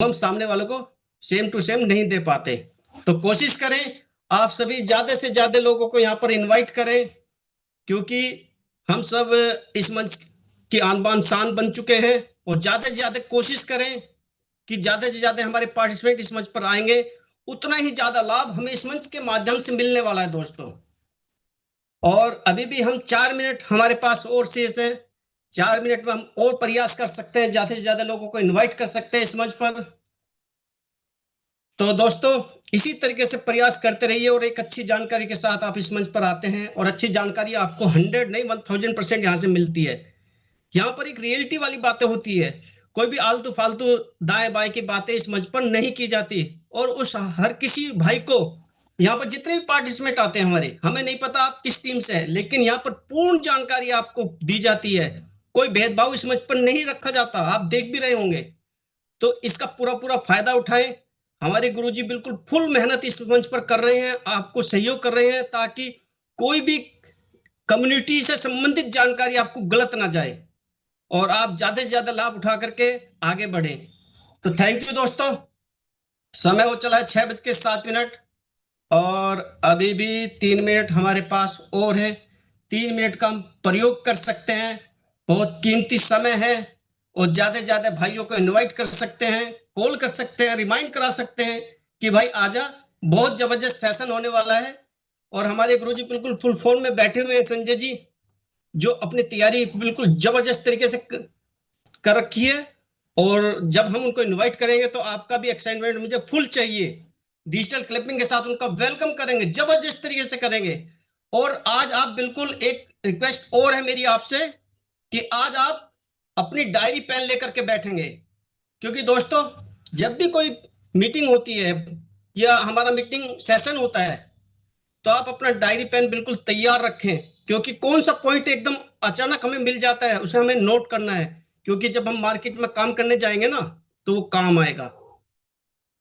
हम सामने वालों को सेम टू सेम नहीं दे पाते। तो कोशिश करें आप सभी ज्यादा से ज्यादा लोगों को यहाँ पर इनवाइट करें, क्योंकि हम सब इस मंच की आन बान शान बन चुके हैं। और ज्यादा से ज्यादा कोशिश करें कि ज्यादा से ज्यादा हमारे पार्टिसिपेंट इस मंच पर आएंगे, उतना ही ज्यादा लाभ हमें इस मंच के माध्यम से मिलने वाला है दोस्तों। और अभी भी हम 4 मिनट हमारे पास और शेष है। 4 मिनट में हम और प्रयास कर सकते हैं, ज्यादा से ज्यादा लोगों को इनवाइट कर सकते हैं इस मंच पर। तो दोस्तों इसी तरीके से प्रयास करते रहिए और एक अच्छी जानकारी के साथ आप इस मंच पर आते हैं, और अच्छी जानकारी आपको 100 नहीं 1000% यहाँ से मिलती है। यहाँ पर एक रियलिटी वाली बातें होती है, कोई भी आलतू फालतू दाएं बाएं की बातें इस मंच पर नहीं की जाती। और उस हर किसी भाई को, यहाँ पर जितने भी पार्टिसिपेंट आते हैं हमारे, हमें नहीं पता आप किस टीम से हैं, लेकिन यहाँ पर पूर्ण जानकारी आपको दी जाती है। कोई भेदभाव इस मंच पर नहीं रखा जाता, आप देख भी रहे होंगे। तो इसका पूरा पूरा फायदा उठाएं। हमारे गुरुजी बिल्कुल फुल मेहनत इस मंच पर कर रहे हैं, आपको सहयोग कर रहे हैं, ताकि कोई भी कम्युनिटी से संबंधित जानकारी आपको गलत ना जाए और आप ज्यादा से ज्यादा लाभ उठा करके आगे बढ़े। तो थैंक यू दोस्तों। समय हो चला है 6:07, और अभी भी 3 मिनट हमारे पास और है। 3 मिनट का हम प्रयोग कर सकते हैं, बहुत कीमती समय है। और ज्यादा से ज्यादा भाइयों को इनवाइट कर सकते हैं, कॉल कर सकते हैं, रिमाइंड करा सकते हैं कि भाई आजा, बहुत जबरदस्त सेशन होने वाला है। और हमारे गुरुजी बिल्कुल फुल फॉर्म में बैठे हुए हैं, संजय जी, जो अपनी तैयारी बिल्कुल जबरदस्त तरीके से कर रखी है। और जब हम उनको इनवाइट करेंगे तो आपका भी एक्साइटमेंट मुझे फुल चाहिए। डिजिटल क्लिपिंग के साथ उनका वेलकम करेंगे, जबरदस्त तरीके से करेंगे। और आज आप बिल्कुल, एक रिक्वेस्ट और है मेरी आपसे कि आज आप अपनी डायरी पेन लेकर के बैठेंगे, क्योंकि दोस्तों जब भी कोई मीटिंग होती है या हमारा मीटिंग सेशन होता है, तो आप अपना डायरी पेन बिल्कुल तैयार रखें, क्योंकि कौन सा पॉइंट एकदम अचानक हमें मिल जाता है उसे हमें नोट करना है, क्योंकि जब हम मार्केट में काम करने जाएंगे ना तो वो काम आएगा।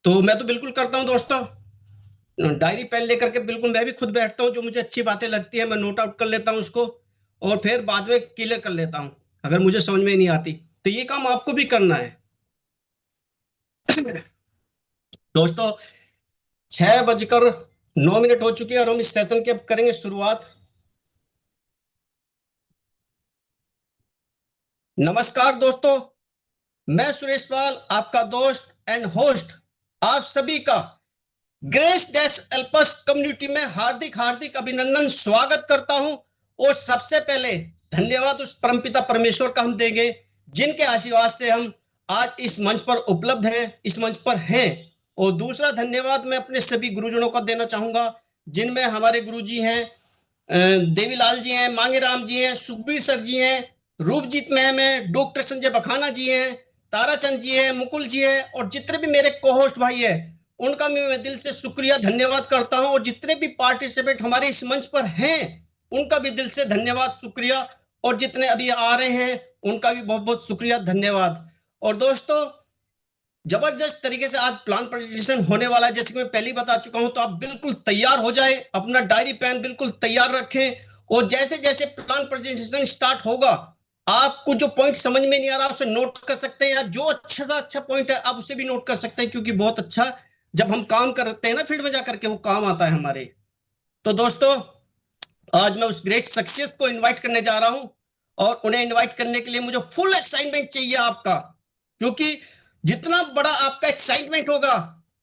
तो मैं तो बिल्कुल करता हूँ दोस्तों, डायरी पेन लेकर के बिल्कुल मैं भी खुद बैठता हूँ, जो मुझे अच्छी बातें लगती है मैं नोट आउट कर लेता हूँ उसको, और फिर बाद में क्लियर कर लेता हूँ अगर मुझे समझ में नहीं आती। तो ये काम आपको भी करना है दोस्तों। 6:09 हो चुकी है और हम इस सेशन की अब करेंगे शुरुआत। नमस्कार दोस्तों, मैं सुरेश पाल, आपका दोस्त एंड होस्ट, आप सभी का ग्रेस डैश एल्पस कम्युनिटी में हार्दिक हार्दिक अभिनंदन स्वागत करता हूं। और सबसे पहले धन्यवाद उस परमपिता परमेश्वर का हम देंगे, जिनके आशीर्वाद से हम आज इस मंच पर उपलब्ध हैं, इस मंच पर हैं। और दूसरा धन्यवाद मैं अपने सभी गुरुजनों को देना चाहूंगा, जिनमें हमारे गुरुजी हैं देवीलाल जी हैं, मांगेराम जी हैं, सुखबीर सर जी हैं, रूपजीत मैम है, डॉक्टर संजय बखाना जी हैं, ताराचंद जी है, मुकुल जी है, और जितने भी मेरे कोहोस्ट भाई है उनका भी मैं दिल से शुक्रिया धन्यवाद करता हूं। और जितने भी पार्टिसिपेंट हमारे इस मंच पर हैं उनका भी दिल से धन्यवाद शुक्रिया, और जितने अभी आ रहे हैं उनका भी बहुत बहुत शुक्रिया धन्यवाद। और दोस्तों जबरदस्त तरीके से आज प्लान प्रेजेंटेशन होने वाला है, जैसे कि मैं पहले बता चुका हूं। तो आप बिल्कुल तैयार हो जाए, अपना डायरी पेन बिल्कुल तैयार रखें, और जैसे जैसे प्लान प्रेजेंटेशन स्टार्ट होगा आपको जो पॉइंट समझ में नहीं आ रहा उसे नोट कर सकते हैं, या जो अच्छा सा अच्छा पॉइंट है आप उसे भी नोट कर सकते हैं, क्योंकि बहुत अच्छा जब हम काम करते हैं ना फील्ड में जाकर के वो काम आता है हमारे। तो दोस्तों आज मैं उस ग्रेट सक्सेस को इनवाइट करने जा रहा हूं, और उन्हें इनवाइट करने के लिए मुझे फुल एक्साइटमेंट चाहिए आपका, क्योंकि जितना बड़ा आपका एक्साइटमेंट होगा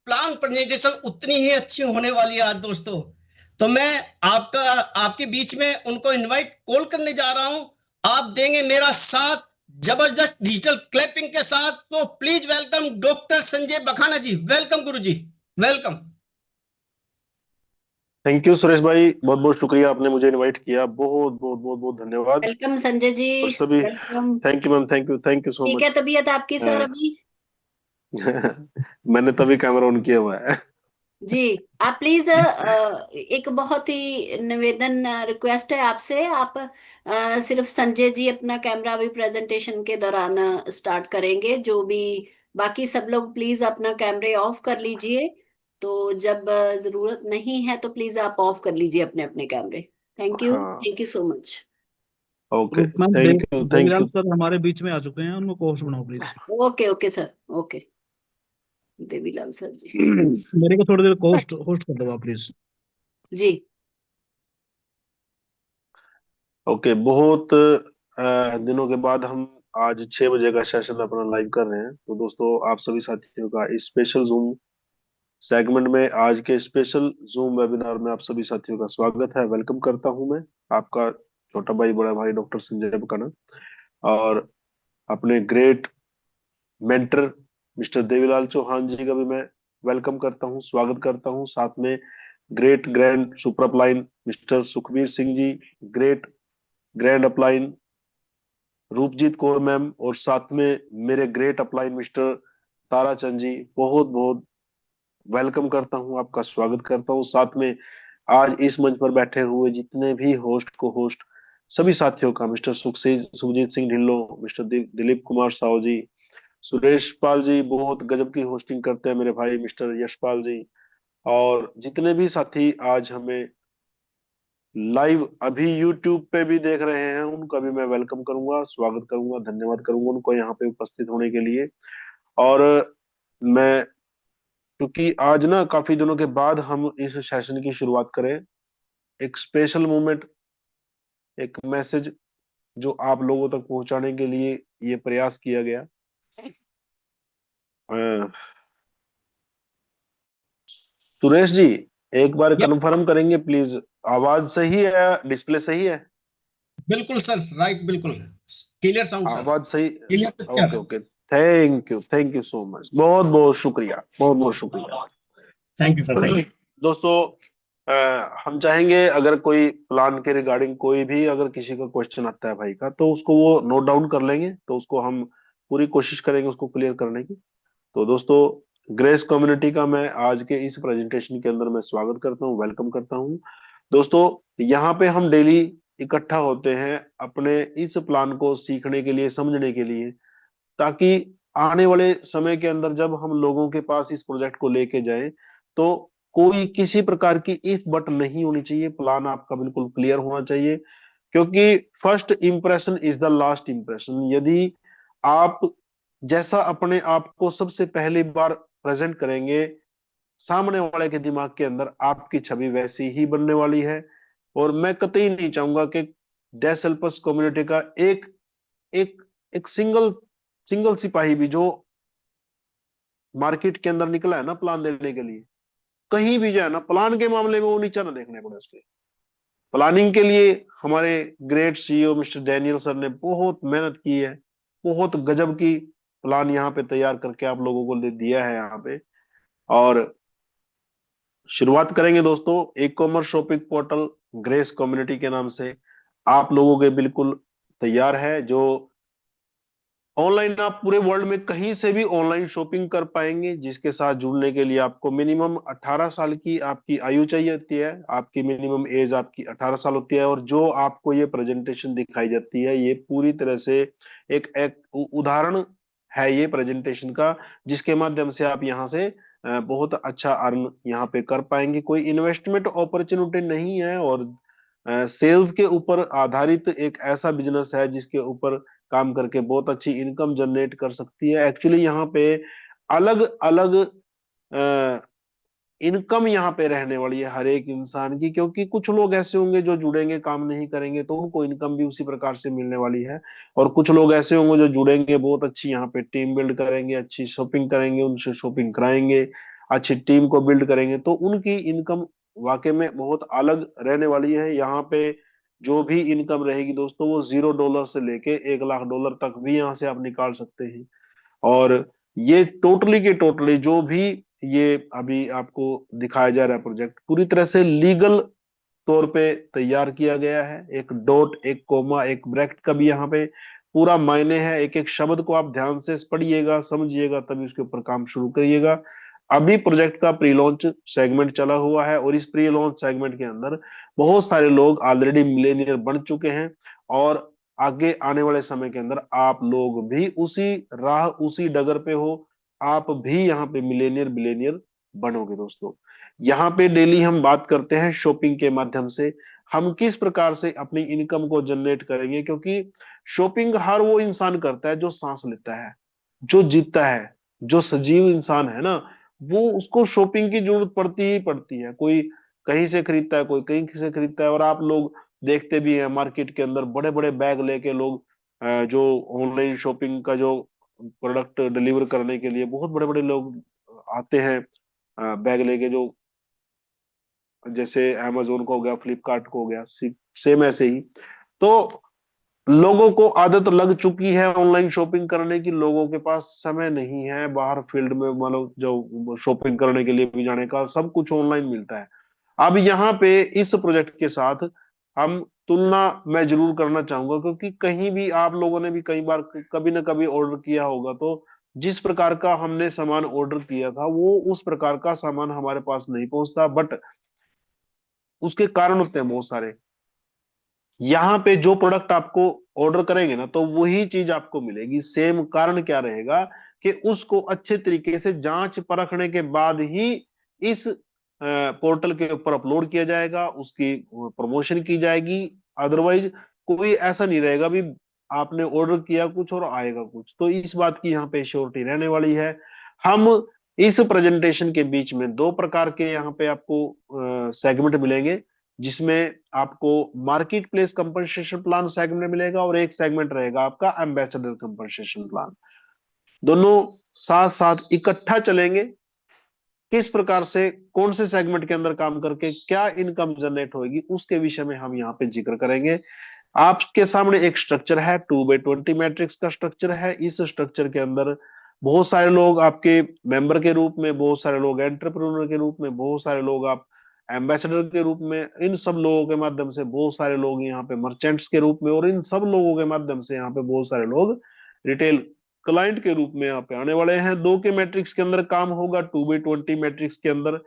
प्लान प्रेजेंटेशन उतनी ही अच्छी होने वाली है आज दोस्तों। तो मैं आपके बीच में उनको इनवाइट कॉल करने जा रहा हूं, आप देंगे मेरा साथ जबरदस्त डिजिटल क्लैपिंग के साथ। तो please welcome doctor Sanjay Bakhana ji, welcome guru ji, welcome. Thank you Suresh bhai, बहुत बहुत शुक्रिया, आपने मुझे इनवाइट किया, बहुत बहुत बहुत बहुत धन्यवाद। वेलकम संजय जी, और सभी welcome. Thank you ma'am, thank you सो ठीक मच। है तबीयत आपकी सर अभी? मैंने तभी कैमरा ऑन किया हुआ है। जी आप प्लीज एक बहुत ही निवेदन रिक्वेस्ट है आपसे, आप सिर्फ संजय जी अपना कैमरा अभी प्रेजेंटेशन के दौरान स्टार्ट करेंगे, जो भी बाकी सब लोग प्लीज अपना कैमरे ऑफ कर लीजिए। तो जब जरूरत नहीं है तो प्लीज आप ऑफ कर लीजिए अपने अपने कैमरे। हाँ, thank you so much. Okay, ma'am thank Devilal you. Sir हमारे बीच में आ चुके हैं, उनको कोच बनाओ please. Okay okay sir, okay. Devilal sir ji. मेरे को थोड़ी देर होस्ट होस्ट कर दो आप प्लीज। जी। ओके, बहुत दिनों के बाद हम आज 6 बजे का सेशन अपना लाइव कर रहे हैं। तो दोस्तों, आप सभी साथियों का इस स्पेशल जूम सेगमेंट में, आज के स्पेशल जूम वेबिनार में आप सभी साथियों का स्वागत है। वेलकम करता हूं मैं, आपका छोटा भाई, बड़ा भाई, डॉक्टर संजय बकाना। और अपने great mentor mister Devilal Chauhan ji का भी मैं वेलकम करता हूं, स्वागत करता हूं। साथ में great grand super upline mister Sukhbir Singh ji, great grand upline Roopjeet Kaur ma'am, और साथ में मेरे great upline mister Tarachand ji, बहुत बहुत वेलकम करता हूं, आपका स्वागत करता हूं। साथ में आज इस मंच पर बैठे हुए जितने भी होस्ट को होस्ट सभी साथियों का, मिस्टर सुखजीत सिंह ढिल्लो, मिस्टर दिलीप कुमार साहू जी, सुरेश पाल जी, बहुत गजब की होस्टिंग करते हैं मेरे भाई मिस्टर यशपाल जी, और जितने भी साथी आज हमें लाइव अभी यूट्यूब पे भी देख रहे हैं, उनका भी मैं वेलकम करूंगा, स्वागत करूंगा, धन्यवाद करूंगा उनको यहाँ पे उपस्थित होने के लिए। और मैं, क्योंकि आज ना काफी दिनों के बाद हम इस सेशन की शुरुआत करें, एक स्पेशल मोमेंट, एक मैसेज जो आप लोगों तक पहुंचाने के लिए ये प्रयास किया गया। अ, सुरेश जी, एक बार या कंफर्म करेंगे प्लीज, आवाज सही है, डिस्प्ले सही है? बिल्कुल सर, राइट, बिल्कुल क्लियर साउंड सर, आवाज सही? Clear okay picture. Okay, thank you so much, बहुत बहुत शुक्रिया, बहुत बहुत शुक्रिया। थैंक यू सर, थैंक दोस्तों, हम चाहेंगे अगर कोई प्लान के रिगार्डिंग कोई भी अगर किसी का क्वेश्चन आता है भाई का, तो उसको वो नोट डाउन कर लेंगे, तो उसको हम पूरी कोशिश करेंगे उसको क्लियर करने की। तो दोस्तों, ग्रेस कम्युनिटी का मैं आज के इस प्रेजेंटेशन के अंदर मैं स्वागत करता हूँ, वेलकम करता हूँ। दोस्तों, यहाँ पे हम डेली इकट्ठा होते हैं अपने इस प्लान को सीखने के लिए, समझने के लिए, ताकि आने वाले समय के अंदर जब हम लोगों के पास इस प्रोजेक्ट को लेके जाएं, तो कोई किसी प्रकार की इफ बट नहीं होनी चाहिए, प्लान आपका बिल्कुल क्लियर होना चाहिए। क्योंकि first impression is the last impression. यदि आप जैसा अपने आप को सबसे पहली बार प्रेजेंट करेंगे, सामने वाले के दिमाग के अंदर आपकी छवि वैसी ही बनने वाली है। और मैं कतई नहीं चाहूंगा कि डेसल्पस कम्युनिटी का एक एक एक सिंगल सिंगल सिपाही भी जो मार्केट के अंदर निकला है ना प्लान देने के लिए, कहीं भी जाए ना, प्लान के मामले में वो नीचा ना देखने पड़े उसके। प्लानिंग के लिए हमारे great CEO mister Daniel sir ने बहुत मेहनत की है, बहुत गजब की प्लान यहाँ पे तैयार करके आप लोगों को दे दिया है यहाँ पे। और शुरुआत करेंगे दोस्तों, e commerce shopping portal grace community के नाम से आप लोगों के बिल्कुल तैयार है, जो ऑनलाइन आप पूरे वर्ल्ड में कहीं से भी ऑनलाइन शॉपिंग कर पाएंगे। जिसके साथ जुड़ने के लिए आपको मिनिमम 18 साल की आपकी आयु चाहिए होती है, आपकी मिनिमम एज आपकी 18 साल होती है। और जो आपको ये प्रेजेंटेशन दिखाई जाती है, ये पूरी तरह से एक उदाहरण है ये प्रेजेंटेशन का, जिसके माध्यम से आप यहाँ से बहुत अच्छा अर्न यहाँ पे कर पाएंगे। कोई इन्वेस्टमेंट अपॉर्चुनिटी नहीं है, और सेल्स के ऊपर आधारित एक ऐसा बिजनेस है जिसके ऊपर काम करके बहुत अच्छी इनकम जनरेट कर सकती है। एक्चुअली यहाँ पे अलग अलग इनकम यहाँ पे रहने वाली है हर एक इंसान की, क्योंकि कुछ लोग ऐसे होंगे जो जुड़ेंगे, काम नहीं करेंगे, तो उनको इनकम भी उसी प्रकार से मिलने वाली है। और कुछ लोग ऐसे होंगे जो जुड़ेंगे, बहुत अच्छी यहाँ पे टीम बिल्ड करेंगे, अच्छी शॉपिंग करेंगे, उनसे शॉपिंग कराएंगे, अच्छी टीम को बिल्ड करेंगे, तो उनकी इनकम वाकई में बहुत अलग रहने वाली है। यहाँ पे जो भी इनकम रहेगी दोस्तों, वो $0 से लेके $1 लाख तक भी यहाँ से आप निकाल सकते हैं। और ये टोटली के टोटली जो भी ये अभी आपको दिखाया जा रहा है प्रोजेक्ट, पूरी तरह से लीगल तौर पे तैयार किया गया है। एक डॉट, एक कोमा, एक ब्रैकेट का भी यहाँ पे पूरा मायने है। एक एक शब्द को आप ध्यान से पढ़िएगा, समझिएगा, तभी उसके ऊपर काम शुरू करिएगा। अभी प्रोजेक्ट का प्री लॉन्च सेगमेंट चला हुआ है, और इस प्री लॉन्च सेगमेंट के अंदर बहुत सारे लोग ऑलरेडी मिलेनियर बन चुके हैं। और आगे आने वाले समय के अंदर आप लोग भी उसी राह, उसी डगर पे हो, आप भी यहाँ पे मिलेनियर बिलेनियर बनोगे दोस्तों। यहाँ पे डेली हम बात करते हैं शॉपिंग के माध्यम से हम किस प्रकार से अपनी इनकम को जनरेट करेंगे, क्योंकि शॉपिंग हर वो इंसान करता है जो सांस लेता है, जो जीतता है। जो सजीव इंसान है ना, वो उसको शॉपिंग की जरूरत पड़ती ही पड़ती है। कोई कहीं से खरीदता है, कोई कहीं से खरीदता है। और आप लोग देखते भी हैं मार्केट के अंदर बड़े बड़े बैग लेके लोग जो ऑनलाइन शॉपिंग का जो प्रोडक्ट डिलीवर करने के लिए बहुत बड़े बड़े लोग आते हैं बैग लेके, जो जैसे अमेजोन को हो गया, फ्लिपकार्ट को हो गया, सेम ऐसे ही। तो लोगों को आदत लग चुकी है ऑनलाइन शॉपिंग करने की। लोगों के पास समय नहीं है बाहर फील्ड में मतलब जो शॉपिंग करने के लिए भी जाने का, सब कुछ ऑनलाइन मिलता है। अब यहाँ पे इस प्रोजेक्ट के साथ हम तुलना मैं जरूर करना चाहूंगा, क्योंकि कहीं भी आप लोगों ने भी कई बार कभी ना कभी ऑर्डर किया होगा, तो जिस प्रकार का हमने सामान ऑर्डर किया था वो उस प्रकार का सामान हमारे पास नहीं पहुंचता। बट उसके कारण होते हैं बहुत सारे। यहाँ पे जो प्रोडक्ट आपको ऑर्डर करेंगे ना, तो वही चीज आपको मिलेगी। सेम कारण क्या रहेगा कि उसको अच्छे तरीके से जांच परखने के बाद ही इस पोर्टल के ऊपर अपलोड किया जाएगा, उसकी प्रमोशन की जाएगी। अदरवाइज कोई ऐसा नहीं रहेगा भी आपने ऑर्डर किया कुछ और आएगा कुछ। तो इस बात की यहाँ पे श्योरिटी रहने वाली है। हम इस प्रेजेंटेशन के बीच में दो प्रकार के यहाँ पे आपको सेगमेंट मिलेंगे, जिसमें आपको market place compensation plan segment मिलेगा और एक सेगमेंट रहेगा आपका एम्बेसडर कंपनसेशन प्लान। दोनों साथ साथ इकट्ठा चलेंगे। किस प्रकार से कौन से सेगमेंट के अंदर काम करके क्या इनकम जनरेट होगी उसके विषय में हम यहाँ पे जिक्र करेंगे। आपके सामने एक स्ट्रक्चर है, 2x20 मैट्रिक्स का स्ट्रक्चर है। इस स्ट्रक्चर के अंदर बहुत सारे लोग आपके मेंबर के रूप में, बहुत सारे लोग एंटरप्रेन्योर के रूप में, बहुत सारे लोग आप एम्बेसडर के रूप में, इन सब लोगों के माध्यम से बहुत सारे लोग यहाँ पे मर्चेंट्स के रूप में, और इन सब लोगों के माध्यम से यहाँ पे बहुत सारे लोग रिटेल क्लाइंट के रूप में यहाँ पे आने वाले हैं। 2 के मैट्रिक्स के अंदर काम होगा। 2x20 मैट्रिक्स के अंदर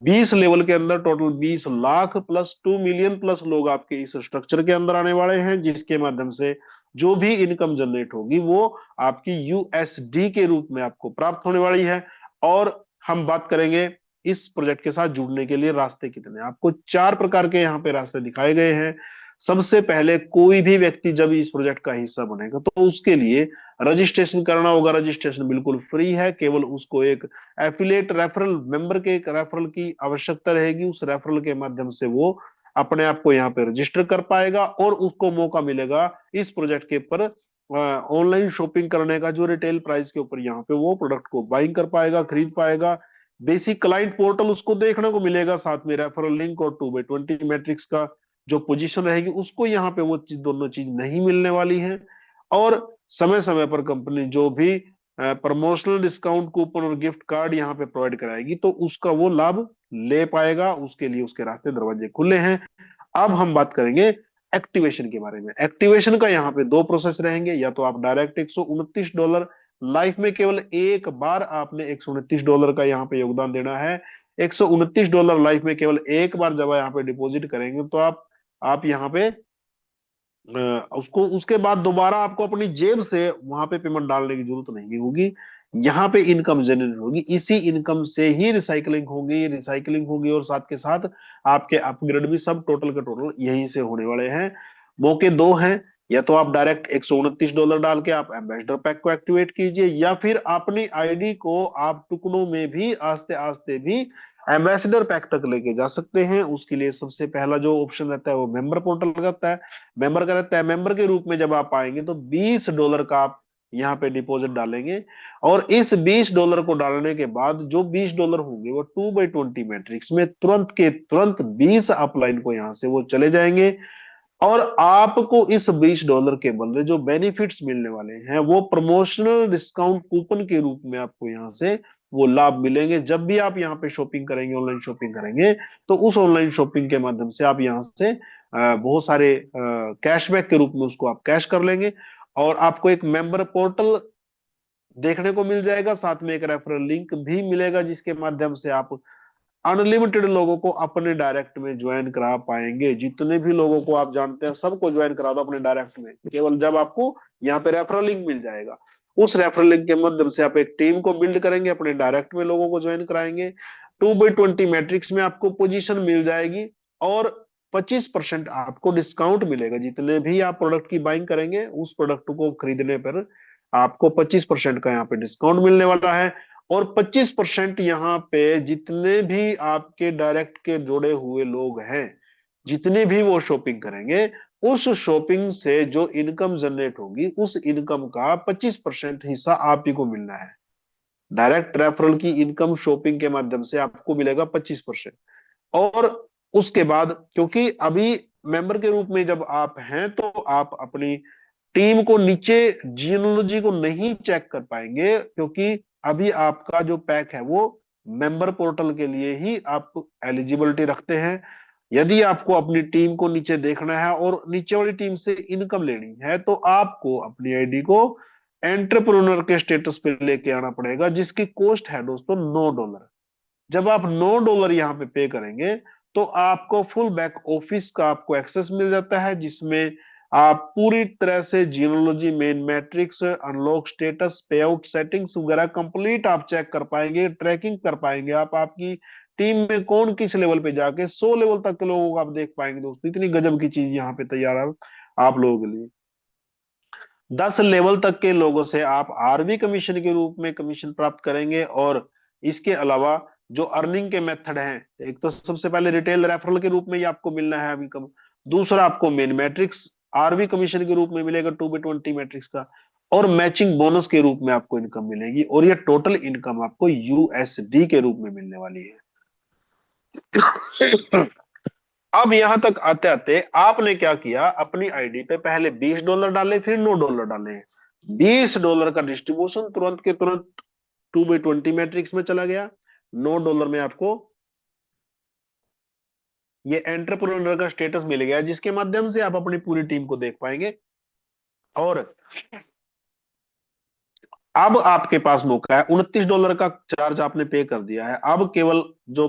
20 लेवल के अंदर total 20 lakh plus 2 million plus लोग आपके इस स्ट्रक्चर के अंदर आने वाले हैं, जिसके माध्यम से जो भी इनकम जनरेट होगी वो आपकी यूएसडी के रूप में आपको प्राप्त होने वाली है। और हम बात करेंगे इस प्रोजेक्ट के साथ जुड़ने के लिए रास्ते कितने। आपको 4 प्रकार के यहाँ पे रास्ते दिखाए गए हैं। सबसे पहले कोई भी व्यक्ति जब इस प्रोजेक्ट का हिस्सा बनेगा तो उसके लिए रजिस्ट्रेशन करना होगा। रजिस्ट्रेशन बिल्कुल फ्री है, केवल उसको एक एफिलिएट रेफरल मेंबर के एक रेफरल की आवश्यकता रहेगी। उस रेफरल के माध्यम से वो अपने आप को यहाँ पे रजिस्टर कर पाएगा और उसको मौका मिलेगा इस प्रोजेक्ट के ऊपर ऑनलाइन शॉपिंग करने का, जो रिटेल प्राइस के ऊपर यहाँ पे वो प्रोडक्ट को बाइंग कर पाएगा, खरीद पाएगा। बेसिक क्लाइंट पोर्टल उसको देखने को मिलेगा, साथ में रेफरल लिंक और 2x20 मैट्रिक्स का जो पोजीशन रहेगी उसको यहाँ पे वो दोनों चीज नहीं मिलने वाली है। और समय समय पर कंपनी जो भी प्रमोशनल डिस्काउंट कूपन और गिफ्ट कार्ड यहाँ पे प्रोवाइड कराएगी तो उसका वो लाभ ले पाएगा। उसके लिए उसके रास्ते दरवाजे खुले हैं। अब हम बात करेंगे एक्टिवेशन के बारे में। एक्टिवेशन का यहाँ पे 2 प्रोसेस रहेंगे। या तो आप डायरेक्ट $129 लाइफ में केवल एक बार आपने $129 का यहाँ पे योगदान देना है। $129 लाइफ में केवल एक बार जब यहाँ पे डिपॉजिट करेंगे तो आप यहाँ पे उसको उसके बाद दोबारा आपको अपनी जेब से वहां पे पेमेंट डालने की जरूरत नहीं होगी। यहाँ पे इनकम जनरेट होगी, इसी इनकम से ही रिसाइकलिंग होगी और साथ के साथ आपके अपग्रेड भी सब टोटल के टोटल यहीं से होने वाले हैं। मौके 2 हैं। या तो आप डायरेक्ट $129 डाल के आप एम्बेसडर पैक को एक्टिवेट कीजिए, या फिर अपनी आईडी को आप टुकड़ों में भी आस्ते आस्ते भी एम्बेसडर पैक तक लेके जा सकते हैं। उसके लिए सबसे पहला जो ऑप्शन रहता है वो मेंबर पोर्टल का रहता है। मेंबर का रहता है, मेंबर के रूप में जब आप आएंगे तो $20 का आप यहाँ पे डिपॉजिट डालेंगे। और इस $20 को डालने के बाद जो $20 होंगे वो 2x20 मैट्रिक्स में तुरंत के तुरंत 20 अपलाइन को यहाँ से वो चले जाएंगे। और आपको इस $20 के बदले जो बेनिफिट्स मिलने वाले हैं वो प्रमोशनल डिस्काउंट कूपन के रूप में आपको यहाँ से वो लाभ मिलेंगे। जब भी आप यहाँ पे शॉपिंग करेंगे, ऑनलाइन शॉपिंग करेंगे, तो उस ऑनलाइन शॉपिंग के माध्यम से आप यहाँ से बहुत सारे कैशबैक के रूप में उसको आप कैश कर लेंगे। और आपको एक मेंबर पोर्टल देखने को मिल जाएगा, साथ में एक रेफरल लिंक भी मिलेगा, जिसके माध्यम से आप अनलिमिटेड लोगों को अपने डायरेक्ट में ज्वाइन करा पाएंगे। जितने भी लोगों को आप जानते हैं सबको ज्वाइन करा दो अपने डायरेक्ट में, केवल जब आपको यहाँ पे रेफरल लिंक मिल जाएगा। उस रेफरल लिंक के माध्यम से आप एक टीम को बिल्ड करेंगे, अपने डायरेक्ट में लोगों को ज्वाइन कराएंगे। 2x20 मैट्रिक्स में आपको पोजीशन मिल जाएगी और 25% आपको डिस्काउंट मिलेगा। जितने भी आप प्रोडक्ट की बाइंग करेंगे उस प्रोडक्ट को खरीदने पर आपको 25% का यहाँ पे डिस्काउंट मिलने वाला है। और 25% यहाँ पे जितने भी आपके डायरेक्ट के जुड़े हुए लोग हैं, जितने भी वो शॉपिंग करेंगे, उस शॉपिंग से जो इनकम जनरेट होगी, उस इनकम का 25% हिस्सा आप ही को मिलना है। डायरेक्ट रेफरल की इनकम शॉपिंग के माध्यम से आपको मिलेगा 25%। और उसके बाद, क्योंकि अभी मेंबर के रूप में जब आप हैं, तो आप अपनी टीम को नीचे जियोलॉजी को नहीं चेक कर पाएंगे, क्योंकि अभी आपका जो पैक है वो मेंबर पोर्टल के लिए ही आप एलिजिबिलिटी रखते हैं। यदि आपको अपनी टीम को नीचे देखना है और नीचे वाली टीम से इनकम लेनी है, तो आपको अपनी आईडी को एंटरप्रेन्योर के स्टेटस पे लेके आना पड़ेगा, जिसकी कॉस्ट है दोस्तों $9। जब आप $9 यहाँ पे पे करेंगे, तो आपको फुल बैक ऑफिस का आपको एक्सेस मिल जाता है, जिसमें आप पूरी तरह से geology main matrix, unlock status, पे आउट सेटिंग्स वगैरह कंप्लीट आप चेक कर पाएंगे, ट्रैकिंग कर पाएंगे। आप आपकी टीम में कौन किस लेवल पे जाके 100 लेवल तक के लोगों को आप देख पाएंगे दोस्तों। इतनी गजब की चीज यहाँ पे तैयार है आप लोगों के लिए। 10 लेवल तक के लोगों से आप आरवी कमीशन के रूप में कमीशन प्राप्त करेंगे। और इसके अलावा जो अर्निंग के मेथड हैं, एक तो सबसे पहले रिटेल रेफरल के रूप में ही आपको मिलना है इनकम। दूसरा, आपको मेन मैट्रिक्स आरवी कमीशन के रूप में मिलेगा 2/20 मैट्रिक्स का। और मैचिंग बोनस के रूप में आपको इनकम मिलेगी। और ये टोटल इनकम आपको यूएसडी के रूप में मिलने वाली है। अब यहां तक आते आते आपने क्या किया, अपनी आईडी पे पहले $20 डाले, फिर $9 डाले। $20 का डिस्ट्रीब्यूशन तुरंत के तुरंत 2/20 मैट्रिक्स में चला गया। $9 में आपको ये एंटरप्रेन्योर का स्टेटस मिल गया, जिसके माध्यम से आप अपनी पूरी टीम को देख पाएंगे। और अब आपके पास मौका है, $29 का चार्ज आपने पे कर दिया है। अब केवल जो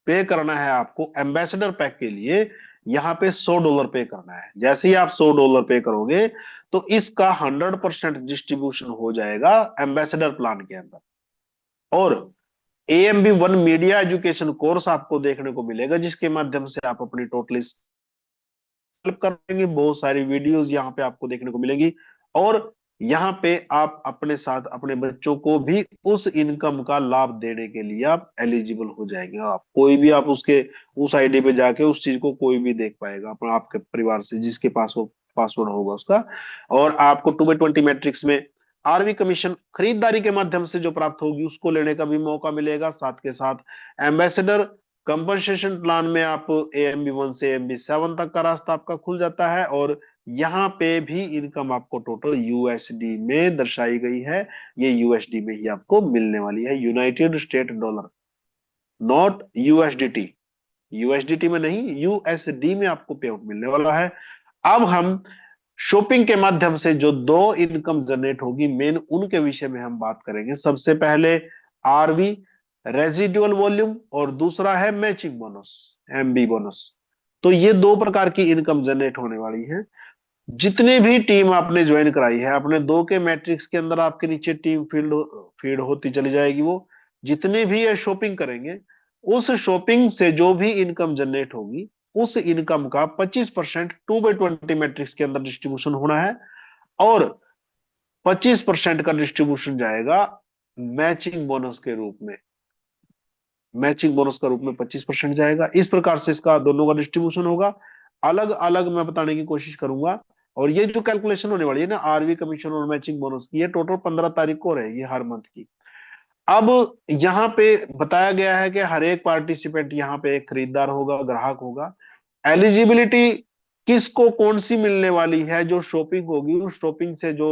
पे करना है आपको एम्बेसडर पैक के लिए, यहाँ पे $100 पे करना है। जैसे ही आप $100 पे करोगे, तो इसका 100% डिस्ट्रीब्यूशन हो जाएगा एम्बेसडर प्लान के अंदर। और AMB1 मीडिया एजुकेशन कोर्स आपको देखने को मिलेगा, जिसके माध्यम से आप अपनी टोटली हेल्प करेंगे। बहुत सारी वीडियोस यहाँ पे आपको देखने को मिलेंगी। और यहाँ पे आप अपने साथ अपने बच्चों को भी उस इनकम का लाभ देने के लिए आप एलिजिबल हो जाएंगे। आप कोई भी आप उसके उस आईडी पे जाके उस चीज को कोई भी देख पाएगा, अपना आपके परिवार से जिसके पास वो पासवर्ड होगा उसका। और आपको 2/20 मैट्रिक्स में आरवी कमीशन खरीदारी के माध्यम से जो प्राप्त होगी, उसको लेने का भी मौका मिलेगा। साथ के साथ एम्बेसडर कंपनसेशन प्लान में आप AMB1 से AMB7 तक का रास्ता आपका खुल जाता है। और यहाँ पे भी इनकम आपको टोटल यूएसडी में दर्शाई गई है। ये यूएसडी में ही आपको मिलने वाली है, United state dollar, not USDT. USDT में नहीं, यूएसडी में आपको पे आउट मिलने वाला है। अब हम शॉपिंग के माध्यम से जो दो इनकम जनरेट होगी, मेन उनके विषय में हम बात करेंगे। सबसे पहले आरवी रेजिडुअल वॉल्यूम, और दूसरा है मैचिंग बोनस, MB बोनस। तो ये दो प्रकार की इनकम जनरेट होने वाली है। जितने भी टीम आपने ज्वाइन कराई है, अपने 2 के मैट्रिक्स के अंदर आपके नीचे टीम फीड होती चली जाएगी। वो जितने भी ये शॉपिंग करेंगे, उस शॉपिंग से जो भी इनकम जनरेट होगी, उस इनकम का 25% 2/20 मैट्रिक्स के अंदर डिस्ट्रीब्यूशन होना है। और 25% का डिस्ट्रीब्यूशन जाएगा मैचिंग बोनस के रूप में। मैचिंग बोनस का रूप में 25% जाएगा। इस प्रकार से इसका दोनों का डिस्ट्रीब्यूशन होगा। अलग अलग मैं बताने की कोशिश करूंगा। और ये जो कैलकुलेशन होने वाली है ना आरवी कमीशन और मैचिंग बोनस की, ये टोटल 15 तारीख को रहेगी हर मंथ की। अब यहाँ पे बताया गया है कि हर एक पार्टिसिपेंट यहाँ पे एक खरीदार होगा, ग्राहक होगा। एलिजिबिलिटी किसको कौन सी मिलने वाली है, जो शॉपिंग होगी उस शॉपिंग से जो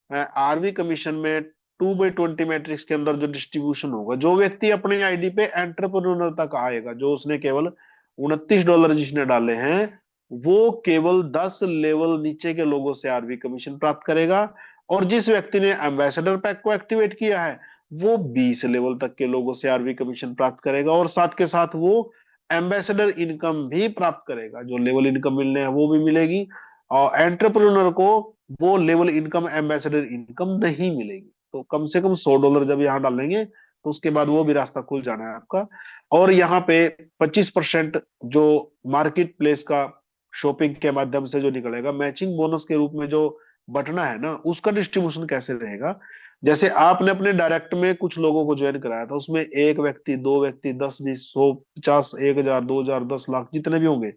आरवी कमीशन में 2/20 मैट्रिक्स के अंदर जो डिस्ट्रीब्यूशन होगा, जो व्यक्ति अपने आईडी पे एंटरप्रेन्योर तक आएगा, जो उसने केवल $29 जिसने डाले हैं, वो केवल 10 लेवल नीचे के लोगों से आरवी कमीशन प्राप्त करेगा। और जिस व्यक्ति ने एम्बेसडर पैक को एक्टिवेट किया है, वो 20 लेवल तक के लोगों से आरवी कमीशन प्राप्त करेगा। और साथ के साथ वो एम्बेसडर इनकम भी प्राप्त करेगा, जो लेवल इनकम मिलने हैं वो भी मिलेगी। और एंटरप्रेन्योर को वो लेवल इनकम, एम्बेसडर इनकम नहीं मिलेगी। तो कम से कम $100 जब यहाँ डालेंगे, तो उसके बाद वो भी रास्ता खुल जाना है आपका। और यहाँ पे 25% जो मार्केट प्लेस का शॉपिंग के माध्यम से जो निकलेगा, मैचिंग बोनस के रूप में जो बंटना है ना, उसका डिस्ट्रीब्यूशन कैसे रहेगा। जैसे आपने अपने डायरेक्ट में कुछ लोगों को ज्वाइन कराया था, उसमें एक व्यक्ति, दो व्यक्ति, 10, 20, 100, 50, 1,000, 2,000, 10 लाख, जितने भी होंगे,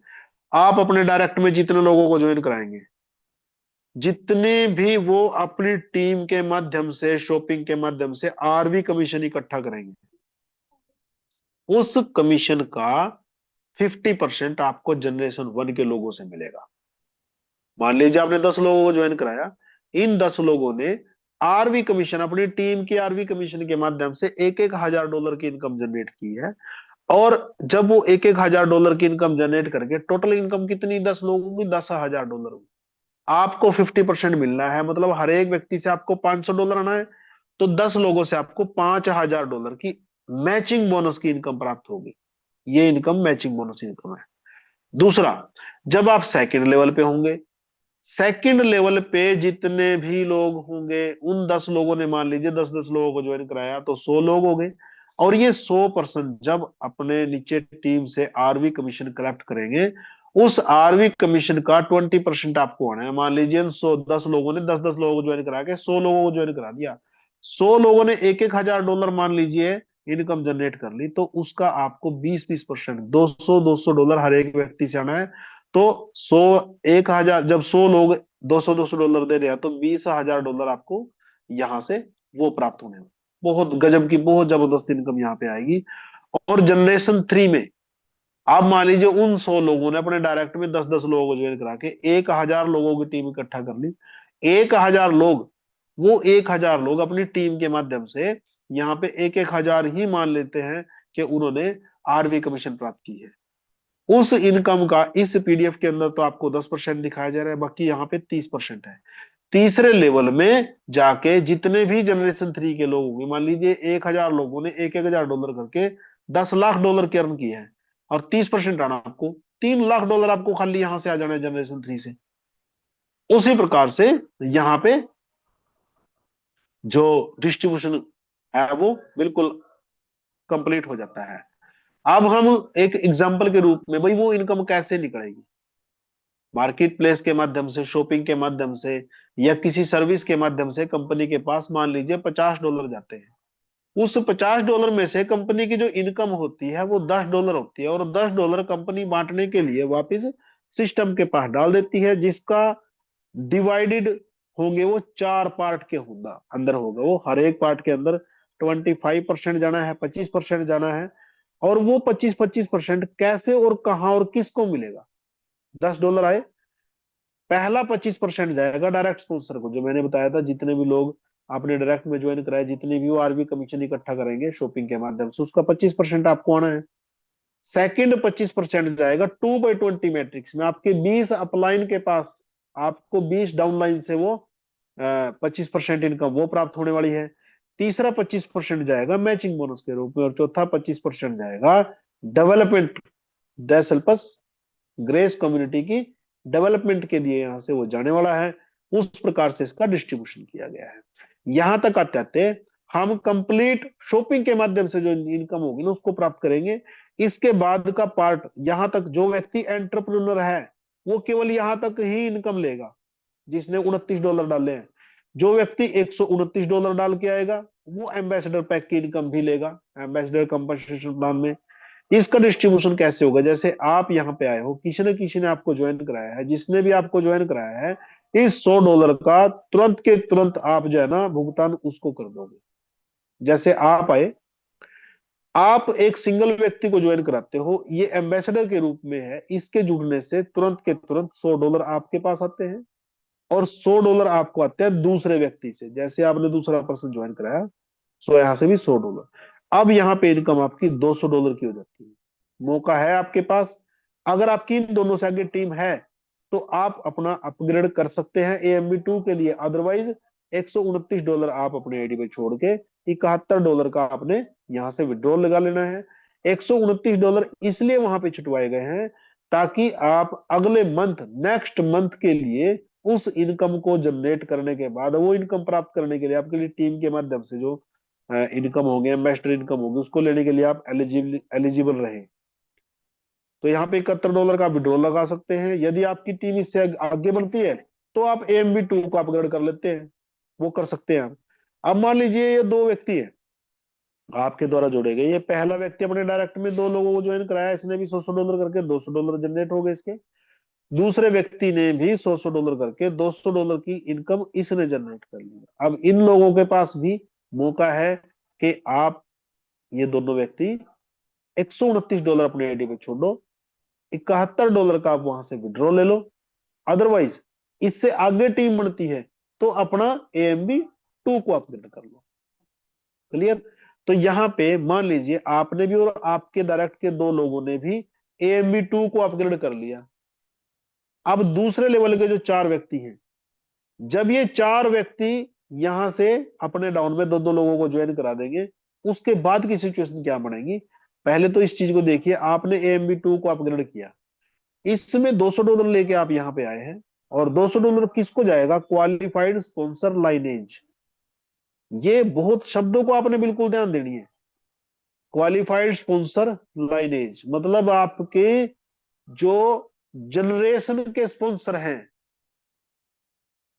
आप अपने डायरेक्ट में जितने लोगों को ज्वाइन कराएंगे, जितने भी वो अपनी टीम के माध्यम से, शॉपिंग के माध्यम से आरवी कमीशन इकट्ठा करेंगे, उस कमीशन का 50% आपको जनरेशन 1 के लोगों से मिलेगा। मान लीजिए आपने 10 लोगों को ज्वाइन कराया, इन 10 लोगों ने आरवी कमीशन, अपनी टीम की आरवी कमीशन के माध्यम से $1,000 की इनकम जनरेट की है। और जब वो $1,000 की इनकम जनरेट करके, टोटल इनकम कितनी 10 लोगों की, $10,000, आपको 50% मिलना है। मतलब हर एक व्यक्ति से आपको $500 आना है, तो 10 लोगों से आपको $5,000 की मैचिंग बोनस की इनकम प्राप्त होगी। ये इनकम मैचिंग बोनस इनकम है। दूसरा, जब आप सेकंड लेवल पे होंगे, सेकंड लेवल पे जितने भी लोग होंगे, उन 10 लोगों ने मान लीजिए 10-10 लोगों को ज्वाइन कराया, तो 100 लोग हो गए। और ये 100% जब अपने नीचे टीम से आरवी कमीशन कलेक्ट करेंगे, उस आरवी कमीशन का 20% आपको आना है। मान लीजिए 10 लोगों ने 10-10 लोगों को ज्वाइन करा के 100 लोगों को ज्वाइन करा दिया, 100 लोगों ने $1,000 मान लीजिए इनकम जनरेट कर ली, तो उसका आपको 20-20%, $200 हर एक व्यक्ति से आना है। तो 1,000, जब 100 लोग $200 दे रहे हैं, तो $20,000 आपको यहां से वो प्राप्त होने में, बहुत गजब की, बहुत जबरदस्त इनकम यहाँ पे आएगी। और जनरेशन 3 में आप मान लीजिए उन 100 लोगों ने अपने डायरेक्ट में 10-10 लोगों को ज्वाइन करा के 1,000 लोगों की टीम इकट्ठा कर ली। 1,000 लोग, वो 1,000 लोग अपनी टीम के माध्यम से यहाँ पे 1,000 ही मान लेते हैं कि उन्होंने आरवी कमीशन प्राप्त की है। उस इनकम का इस पीडीएफ के अंदर तो आपको 10% दिखाया जा रहा है, बाकी यहाँ पे 30% है। तीसरे लेवल में जाके जितने भी जनरेशन 3 के लोग होंगे, मान लीजिए 1,000 लोगों ने $1,000 करके $10 लाख की अर्न किया है, और 30% आना आपको, $3 लाख आपको खाली यहां से आ जाना है जनरेशन 3 से। उसी प्रकार से यहाँ पे जो डिस्ट्रीब्यूशन है वो बिल्कुल कंप्लीट हो जाता है। अब हम एक एग्जांपल के रूप में, भाई वो इनकम कैसे निकलेगी, मार्केट प्लेस के माध्यम से, शॉपिंग के माध्यम से, या किसी सर्विस के माध्यम से कंपनी के पास मान लीजिए $50 जाते हैं। उस $50 में से कंपनी की जो इनकम होती है वो $10 होती है, और $10 कंपनी बांटने के लिए वापस सिस्टम के पास डाल देती है, जिसका डिवाइडेड होंगे वो 4 पार्ट के होगा, अंदर होगा वो, हर एक पार्ट के अंदर 25% जाना है, 25% जाना है। और वो 25% कैसे और कहां और किसको मिलेगा। $10 आए, पहला 25% जाएगा डायरेक्ट स्पॉन्सर को, जो मैंने बताया था, जितने भी लोग आपने डायरेक्ट में ज्वाइन कराए, जितने भी वो आरबी कमीशन इकट्ठा करेंगे शॉपिंग के माध्यम से, उसका 25% आपको आना है। सेकंड 25% जाएगा 2/20 मैट्रिक्स में, आपके 20 अपलाइन के पास, आपको 20 डाउनलाइन से वो 25% इनकम वो प्राप्त होने वाली है। तीसरा 25% जाएगा मैचिंग बोनस के रूप में, और चौथा 25% जाएगा डेवलपमेंट, डेसल्पस ग्रेस कम्युनिटी की डेवलपमेंट के लिए यहां से वो जाने वाला है। उस प्रकार से इसका डिस्ट्रीब्यूशन किया गया है। यहां तक आते आते हम कंप्लीट शॉपिंग के माध्यम से जो इनकम होगी ना उसको प्राप्त करेंगे। इसके बाद का पार्ट, यहां तक जो व्यक्ति एंटरप्रेन्योर है वो केवल यहां तक ही इनकम लेगा, जिसने $29 डाले हैं। जो व्यक्ति $129 डाल के आएगा वो एम्बेसडर पैक की इनकम भी लेगा, एम्बेसडर कंपनसेशन प्लान में। इसका डिस्ट्रीब्यूशन कैसे होगा, जैसे आप यहाँ पे आए हो, किसी ने आपको ज्वाइन कराया है, जिसने भी आपको ज्वाइन कराया है, इस $100 का तुरंत के तुरंत आप जो है ना भुगतान उसको कर दोगे। जैसे आप आए, आप एक सिंगल व्यक्ति को ज्वाइन कराते हो, ये एम्बेसडर के रूप में है, इसके जुड़ने से तुरंत के तुरंत $100 आपके पास आते हैं, और $100 आपको आते हैं दूसरे व्यक्ति से। जैसे आपने दूसरा पर्सन ज्वाइन कराया, सो यहां से भी $100। अब यहाँ पे इनकम आपकी $200 की हो जाती है। मौका है आपके पास, अगर आपकी इन दोनों से आगे टीम है तो आप अपना अपग्रेड कर सकते हैं AMB2 के लिए। अदरवाइज $129 आप अपने आईडी पे छोड़ के $71 का आपने यहाँ से विड्रॉल लगा लेना है। $129 इसलिए वहां पे छुटवाए गए हैं ताकि आप अगले मंथ, नेक्स्ट मंथ के लिए उस इनकम को जनरेट करने के बाद, वो इनकम प्राप्त करने के लिए आपके लिए टीम के माध्यम से जो इनकम होगी, एम्बेसडर इनकम होगी, उसको लेने के लिए आप एलिजिबल रहे। तो यहाँ पे $71 का विड्रॉल लगा सकते हैं। यदि आपकी टीम इससे आगे बढ़ती है तो आप AMB2 को अपग्रेड कर लेते हैं, वो कर सकते हैं आप। अब मान लीजिए ये दो व्यक्ति हैं आपके द्वारा जोड़े गए, ये पहला व्यक्ति अपने डायरेक्ट में दो लोगों को ज्वाइन कराया, इसने भी 100-100 डॉलर करके $200 जनरेट हो गए इसके। दूसरे व्यक्ति ने भी 100-100 डॉलर करके $200 की इनकम इसने जनरेट कर ली। अब इन लोगों के पास भी मौका है कि आप ये दोनों व्यक्ति $129 अपने आईडी पे छोड़ दो, $71 का आप वहां से विड्रॉ ले लो। अदरवाइज इससे आगे टीम बनती है तो अपना AMB2 को अपग्रेड कर लो। क्लियर? तो यहां पे मान लीजिए आपने भी और आपके डायरेक्ट के दो लोगों ने भी AMB2 को अपग्रेड कर लिया। अब दूसरे लेवल के जो 4 व्यक्ति हैं, जब ये 4 व्यक्ति यहां से अपने डाउन में दो दो लोगों को ज्वाइन करा देंगे, उसके बाद की सिचुएशन क्या बनेगी? पहले तो इस चीज को देखिए, आपने AMB2 को अपग्रेड किया, इसमें $200 लेके आप यहां पे आए हैं, और $200 किसको जाएगा? Qualified sponsor lineage. ये बहुत शब्दों को आपने बिल्कुल ध्यान देनी है। क्वालिफाइड स्पॉन्सर लाइनेज मतलब आपके जो जनरेशन के स्पॉन्सर हैं,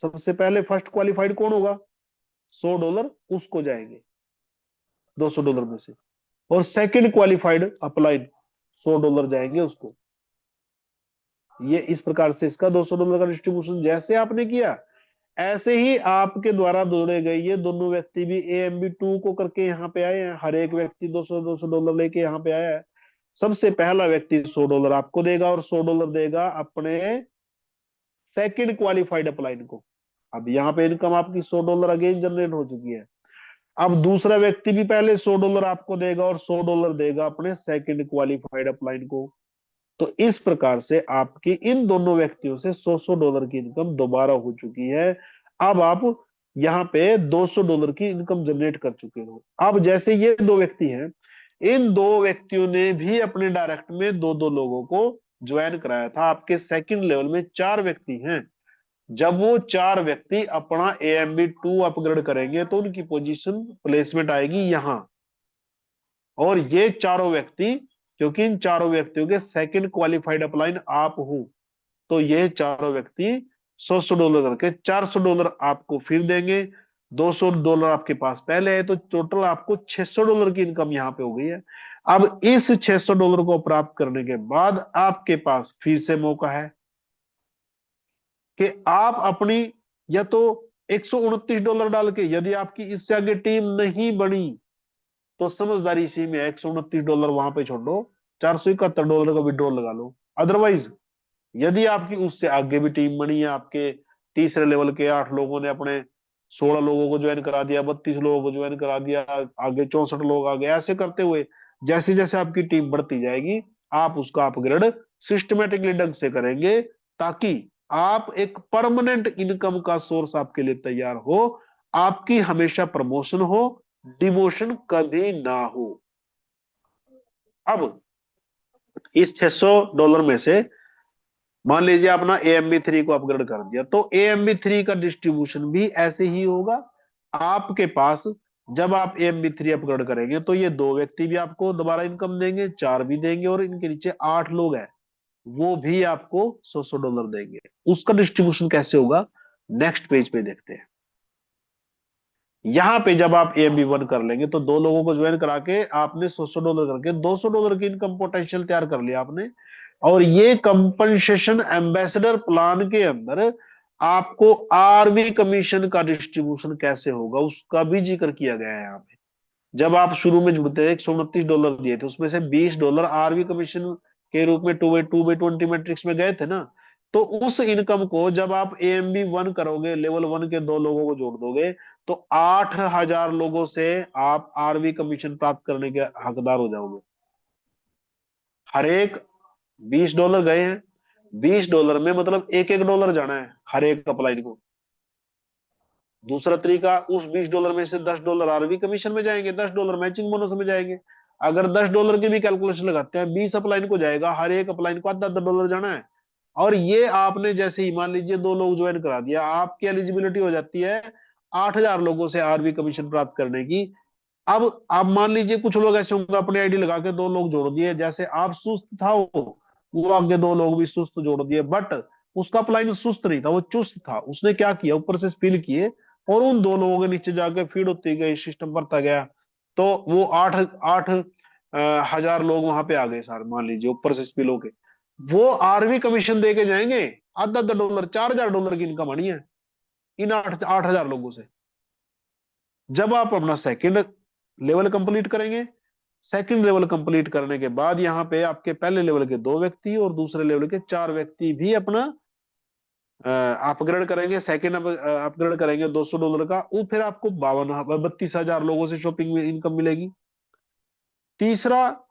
सबसे पहले फर्स्ट क्वालिफाइड कौन होगा? $100 उसको जाएंगे $200 में से, और सेकंड क्वालिफाइड अपलाइन $100 जाएंगे उसको। ये इस प्रकार से इसका $200 का डिस्ट्रीब्यूशन जैसे आपने किया, ऐसे ही आपके द्वारा जोड़े गए ये दोनों व्यक्ति भी AMB2 को करके यहाँ पे आए हैं। हर एक व्यक्ति $200 लेके यहाँ पे आया है। सबसे पहला व्यक्ति $100 आपको देगा और $100 देगा अपने सेकंड क्वालिफाइड अपलाइन को। अब यहाँ पे इनकम आपकी $100 अगेन जनरेट हो चुकी है। अब दूसरा व्यक्ति भी पहले $100 आपको देगा और $100 देगा अपने सेकंड क्वालिफाइड अपलाइन को। तो इस प्रकार से आपकी इन दोनों व्यक्तियों से $100 की इनकम दोबारा हो चुकी है। अब आप यहाँ पे $200 की इनकम जनरेट कर चुके हो। अब जैसे ये दो व्यक्ति हैं, इन दो व्यक्तियों ने भी अपने डायरेक्ट में दो दो लोगों को ज्वाइन कराया था। आपके सेकंड लेवल में 4 व्यक्ति हैं। जब वो 4 व्यक्ति अपना AMB2 अपग्रेड करेंगे तो उनकी पोजीशन प्लेसमेंट आएगी यहां, और ये चारों व्यक्ति, क्योंकि इन चारों व्यक्तियों के सेकंड क्वालिफाइड अपलाइन आप हो, तो ये चारों व्यक्ति $100 करके $400 आपको फिर देंगे। $200 आपके पास पहले है, तो टोटल आपको $600 की इनकम यहाँ पे हो गई है। अब इस $600 को प्राप्त करने के बाद आपके पास फिर से मौका है कि आप अपनी, या तो $129 डाल के, यदि आपकी इससे आगे टीम नहीं बनी तो समझदारी इसी में है, $129 वहां पे छोड़ दो, $471 का विड्रॉल लगा लो। अदरवाइज यदि आपकी उससे आगे भी टीम बनी है, आपके तीसरे लेवल के 8 लोगों ने अपने 16 लोगों को ज्वाइन करा दिया, 32 लोगों को ज्वाइन करा दिया, आगे 64 लोग आ गए, ऐसे करते हुए जैसे जैसे आपकी टीम बढ़ती जाएगी आप उसका अपग्रेड सिस्टमेटिकली ढंग से करेंगे, ताकि आप एक परमानेंट इनकम का सोर्स आपके लिए तैयार हो, आपकी हमेशा प्रमोशन हो, डिमोशन कभी ना हो। अब इस $600 में से मान लीजिए अपना AMB3 को अपग्रेड कर दिया, तो AMB3 का डिस्ट्रीब्यूशन भी ऐसे ही होगा। आपके पास जब आप AMB3 अपग्रेड करेंगे तो ये दो व्यक्ति भी आपको दोबारा इनकम देंगे, 4 भी देंगे, और इनके नीचे 8 लोग हैं वो भी आपको $100 देंगे। उसका डिस्ट्रीब्यूशन कैसे होगा नेक्स्ट पेज पे देखते हैं। यहां पे जब आप AMB1 कर लेंगे तो दो लोगों को ज्वाइन करा के आपने $100 करके $200 की इनकम पोटेंशियल तैयार कर लिया आपने। और ये कंपनसेशन एम्बेसडर प्लान के अंदर आपको RV कमीशन का डिस्ट्रीब्यूशन कैसे होगा उसका भी जिक्र किया गया है यहाँ पे। जब आप शुरू में जुड़ते थे $129 दिए थे, उसमें से $20 RV कमीशन के रूप में 2/20 मैट्रिक्स में गए थे ना, तो उस इनकम को जब आप AMB1 करोगे, लेवल 1 के दो लोगों को जोड़ दोगे, तो 8,000 लोगों से आप RV कमीशन प्राप्त करने के हकदार हो जाओगे। हर एक $20 गए हैं, $20 में मतलब $1 जाना है हर एक अपलाइन को। दूसरा तरीका, उस $20 में से $10 RV कमीशन में जाएंगे, $10 मैचिंग बोनस में जाएंगे। अगर $10 की भी कैलकुलेशन लगाते हैं, 20 अपलाइन को जाएगा, हर एक अपलाइन को $10 जाना है। और ये आपने जैसे ही मान लीजिए दो लोग ज्वाइन करा दिया, आपकी एलिजिबिलिटी हो जाती है 8,000 लोगों से RV कमीशन प्राप्त करने की। अब आप मान लीजिए कुछ लोग ऐसे होंगे अपने आईडी लगा के दो लोग जोड़ दिए, जैसे आप सुस्त था वो आगे दो लोग भी सुस्त जोड़ दिए, बट उसका अपलाइन सुस्त नहीं था, वो चुस्त था। उसने क्या किया, ऊपर से स्पिल किए और उन दो लोगों के नीचे जाके फीड होती गई, सिस्टम बढ़ता गया। तो वो आठ आठ हजार लोग वहां पे आ गए सर, मान लीजिए ऊपर से स्पिल होके। वो आरवी कमीशन दे के जाएंगे, आधा आधा डॉलर, $4,000 की इनकम आनी है इन 8,000 लोगों से। जब आप अपना सेकंड लेवल कंप्लीट करेंगे, सेकंड लेवल कंप्लीट करने के बाद यहाँ पे आपके पहले लेवल के 2 व्यक्ति और दूसरे लेवल के 4 व्यक्ति भी अपना अपग्रेड करेंगे। सेकंड अपग्रेड करेंगे $200 का, वो फिर आपको 32,000 लोगों से शॉपिंग में इनकम मिलेगी। तीसरा,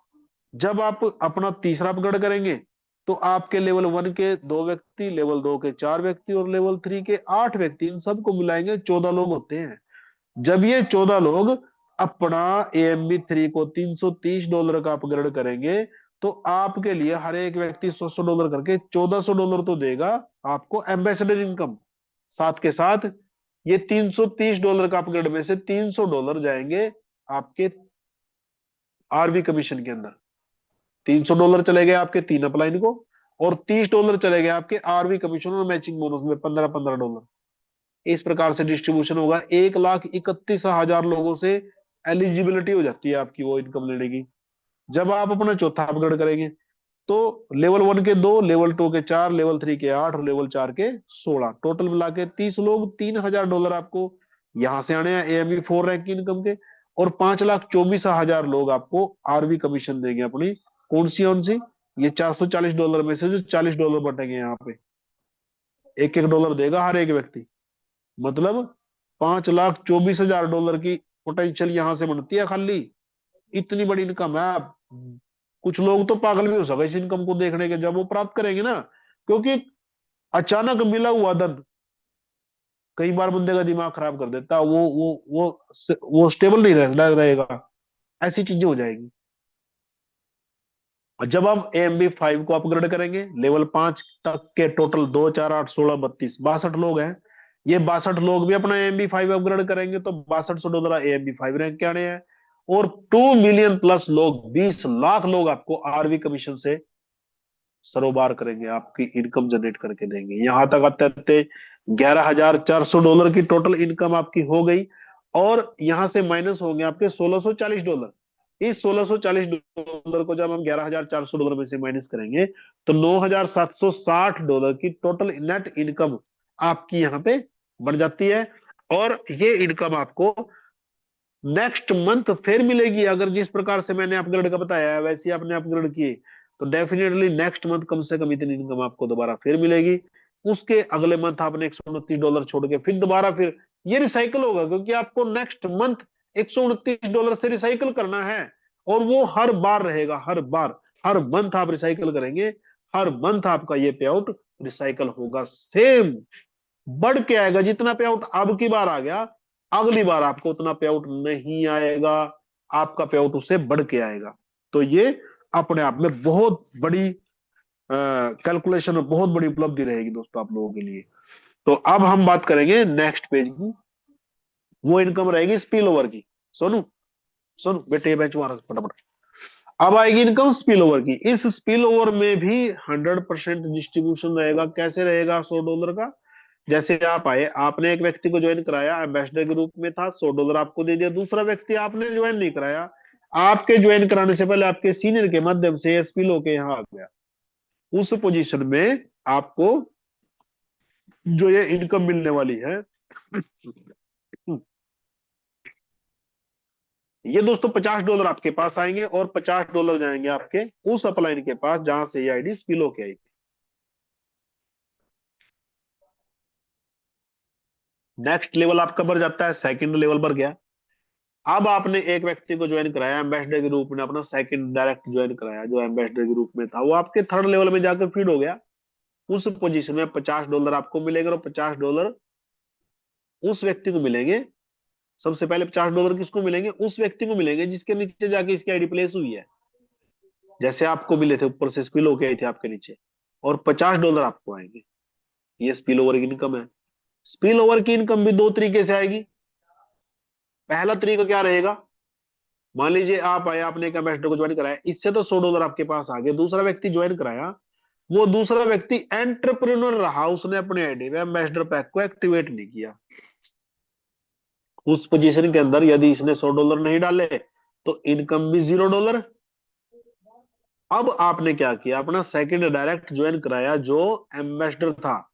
जब आप अपना तीसरा अपग्रेड करेंगे तो आपके लेवल 1 के 2 व्यक्ति, लेवल 2 के 4 व्यक्ति और लेवल 3 के 8 व्यक्ति, इन सबको मिलाएंगे 14 लोग होते हैं। जब ये 14 लोग अपना AMB3 को $330 का अपग्रेड करेंगे तो आपके लिए हर एक व्यक्ति $100 करके $1,400 तो देगा आपको एम्बेसडर इनकम। साथ के साथ ये $330 का अपग्रेड में से $300 जाएंगे आपके आरवी कमीशन के अंदर। $300 चले गए आपके 3 अपलाइन को, और $30 चले गए आपके आरवी कमीशन और मैचिंग बोनस में $15-15। इस प्रकार से डिस्ट्रीब्यूशन होगा। 1,31,000 लोगों से एलिजिबिलिटी हो जाती है आपकी वो इनकम लेने की। जब आप अपना चौथा अपग्रेड करेंगे तो लेवल 1 के 2, लेवल 2 के 4, लेवल 3 के 8 और लेवल 4 के 16, टोटल मिला के 30 लोग, $3,000 आपको यहां से आने हैं AMB4 रैंक की इनकम के, और 5,24,000 लोग आपको आरवी कमीशन देंगे अपनी। कौन सी, ये $440 में से जो $40 बटेंगे यहाँ पे, $1-1 देगा हर एक व्यक्ति। मतलब $5,24,000 की पोटेंशियल यहां से बनती है खाली। इतनी बड़ी इनकम है। आप कुछ लोग तो पागल भी हो सके इस इनकम को देखने के, जब वो प्राप्त करेंगे ना, क्योंकि अचानक मिला हुआ धन कई बार बंदे का दिमाग खराब कर देता है। वो स्टेबल नहीं रहेगा, ऐसी चीजें हो जाएगी। और जब हम AMB5 को अपग्रेड करेंगे, लेवल 5 तक के टोटल 2, 4, 8, 16, 32, 62 लोग हैं। ये 62 लोग भी अपना AMB5 अपग्रेड करेंगे तो $62 AMB5 रैंक के आने हैं। और 2 मिलियन प्लस लोग, 20 लाख लोग आपको आरवी कमीशन से सरोबार करेंगे, आपकी इनकम जनरेट करके देंगे। यहां तक आते आते $11,400 की टोटल इनकम आपकी हो गई। और यहां से माइनस हो गए आपके $1,640। इस $1,640 को जब हम $11,400 में से माइनस करेंगे तो $9,760 की टोटल नेट इनकम आपकी यहाँ पे बढ़ जाती है। और ये इनकम आपको नेक्स्ट मंथ फिर मिलेगी। अगर जिस प्रकार से मैंने अपग्रेड का बताया है वैसे ही आपने अपग्रेड किए तो डेफिनेटली नेक्स्ट मंथ कम से कम इतनी इनकम आपको दोबारा फिर मिलेगी। उसके अगले मंथ आपने $129 छोड़ के फिर दोबारा फिर ये रिसाइकल होगा, क्योंकि आपको नेक्स्ट मंथ $129 से रिसाइकल करना है। और वो हर बार रहेगा, हर बार, हर मंथ आप रिसाइकल करेंगे, हर मंथ आपका ये पे आउट रिसाइकल होगा। सेम बढ़ के आएगा। जितना पे आउट अब की बार आ गया, अगली बार आपको उतना पे आउट नहीं आएगा, आपका पे आउट उससे बढ़ के आएगा। तो ये अपने आप में बहुत बड़ी कैलकुलेशन और बहुत बड़ी उपलब्धि रहेगी दोस्तों आप लोगों के लिए। तो अब हम बात करेंगे नेक्स्ट पेज की। वो इनकम रहेगी स्पिल ओवर की। सोनू, सोनू बेटे ये बेंच मारो फटाफट। अब आएगी इनकम स्पिल ओवर की। इस स्पिल ओवर में भी 100% डिस्ट्रीब्यूशन रहेगा। कैसे रहेगा $100 का? जैसे आप आए, आपने एक व्यक्ति को ज्वाइन कराया, एम्बेसडर के रूप में था, $100 आपको दे दिया। दूसरा व्यक्ति आपने ज्वाइन नहीं कराया, आपके ज्वाइन कराने से पहले आपके सीनियर के माध्यम से एसपी लो के यहाँ आ गया। उस पोजीशन में आपको जो ये इनकम मिलने वाली है, ये दोस्तों $50 आपके पास आएंगे और $50 जाएंगे आपके उस अपलाइन के पास जहां से ये आईडी स्पिल होके आई थी। नेक्स्ट लेवल आपका बढ़ जाता है, सेकंड लेवल बढ़ गया। अब आपने एक व्यक्ति को ज्वाइन कराया एम्बेसडर के रूप में, अपना सेकंड डायरेक्ट ज्वाइन कराया जो एम्बेसडर के रूप में था, वो आपके थर्ड लेवल में जाकर फीड हो गया। उस पोजीशन में $50 आपको मिलेगा और $50 उस व्यक्ति को मिलेंगे। सबसे पहले $50 किसको मिलेंगे? उस व्यक्ति को मिलेंगे जिसके नीचे जाके इसकी आईडी प्लेस हुई है। जैसे आपको मिले थे, ऊपर से स्पिल होके आई थी आपके नीचे, और $50 आपको आएंगे। ये स्पिल ओवर की इनकम है। स्पिल ओवर की इनकम भी 2 तरीके से आएगी। पहला तरीका क्या रहेगा? मान लीजिए आप आए, आपने एक एम्बेसडर को ज्वाइन कराया, इससे तो $100 आपके पास आ गए। दूसरा व्यक्ति ज्वाइन कराया, वो दूसरा व्यक्ति एंटरप्रेन्योर रहा, उसने अपने आईडी में एम्बेसडर पैक को एक्टिवेट नहीं किया। उस पोजीशन के अंदर यदि इसने $100 नहीं डाले तो इनकम भी $0। अब आपने क्या किया, अपना सेकंड डायरेक्ट ज्वाइन कराया जो एम्बेसडर था,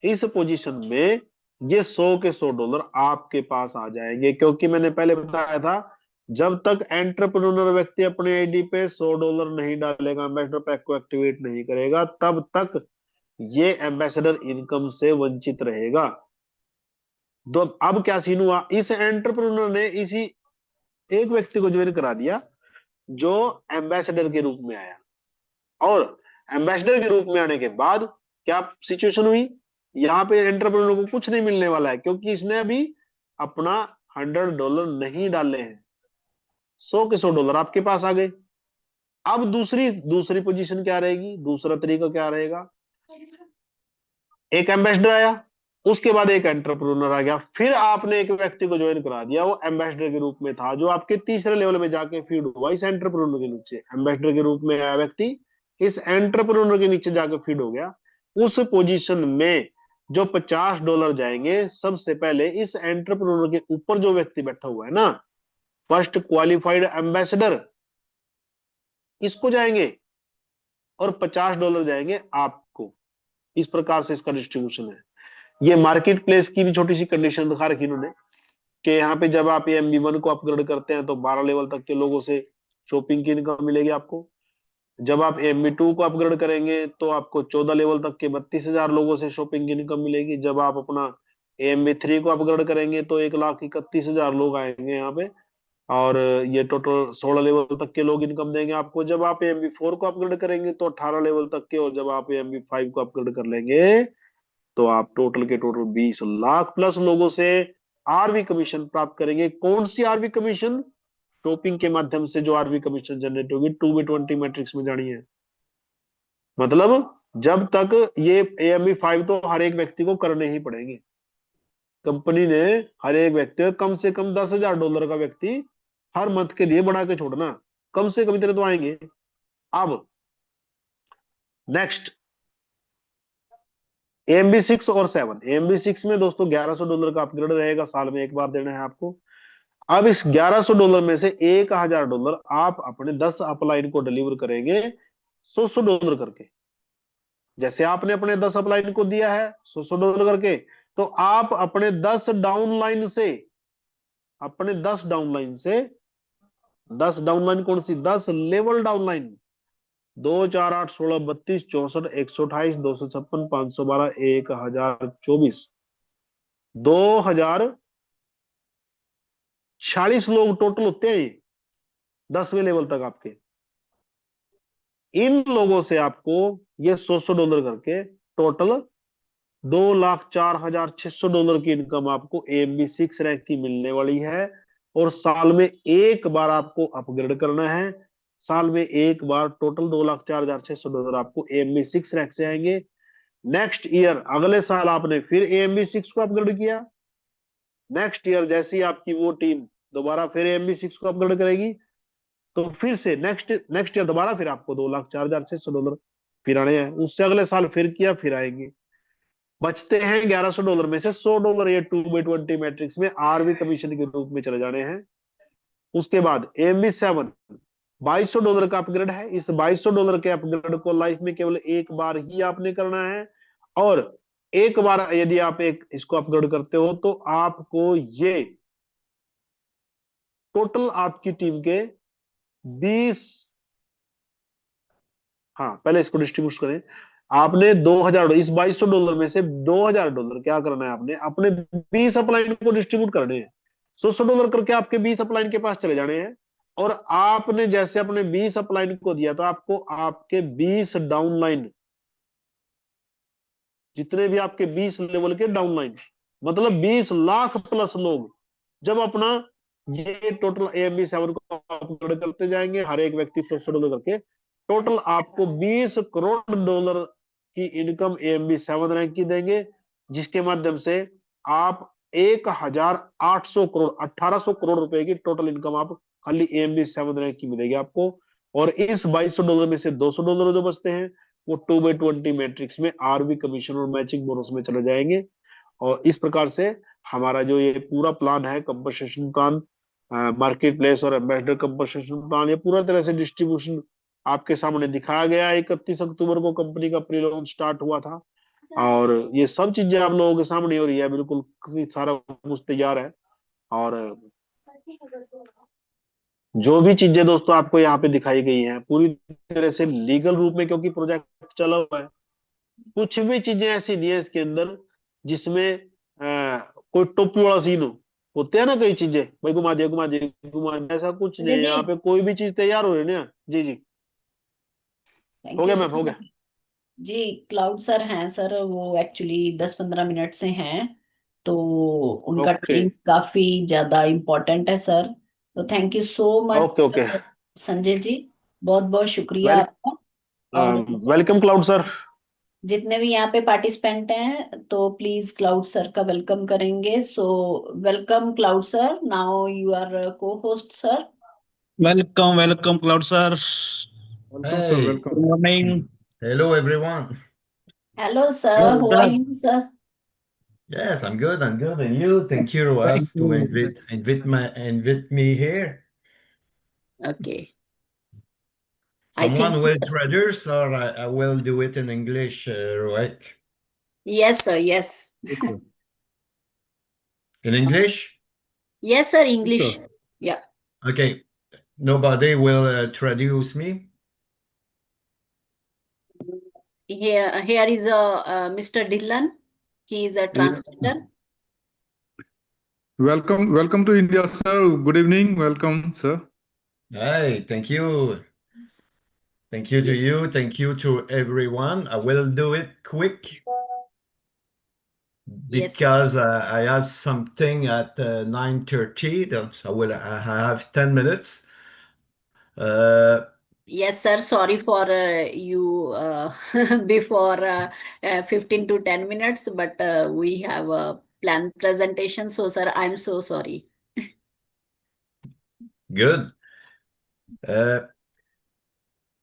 इस पोजीशन में ये 100 के $100 आपके पास आ जाएंगे, क्योंकि मैंने पहले बताया था जब तक एंटरप्रेन्योर व्यक्ति अपने आईडी पे $100 नहीं डालेगा, एम्बेसडर पैक को एक्टिवेट नहीं करेगा, तब तक ये एम्बेसडर इनकम से वंचित रहेगा। तो अब क्या सीन हुआ, इस एंटरप्रेन्योर ने इसी एक व्यक्ति को ज्वाइन करा दिया जो एम्बेसडर के रूप में आया, और एम्बेसडर के रूप में आने के बाद क्या सिचुएशन हुई, यहाँ पे एंटरप्रेन्योर को कुछ नहीं मिलने वाला है, क्योंकि इसने अभी अपना $100 नहीं डाले हैं। 100 के $100 आपके पास आ गए। अब दूसरी पोजीशन क्या रहेगी, दूसरा तरीका क्या रहेगा, एक एम्बेसडर आया, उसके बाद एक एंटरप्रेन्योर आ गया, फिर आपने एक व्यक्ति को ज्वाइन करा दिया, वो एम्बेसडर के रूप में था, जो आपके तीसरे लेवल में जाके फीड हुआ इस एंटरप्रेन्योर के नीचे। एम्बेसडर के रूप में आया व्यक्ति इस एंटरप्रेन्योर के नीचे जाकर फीड हो गया। उस पोजीशन में जो $50 जाएंगे, सबसे पहले इस एंटरप्रेन्योर के ऊपर जो व्यक्ति बैठा हुआ है ना, फर्स्ट क्वालिफाइड एम्बेसडर, इसको जाएंगे, और $50 जाएंगे आपको। इस प्रकार से इसका डिस्ट्रीब्यूशन है। ये मार्केट प्लेस की भी छोटी सी कंडीशन दिखा रखी इन्होंने, कि यहाँ पे जब आप ये MB1 को अपग्रेड करते हैं तो 12 लेवल तक के लोगों से शॉपिंग की इनकम मिलेगी आपको। जब आप MB2 को अपग्रेड करेंगे तो आपको 14 लेवल तक के 32,000 लोगों से शॉपिंग की इनकम मिलेगी। जब आप अपना MB3 को अपग्रेड करेंगे तो 1,31,000 लोग आएंगे यहाँ पे, और ये टोटल 16 लेवल तक के लोग इनकम देंगे आपको। जब आप MB4 को अपग्रेड करेंगे तो 18 लेवल तक के, और जब आप MB5 को अपग्रेड कर लेंगे तो आप टोटल के टोटल 20 लाख प्लस लोगों से आरवी कमीशन प्राप्त करेंगे। कौन सी आरवी कमीशन, शॉपिंग के माध्यम से जो आरवी कमीशन जनरेट होगी 2B20 मैट्रिक्स में जानी है। मतलब जब तक ये AMB5 तो हर एक व्यक्ति को करने ही पड़ेंगे, कंपनी ने हर एक व्यक्ति कम से कम $10,000 का व्यक्ति हर मंथ के लिए बढ़ा के छोड़ना, कम से कम इतने तो आएंगे। अब नेक्स्ट AMB6 और 7। AMB6 में दोस्तों $1,100 का अपग्रेड रहेगा, साल में एक बार देना है आपको। अब इस $1,100 में से $1,000 आप अपने 10 अपलाइन को डिलीवर करेंगे $100 करके। जैसे आपने अपने 10 अपलाइन को दिया है $100 करके, तो आप अपने 10 डाउनलाइन से, अपने 10 डाउनलाइन से, 10 डाउनलाइन कौन सी, 10 लेवल डाउनलाइन, 2 4 8 16 32 64 128 256 512 1024 2040 लोग टोटल होते हैं 10वें लेवल तक आपके। इन लोगों से आपको ये $100 करके टोटल $2,04,600 की इनकम आपको AMB6 रैंक की मिलने वाली है। और साल में एक बार आपको अपग्रेड करना है, साल में एक बार टोटल $2,04,600 आपको AMB6 रैंक से आएंगे। नेक्स्ट ईयर, अगले साल आपने फिर AMB6 को अपग्रेड किया, नेक्स्ट ईयर जैसे ही आपकी वो टीम दोबारा फिर AMB6 को अपग्रेड करेगी, तो फिर से नेक्स्ट ईयर दोबारा फिर आपको $2,04,600 फिर आने हैं। उससे अगले साल फिर किया, फिर आएंगे। बचते हैं $1,100 में से $100 ये 2B20 मैट्रिक्स में आरवी कमीशन के रूप में चले जाने हैं। उसके बाद AMB7 $2,200 का अपग्रेड है। इस $2,200 के अपग्रेड को लाइफ में केवल एक बार ही आपने करना है, और एक बार यदि आप एक इसको अपग्रेड करते हो तो आपको ये टोटल आपकी टीम के 20, हाँ पहले इसको डिस्ट्रीब्यूट करें। आपने 2,000, इस $2,200 में से $2,000 क्या करना है, आपने अपने 20 अपलाइन को डिस्ट्रीब्यूट करने हैं। $100 करके आपके 20 अपलाइन के पास चले जाने हैं, और आपने जैसे अपने 20 अपलाइन को दिया तो आपको आपके 20 डाउनलाइन, जितने भी आपके 20 लेवल के डाउनलाइन, मतलब 20 लाख प्लस लोग जब अपना ये टोटल AMB7 को अपग्रेड करते जाएंगे, हर एक व्यक्ति $100 करके, टोटल आपको $20 करोड़ की इनकम AMB7 रैंक की देंगे, जिसके माध्यम से आप 1,800 करोड़ 1,800 करोड़ रुपए की टोटल इनकम आप खाली AMB7 रैंक की मिलेगी आपको। और इस $2,200 में से $200 जो बचते हैं वो 2/20 मैट्रिक्स में आरवी कमीशन और मैचिंग बोनस में चले जाएंगे। और इस प्रकार से हमारा जो ये पूरा प्लान है, कंपनसेशन प्लान, मार्केट प्लेस और एम्बेसडर कंपनसेशन प्लान, ये पूरा तरह से डिस्ट्रीब्यूशन आपके सामने दिखाया गया है। 31 अक्टूबर को कंपनी का प्री लॉन्च स्टार्ट हुआ था और ये सब चीजें आप लोगों के सामने हो रही है, बिल्कुल सारा कुछ तैयार है। और जो भी चीजें दोस्तों आपको यहाँ पे दिखाई गई हैं पूरी तरह से लीगल रूप में, क्योंकि प्रोजेक्ट चला हुआ है। कुछ भी चीजें ऐसी नहीं है इसके अंदर जिसमें कोई टोपी वाला सीन हो। होते हैं ना कई चीजें, भाई घुमा दिया घुमा दिया घुमा दिया, ऐसा कुछ नहीं जी है जी, यहाँ पे। कोई भी चीज तैयार हो रही है ना। जी जी, हो थैंक यू गया मैम, सो हो गया। मच। जी, क्लाउड सर हैं सर, वो एक्चुअली 10-15 मिनट से हैं, तो उनका ओके टाइम काफी ज्यादा इम्पोर्टेंट है सर। तो thank you so much okay okay. Sanjay ji, बहुत बहुत शुक्रिया वेल आपका। और वेलकम क्लाउड सर। जितने भी यहाँ पे पार्टिसिपेंट हैं तो प्लीज क्लाउड सर का वेलकम करेंगे। So welcome Cloud sir, now you are co host sir. Welcome, Cloud sir. Welcome, sir. Good Welcome. morning. Hello, everyone. Hello sir, Hello, how are sir. You sir? Yes, I'm good. I'm good. And you? Thank you, Thank Roas, to you. invite me here. Okay, I think Someone will introduce, or I will do it in English, right? Yes sir, yes Okay. In English? Yes sir, Yes, English, sir. या Okay. Nobody will introduce me. here is a Mr. Dhillon, he is a Yeah. translator. Welcome to India, sir. Good evening. Welcome, sir. Hi, thank you. Thank you to you. Thank you to everyone. I will do it quick Yes, because I have something at 9:30. I have 10 minutes. Uh, yes sir, sorry for you before 15 to 10 minutes, but we have a planned presentation, so sir, I'm so sorry. Good. Uh,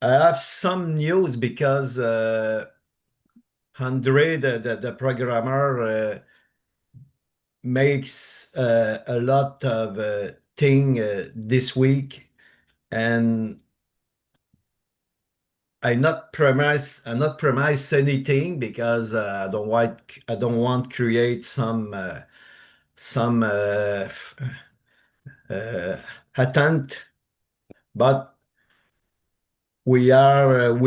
I have some news because Andre, the programmer, makes a lot of thing this week, and I not promise anything because I don't want create some uh, attempt, but we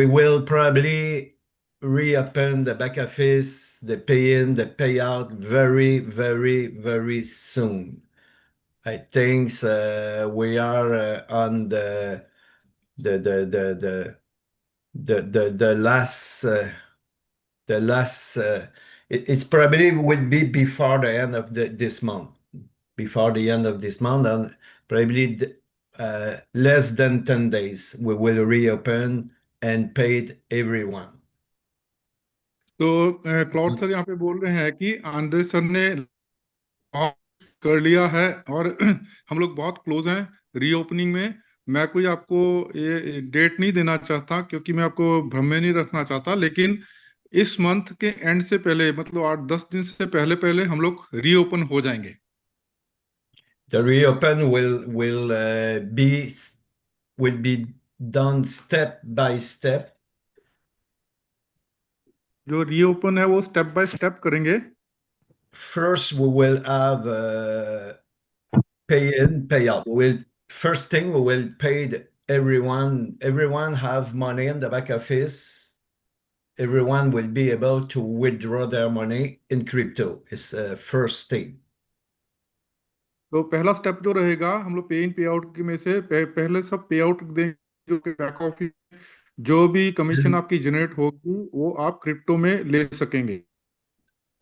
will probably reopen the back office, the pay-in, the payout very soon. I think we are on the the last it's probably would be before the end of this month, before the end of this month, and probably less than 10 days we will reopen and paid everyone. तो cloud sir यहाँ पे बोल रहे हैं कि Andre sir ने कर लिया है और हम लोग बहुत क्लोज हैं रीओपनिंग में। मैं कोई आपको ये डेट नहीं देना चाहता क्योंकि मैं आपको भ्रम में नहीं रखना चाहता, लेकिन इस मंथ के एंड से पहले, मतलब 8-10 दिन से पहले पहले हम लोग रीओपन हो जाएंगे। The reopen will be done step by step. जो रीओपन है वो स्टेप बाय स्टेप करेंगे। First, we will have pay in, pay out. First thing we will pay everyone. Everyone have money in the back office. Everyone will be able to withdraw their money in crypto. It's first thing. तो पहला step जो रहेगा, हम लोग पे इन पे out में से पहले सब पे आउट देंगे। जो बैक ऑफिस जो भी कमीशन आपकी जनरेट होगी वो आप क्रिप्टो में ले सकेंगे।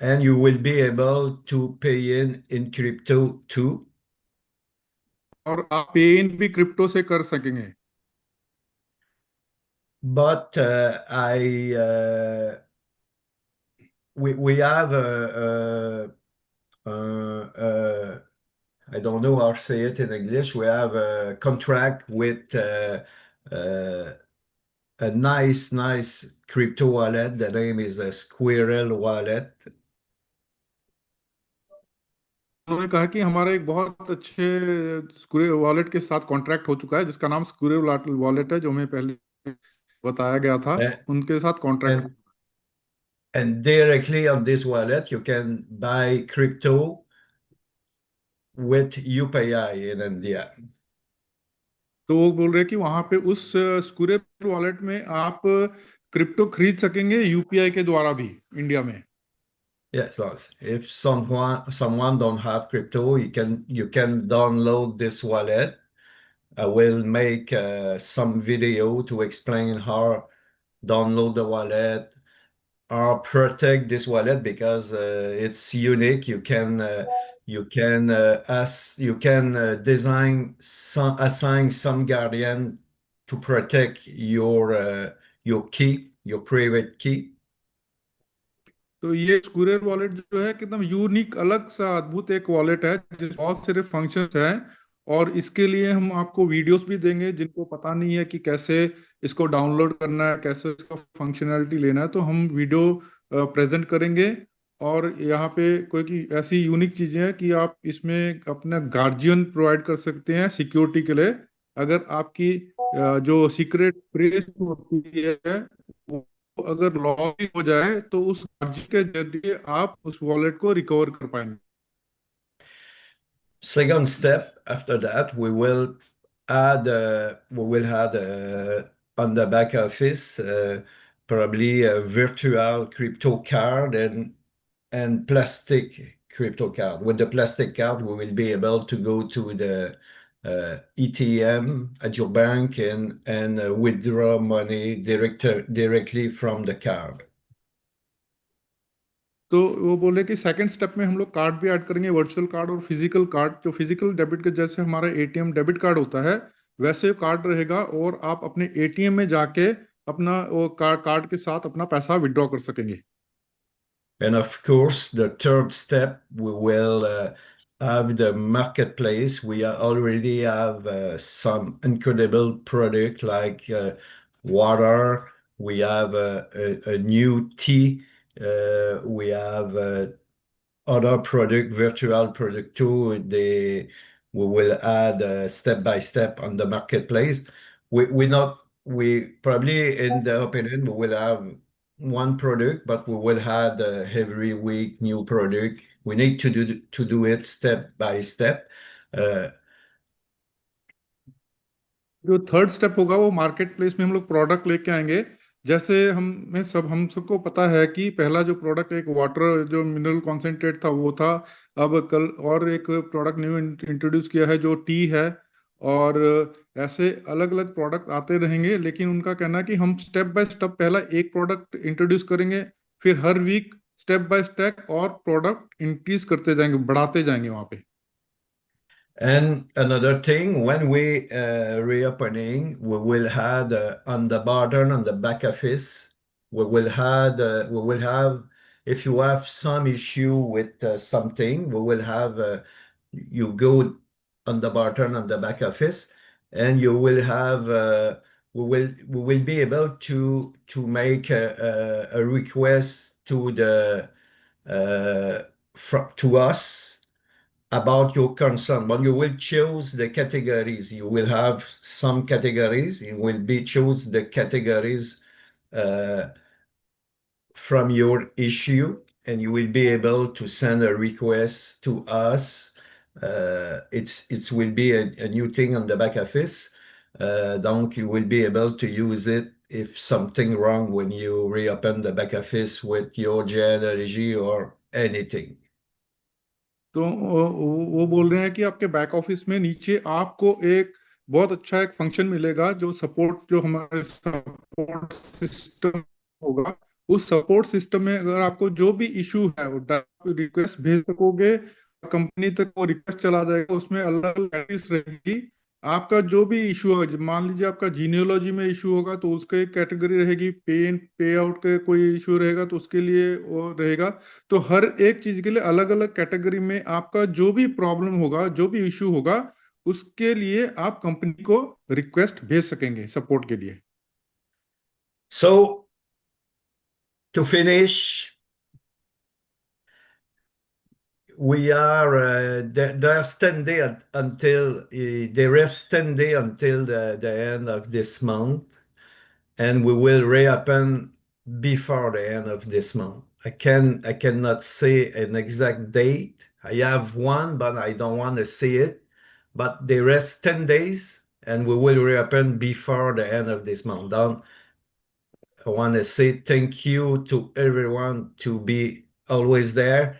And you will be able to pay in crypto too. और आप पे इन भी क्रिप्टो से कर सकेंगे। But we have I don't know how to say it in English. We have a contract with a nice crypto wallet. The name is a Squirrel wallet. उन्होंने कहा कि हमारा एक बहुत अच्छे स्क्वेयर वॉलेट के साथ कॉन्ट्रैक्ट हो चुका है जिसका नाम स्क्वेयर वॉलेट है, जो हमें पहले बताया गया था, And, उनके साथ contract. and, and directly on this wallet, you can buy crypto with UPI in India. तो वो बोल रहे हैं कि वहां पे उस स्क्वेयर वॉलेट में आप क्रिप्टो खरीद सकेंगे यूपीआई के द्वारा भी इंडिया में। Yes, so if someone don't have crypto, you can download this wallet. I will make some video to explain how download the wallet or protect this wallet because it's unique. You can assign some guardian to protect your key, your private key. तो ये square wallet जो है एकदम unique, अलग सा अद्भुत एक wallet है जिसमें बहुत सारे फंक्शंस हैं, और इसके लिए हम आपको वीडियोस भी देंगे जिनको पता नहीं है कि कैसे इसको डाउनलोड करना है, कैसे इसका फंक्शनैलिटी लेना है, तो हम वीडियो प्रेजेंट करेंगे। और यहाँ पे कोई की ऐसी यूनिक चीजें हैं कि आप इसमें अपना गार्जियन प्रोवाइड कर सकते हैं सिक्योरिटी के लिए। अगर आपकी जो सीक्रेट प्लेस होती है वो अगर लॉगिन हो जाए तो उस अर्जी के जरिए आप उस वॉलेट को रिकवर कर पाएंगे। Second step after that, we will add on the back office probably a virtual crypto card and plastic crypto card. With the plastic card, we will be able to go to the ATM at your bank and withdraw money directly from the card. तो वो बोले कि second step में हम लोग card भी add करेंगे, virtual card और फिजिकल कार्ड। जो फिजिकल डेबिट के जैसे हमारा एटीएम डेबिट कार्ड होता है वैसे कार्ड रहेगा, और आप अपने एटीएम में जाके अपना वो कार्ड के साथ अपना पैसा विड्रॉ कर सकेंगे। And of course, the third step, we will have the marketplace. We already have some incredible product like water. We have a new tea. We have other product, virtual product too. We will add step by step on the marketplace. We probably in the opinion we will have one product, but we will have every week new product. We need to do it step by step. जो third step होगा वो market place में हम लोग product लेके आएंगे। जैसे हम सबको पता है कि पहला जो प्रोडक्ट एक वाटर जो मिनरल कॉन्सेंट्रेट था वो था, अब कल और एक प्रोडक्ट न्यू इंट्रोड्यूस किया है जो टी है, और ऐसे अलग अलग प्रोडक्ट आते रहेंगे। लेकिन उनका कहना है कि हम स्टेप बाय स्टेप पहला एक प्रोडक्ट इंट्रोड्यूस करेंगे, फिर हर वीक स्टेप बाय स्टेप और प्रोडक्ट इंक्रीज करते जाएंगे, बढ़ाते जाएंगे वहां पे। And another thing, when we reopening, we will have on the button on the back office, we will have if you have some issue with something, we will have you go on the button on the back office, and you will have we will be able to make a request to the to us about your concern. When you will choose the categories, you will have some categories. You will be choose the categories from your issue, and you will be able to send a request to us. It will be a new thing on the back office. Donc you will be able to use it if something wrong when you reopen the back office with your genealogy or anything. तो वो बोल रहे हैं कि आपके back office में नीचे आपको एक बहुत अच्छा एक फंक्शन मिलेगा जो हमारे सपोर्ट सिस्टम होगा। उस सपोर्ट सिस्टम में अगर आपको जो भी इशू है वो रिक्वेस्ट भेज सकोगे, कंपनी तक वो रिक्वेस्ट चला जाएगा, उसमें अलग अलग रहेगी। आपका जो भी इशू होगा, मान लीजिए आपका जीनियोलॉजी में इशू होगा तो उसका एक कैटेगरी रहेगी, पे आउट का कोई इशू रहेगा तो उसके लिए वो रहेगा। तो हर एक चीज के लिए अलग अलग कैटेगरी में आपका जो भी प्रॉब्लम होगा, जो भी इशू होगा, उसके लिए आप कंपनी को रिक्वेस्ट भेज सकेंगे सपोर्ट के लिए। So to finish, we are there's 10 days until there is 10 days until the end of this month, and we will reopen before the end of this month. I cannot say an exact date. I have one, but I don't want to say it. But there is 10 days, and we will reopen before the end of this month. I want to say thank you to everyone to be always there.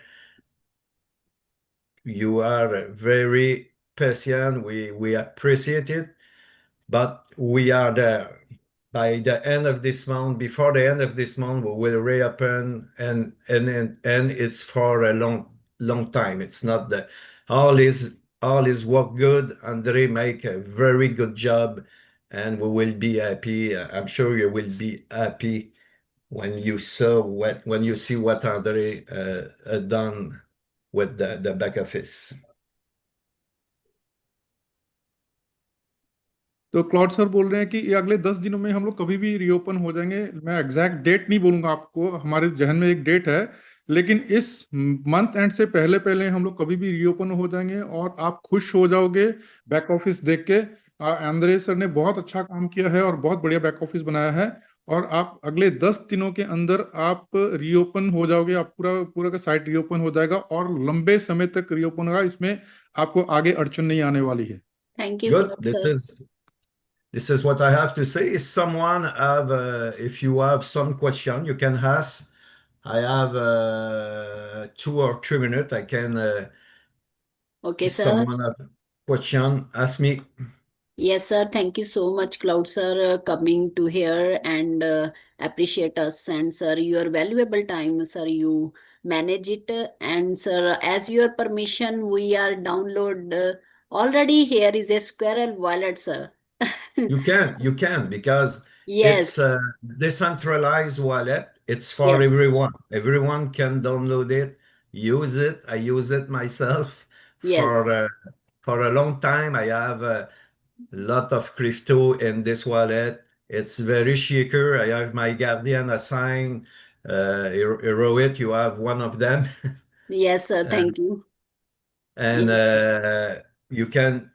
You are very patient. We appreciate it, but we are there. By the end of this month, before the end of this month, we will reopen, and it's for a long time. It's not the all is work good. Andre make a very good job, and we will be happy. I'm sure you will be happy when you see what Andre done with the back office. तो Claude sir बोल रहे हैं कि ये अगले 10 दिनों में हम लोग कभी भी रीओपन हो जाएंगे। मैं एग्जैक्ट डेट नहीं बोलूंगा आपको, हमारे जहन में एक डेट है, लेकिन इस मंथ एंड से पहले पहले हम लोग कभी भी रीओपन हो जाएंगे और आप खुश हो जाओगे बैक ऑफिस देख के। आंद्रे सर ने बहुत अच्छा काम किया है और बहुत बढ़िया बैक ऑफिस बनाया है, और आप अगले 10 दिनों के अंदर आप रीओपन हो जाओगे। आप पूरा का साइट रीओपन हो जाएगा और लंबे समय तक रीओपन होगा। इसमें आपको आगे अड़चन नहीं आने वाली है। Thank you Good. This is what I have to say. Is someone have, if you have some question, you can ask. I have 2 or 3 minutes. I can. Okay, if sir. someone have question, ask me. Yes, sir. Thank you so much, Cloud sir, coming to here and appreciate us. And sir, your valuable time, sir, you manage it. And sir, as your permission, we are download already. Here is a Squirrel wallet, sir. You can because Yes. it's a decentralized wallet. It's for Yes. everyone. Everyone can download it, use it. I use it myself Yes. for a long time. I have a lot of crypto in this wallet. It's very secure. I have my Guardian assigned. Heroit, you have one of them. Yes, sir. Thank you. And Yes.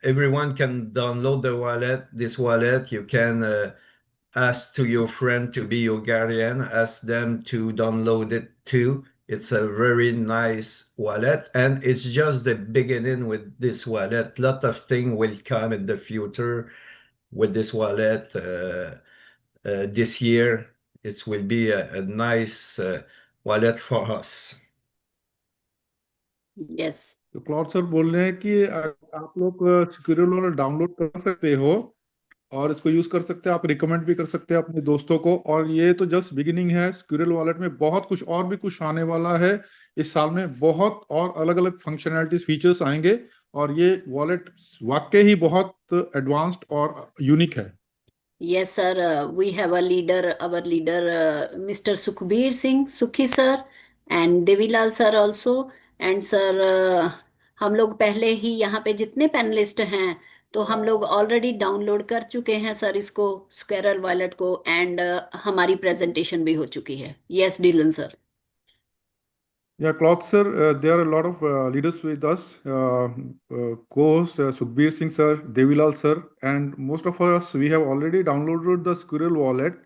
everyone can download the wallet, this wallet. You can ask to your friend to be your guardian, ask them to download it too. It's a very nice wallet, and it's just the beginning with this wallet. Lot of things will come in the future with this wallet. This year, it will be a nice wallet for us. Yes. तो Claude sir बोल रहे हैं कि आप लोग security wallet download कर सकते हो और इसको यूज कर सकते हैं। आप रिकमेंड भी कर सकते हैं अपने दोस्तों को। और ये तो जस्ट बिगिनिंग है। सिक्योरिटी वॉलेट में बहुत कुछ और भी कुछ आने वाला है। इस साल में बहुत और अलग अलग फंक्शनैलिटीज फीचर्स आएंगे और ये वॉलेट वाकई ही बहुत एडवांस्ड और यूनिक है। Yes, sir. We have a leader, our leader, Mr. Sukhbir Singh, Sukhi sir, and Devilal sir also. And sir, हम लोग पहले ही यहाँ पे जितने पैनलिस्ट हैं, तो हम लोग ऑलरेडी डाउनलोड कर चुके हैं सर इसको, स्क्वायरल वॉलेट को, एंड हमारी प्रेजेंटेशन भी हो चुकी है। Yes Dylan sir. Yeah, Claude sir, there are a lot of leaders with us, co-host Sukhbir Singh sir, Devilal sir, and most of us, we have already downloaded the Squirrel wallet,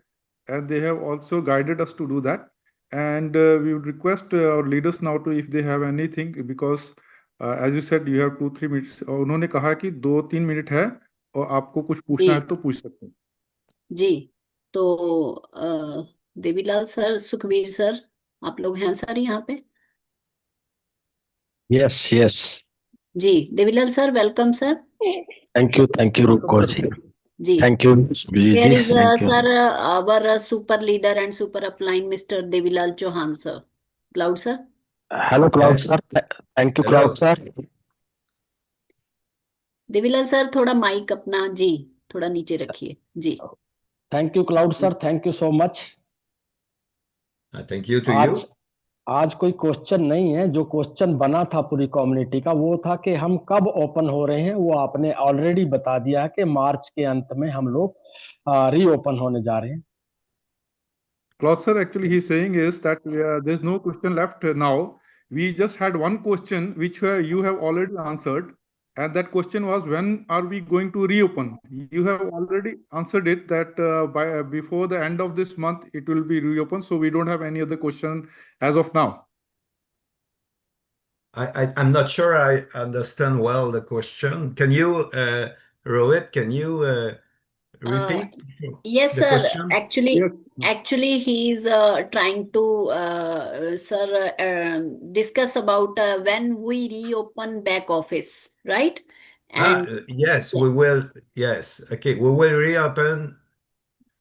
and they have also guided us to do that. And we would request our leaders now to, if they have anything, because as you said, you have 2-3 minutes. उन्होंने कहा कि 2-3 minute है और आपको कुछ पूछना है तो पूछ सकते हैं। जी, तो देवीलाल सर, सुखबीर सर, आप लोग हैं सर यहाँ पे? Yes, yes. जी, Devilal sir, welcome sir. Thank you, Rupkor ji. जी, Thank you, Vijay here ji. is Thank you. sir our super leader and super upline Mr. Devilal Chauhan sir. Cloud sir. Hello, Cloud Yes. sir. Thank you, Hello. Cloud sir. Devilal sir, थोड़ा mic अपना जी थोड़ा नीचे रखिए जी। Thank you, Cloud sir. Thank you so much. Thank you to you. आज कोई question नहीं है। जो क्वेश्चन बना था पूरी कम्युनिटी का वो था कि हम कब ओपन हो रहे हैं। वो आपने ऑलरेडी बता दिया है कि मार्च के अंत में हम लोग रीओपन होने जा रहे हैं। Claude sir, actually he's saying is that there's no question left now. We just had one question which you have already answered. And that question was, when are we going to reopen? You have already answered it that before the end of this month, it will be reopened. So we don't have any other question as of now. I'm not sure I understand well the question. Can you, Rohit, can you repeat Yes, the sir. question? Actually, he's trying to, sir, discuss about when we reopen back office, right? And Yes, we will. Yes, okay, we will reopen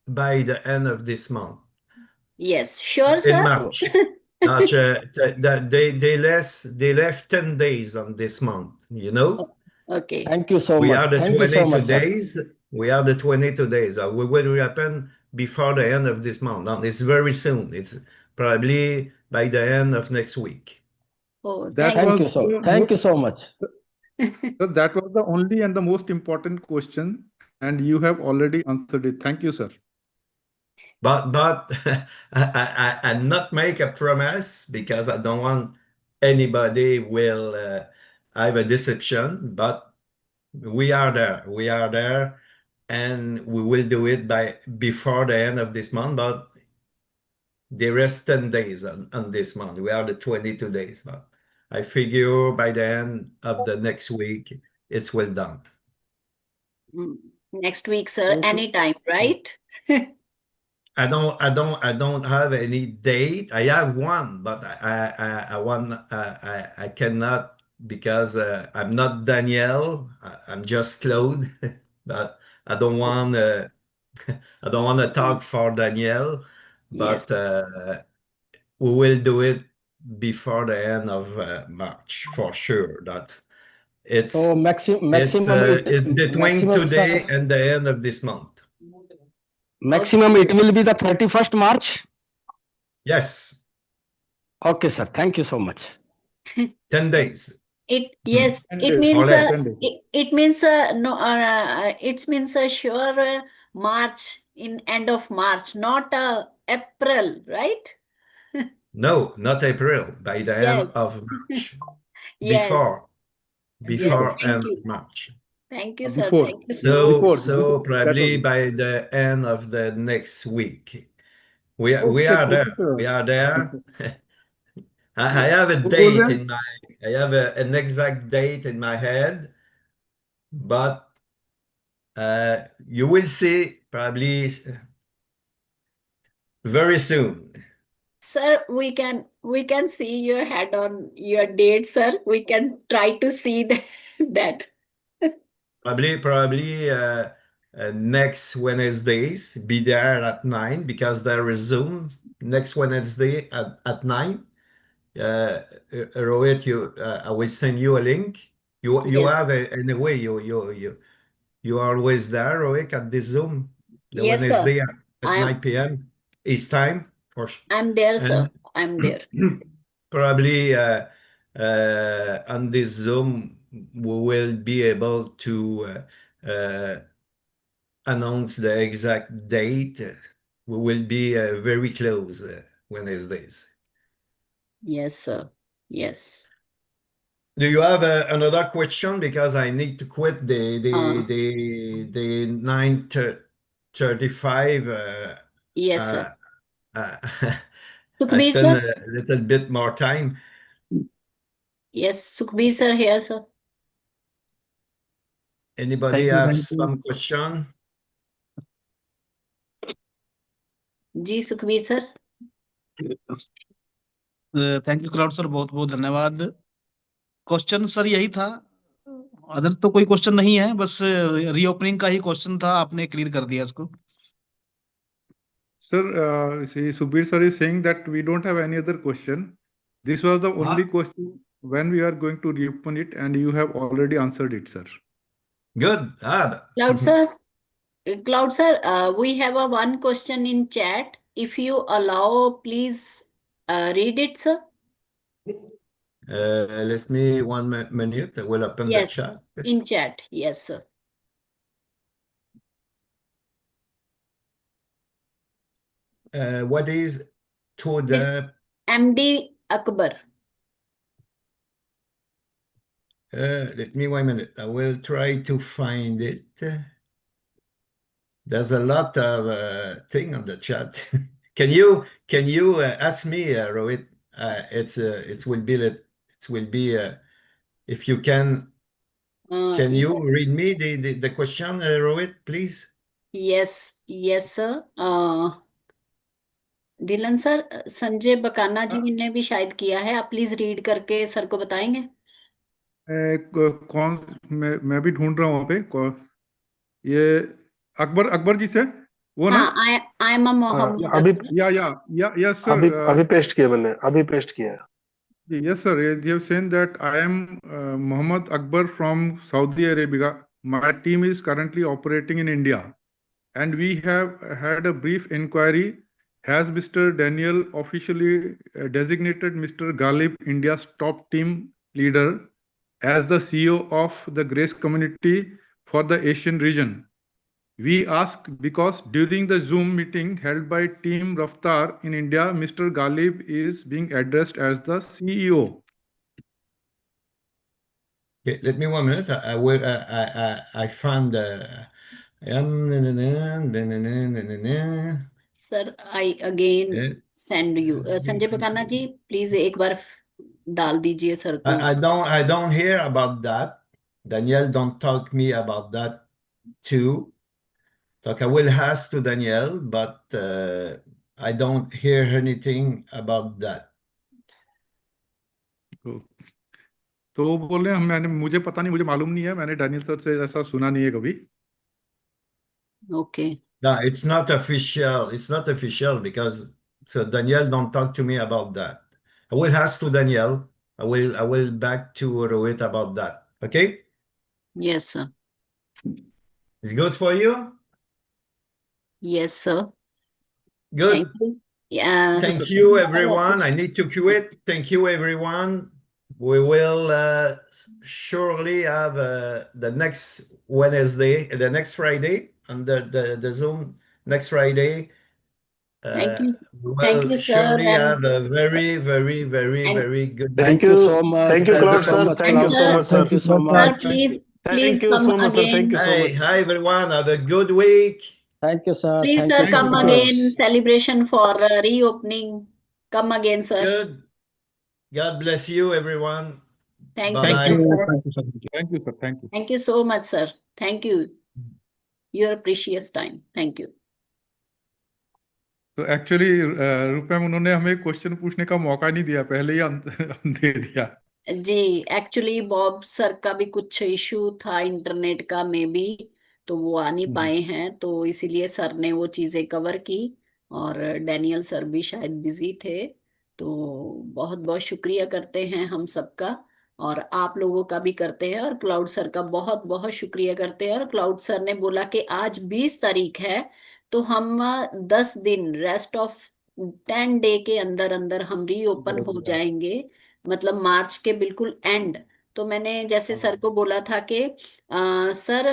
by the end of this month. yes, sure, In sir. March. March, they left 10 days on this month, you know? Okay. Thank you so We much. are the Thank you so 22 much, sir. days. We are the 22 days. We will reopen before the end of this month. And it's very soon. It's probably by the end of next week. Oh, That thank was you. Thank you so much. So that was the only and the most important question, and you have already answered it. Thank you, sir. But I'm not make a promise because I don't want anybody will have a deception. But we are there. We are there, and we will do it by before the end of this month. But the rest 10 days on this month. We are the 22 days. But I figure by the end of the next week, it's well done. Next week, sir, Thank you. anytime, right? I don't have any date. I have one, but I cannot because I'm not Daniel. I'm just Claude. But I don't want to talk for Daniel. Yes. But we will do it before the end of March for sure. It's So maximum it's between maximum, today sir, and the end of this month. maximum it will be the 31st March. Yes, Okay, sir. Thank you so much. 10 days. Yes, 10 it days. means Or less. it means no it means sure March, in end of March, not April, right? No, not April, by the end Yes. of March. Yes. Before Thank end you. of March. Thank you, sir. Before. Thank you So Before, so that probably was- by the end of the next week. We Okay, are okay, there. sir. We are there. I have a Well date then. in my I have an exact date in my head, but you will see probably very soon. Sir, we can see your head on your date, sir. We can try to see that. Probably next Wednesdays, be there at 9 because there is Zoom next Wednesday at 9. Rohit, I will send you a link. You Yes. have anyway you are always there, Rohit, at this Zoom the Yes, sir. Wednesday at I 9 am. p.m. East time for I'm there, and sir. I'm there. probably on this Zoom we will be able to announce the exact date. We will be very close Wednesdays. Yes, sir. Yes. Do you have another question? Because I need to quit the 9:35. Yes, sir. I Sukhbir, spend sir. a little bit more time. Yes, Sukhbir, sir, here, sir. Anybody have some question? जी Sukhbir sir. Thank you cloud sir, बहुत बहुत धन्यवाद. Question sir यही था, other तो कोई question नहीं है, बस रीओपनिंग का ही क्वेश्चन था, आपने क्लियर कर दिया इसको. Sir, see, Subir sir is saying that we don't have any other question. This was the only question when we are going to reopen it, and you have already answered it, sir. Good. Cloud sir, we have a one question in chat. If you allow, please read it, sir. Let me 1 minute. I will open the Yes, chat. in chat. Yes, sir. what is to the MD Akbar. let me 1 minute. I will try to find it. There's a lot of thing on the chat. Can you ask me, Rohit? It will be if you can you Yes, read me the question, Rohit, please? yes, sir. Dylan sir, Sanjay Bakana ji ने भी शायद किया है, आप please read करके sir को बताएंगे। कौन मैं भी ढूंढ रहा हूँ वहाँ पे ये अकबर जी से वो ना। हाँ, आई एम मोहम्मद अभी अकबर। Yes sir. अभी पेस्ट किया मैंने, अभी पेस्ट किया है। Yes, sir. They have said that I am Muhammad Akbar from Saudi Arabia. My team is currently operating in India, and we have had a brief inquiry. Has Mr. Daniel officially designated Mr. Ghalib, India's top team leader, as the CEO of the Grace community for the Asian region? We ask because during the Zoom meeting held by Team Raftar in India, Mr. Ghalib is being addressed as the CEO. Okay, let me 1 minute. I found sir I again send you. Sanjay Bakana ji please एक बार डाल दीजिए sir को। I don't hear about that. Daniel, don't talk me about that too. Like I will ask to Daniel, but I don't hear anything about that. तो वो बोल रहे हैं मुझे पता नहीं, मुझे मालूम नहीं है, मैंने डैनियल सर से ऐसा सुना नहीं है कभी। Okay. No, it's not official. It's not official because so Daniel don't talk to me about that. I will ask to Daniel. I will back to Rohit about that. Okay? Yes sir. It's good for you? Yes sir. Good. Thank you. Thank you, everyone. I need to quit. Thank you, everyone. We will surely have the next Wednesday, the next Friday, on the Zoom next Friday. Thank you. We Thank will you, sir. surely And- have a very, very, very, And- very good. Thank you so much. Thank you, Cloud sir. Thank you so much, sir. Thank you so Sir, much. please Thank you come so much, sir. again. Thank you so Hey, much. hi, everyone. Have a good week. Thank you, sir. Please, Thank sir, you come so again. much. Celebration for reopening. Come again, sir. Good. God bless you, everyone. Thank Bye you, bye. sir. Thank you, sir. Thank you. Thank you so much, sir. Thank you. Your precious time. Thank you. तो actually रुपए उन्होंने हमें question पूछने का मौका नहीं दिया, पहले ही दे दिया। जी, एक्चुअली बॉब सर का भी कुछ इशू था इंटरनेट का में भी, तो वो आ नहीं पाए हैं, तो इसीलिए सर ने वो चीजें कवर की, और डैनियल सर भी शायद बिजी थे। तो बहुत बहुत शुक्रिया करते हैं हम सबका, और आप लोगों का भी करते हैं, और क्लाउड सर का बहुत बहुत शुक्रिया करते हैं। और क्लाउड सर ने बोला कि आज 20 तारीख है, तो हम 10 दिन रेस्ट ऑफ 10 डे के अंदर अंदर हम रीओपन हो जाएंगे, मतलब मार्च के बिल्कुल एंड। तो मैंने जैसे सर को बोला था कि सर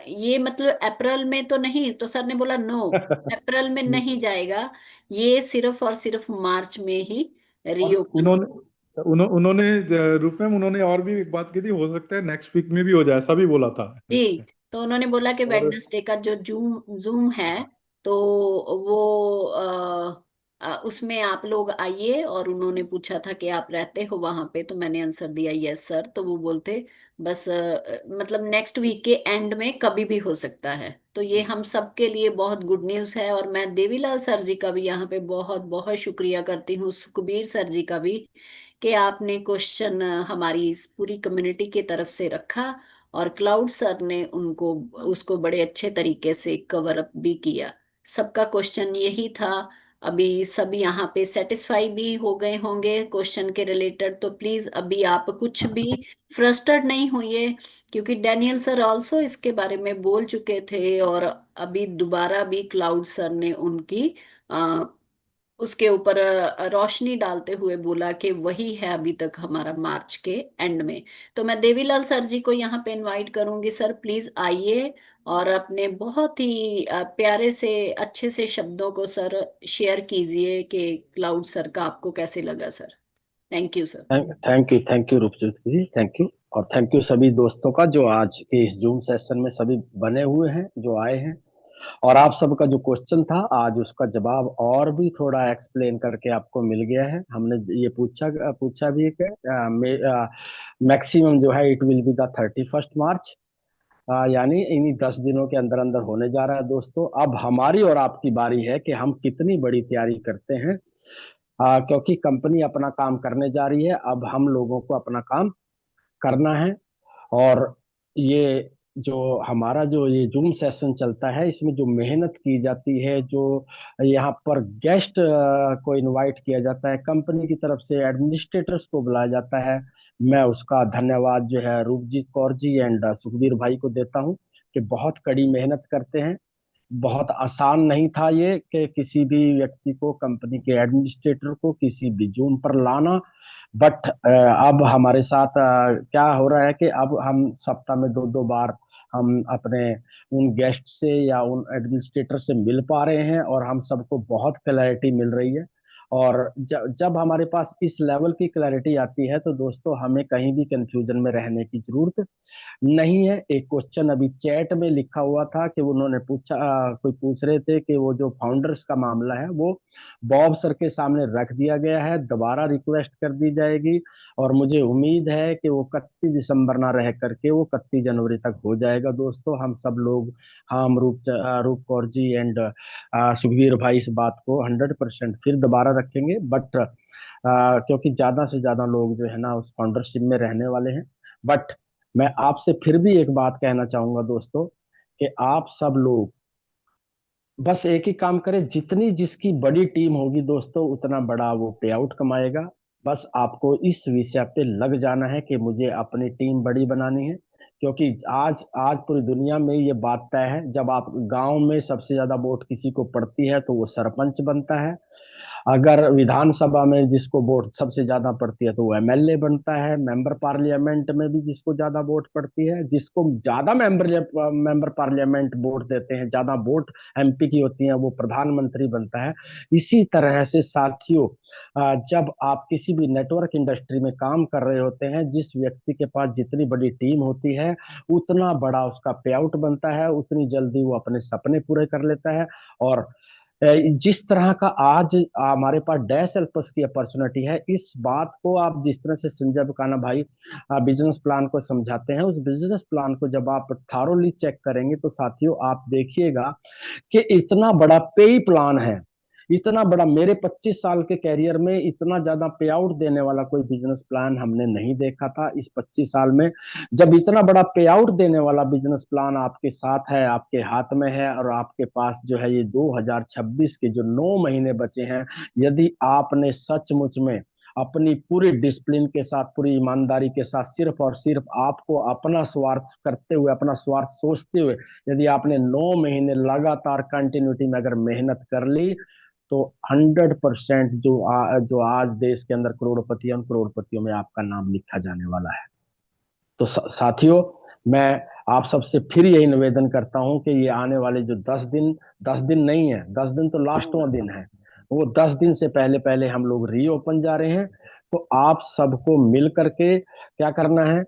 ये मतलब अप्रैल में तो नहीं, तो सर ने बोला नो, अप्रैल में नहीं जाएगा, ये सिर्फ और सिर्फ मार्च में ही रीओपन। उन्होंने रुपए उन्होंने और भी एक बात की थी, हो सकता है नेक्स्ट वीक में भी हो जाए, ऐसा भी बोला था। जी, तो उन्होंने बोला कि वेडनेसडे का जो जूम है, तो वो उसमें आप लोग आइए, और उन्होंने पूछा था कि आप रहते हो वहां पे, तो मैंने आंसर दिया यस सर। तो वो बोलते बस मतलब नेक्स्ट वीक के एंड में कभी भी हो सकता है, तो ये हम सब के लिए बहुत गुड न्यूज है। और मैं देवीलाल सर जी का भी यहाँ पे बहुत बहुत शुक्रिया करती हूँ, सुखबीर सर जी का भी, कि आपने क्वेश्चन हमारी इस पूरी कम्युनिटी की तरफ से रखा, और क्लाउड सर ने उनको उसको बड़े अच्छे तरीके से कवर अप भी किया। सबका क्वेश्चन यही था। अभी सब यहाँ पे सेटिस्फाई भी हो गए होंगे क्वेश्चन के रिलेटेड, तो प्लीज अभी आप कुछ भी फ्रस्ट्रेट नहीं होइए, क्योंकि डैनियल सर ऑल्सो इसके बारे में बोल चुके थे, और अभी दोबारा भी क्लाउड सर ने उनकी उसके ऊपर रोशनी डालते हुए बोला कि वही है अभी तक हमारा मार्च के एंड में। तो मैं देवीलाल सर जी को यहाँ पे इनवाइट करूंगी, सर प्लीज आइए और अपने बहुत ही प्यारे से अच्छे से शब्दों को सर शेयर कीजिए कि क्लाउड सर का आपको कैसे लगा sir. Thank you sir. Thank you Roopchand ji, thank you. और थैंक यू सभी दोस्तों का जो आज के इस जूम सेशन में सभी बने हुए हैं, जो आए हैं। और आप सबका जो क्वेश्चन था आज उसका जवाब और भी थोड़ा एक्सप्लेन करके आपको मिल गया है। हमने ये पूछा भी कि मैक्सिमम जो है इट विल बी द 31 मार्च, यानी इन्हीं 10 दिनों के अंदर अंदर होने जा रहा है दोस्तों। अब हमारी और आपकी बारी है कि हम कितनी बड़ी तैयारी करते हैं, क्योंकि कंपनी अपना काम करने जा रही है, अब हम लोगों को अपना काम करना है। और ये जो हमारा जो ये जूम सेशन चलता है, इसमें जो मेहनत की जाती है, जो यहाँ पर गेस्ट को इनवाइट किया जाता है, कंपनी की तरफ से एडमिनिस्ट्रेटर्स को बुलाया जाता है, मैं उसका धन्यवाद जो है रूपजीत कौर जी एंड सुखबीर भाई को देता हूँ कि बहुत कड़ी मेहनत करते हैं। बहुत आसान नहीं था ये कि किसी भी व्यक्ति को, कंपनी के एडमिनिस्ट्रेटर को किसी भी जूम पर लाना। बट अब हमारे साथ क्या हो रहा है कि अब हम सप्ताह में 2-2 बार हम अपने उन गेस्ट से या उन एडमिनिस्ट्रेटर से मिल पा रहे हैं, और हम सबको बहुत क्लैरिटी मिल रही है। और जब हमारे पास इस लेवल की क्लैरिटी आती है तो दोस्तों हमें कहीं भी कंफ्यूजन में रहने की जरूरत नहीं है। एक क्वेश्चन अभी चैट में लिखा हुआ था कि उन्होंने पूछा, कोई पूछ रहे थे कि वो जो फाउंडर्स का मामला है वो बॉब सर के सामने रख दिया गया है, दोबारा रिक्वेस्ट कर दी जाएगी। और मुझे उम्मीद है कि वो 31 दिसंबर ना रह करके वो 31 जनवरी तक हो जाएगा दोस्तों। हम सब लोग, हम रूप कौर जी एंड सुखबीर भाई इस बात को 100% फिर दोबारा रखेंगे। बट क्योंकि ज्यादा से ज्यादा लोग जो है ना उस फाउंडरशिप में रहने वाले हैं। बट मैं आपसे फिर भी एक बात कहना चाहूंगा दोस्तों कि आप सब लोग बस एक ही काम करें, जितनी जिसकी बड़ी टीम होगी दोस्तों उतना बड़ा वो पे आउट कमाएगा। बस आपको इस विषय पे लग जाना है कि मुझे अपनी टीम बड़ी बनानी है, क्योंकि आज आज पूरी दुनिया में ये बात तय है, जब आप गांव में सबसे ज्यादा वोट किसी को पड़ती है तो वो सरपंच बनता है। अगर विधानसभा में जिसको वोट सबसे ज्यादा पड़ती है तो वो एमएलए बनता है। मेंबर पार्लियामेंट में भी जिसको ज्यादा वोट पड़ती है, जिसको ज्यादा मेंबर पार्लियामेंट वोट देते हैं, ज्यादा वोट एमपी की होती है, वो प्रधानमंत्री बनता है। इसी तरह से साथियों, जब आप किसी भी नेटवर्क इंडस्ट्री में काम कर रहे होते हैं, जिस व्यक्ति के पास जितनी बड़ी टीम होती है उतना बड़ा उसका पे आउट बनता है, उतनी जल्दी वो अपने सपने पूरे कर लेता है। और जिस तरह का आज हमारे पास डैश एल्पस की अपॉर्चुनिटी है, इस बात को आप जिस तरह से संजय बुकाना भाई बिजनेस प्लान को समझाते हैं, उस बिजनेस प्लान को जब आप थारोली चेक करेंगे तो साथियों आप देखिएगा कि इतना बड़ा पे प्लान है, इतना बड़ा। मेरे 25 साल के कैरियर में इतना ज्यादा पे आउट देने वाला कोई बिजनेस प्लान हमने नहीं देखा था इस 25 साल में। जब इतना बड़ा पे आउट देने वाला बिजनेस प्लान आपके साथ है, आपके हाथ में है, और आपके पास जो है ये 2026 के जो 9 महीने बचे हैं, यदि आपने सचमुच में अपनी पूरी डिसिप्लिन के साथ, पूरी ईमानदारी के साथ, सिर्फ और सिर्फ आपको अपना स्वार्थ करते हुए, अपना स्वार्थ सोचते हुए, यदि आपने 9 महीने लगातार कंटिन्यूटी में अगर मेहनत कर ली तो 100% जो आज देश के अंदर करोड़पति है, उन करोड़पतियों में आपका नाम लिखा जाने वाला है। तो साथियों, मैं आप सबसे फिर यही निवेदन करता हूं कि ये आने वाले जो 10 दिन नहीं है, 10 दिन तो लास्टवां दिन है, वो 10 दिन से पहले पहले हम लोग रीओपन जा रहे हैं। तो आप सबको मिल करके क्या करना है,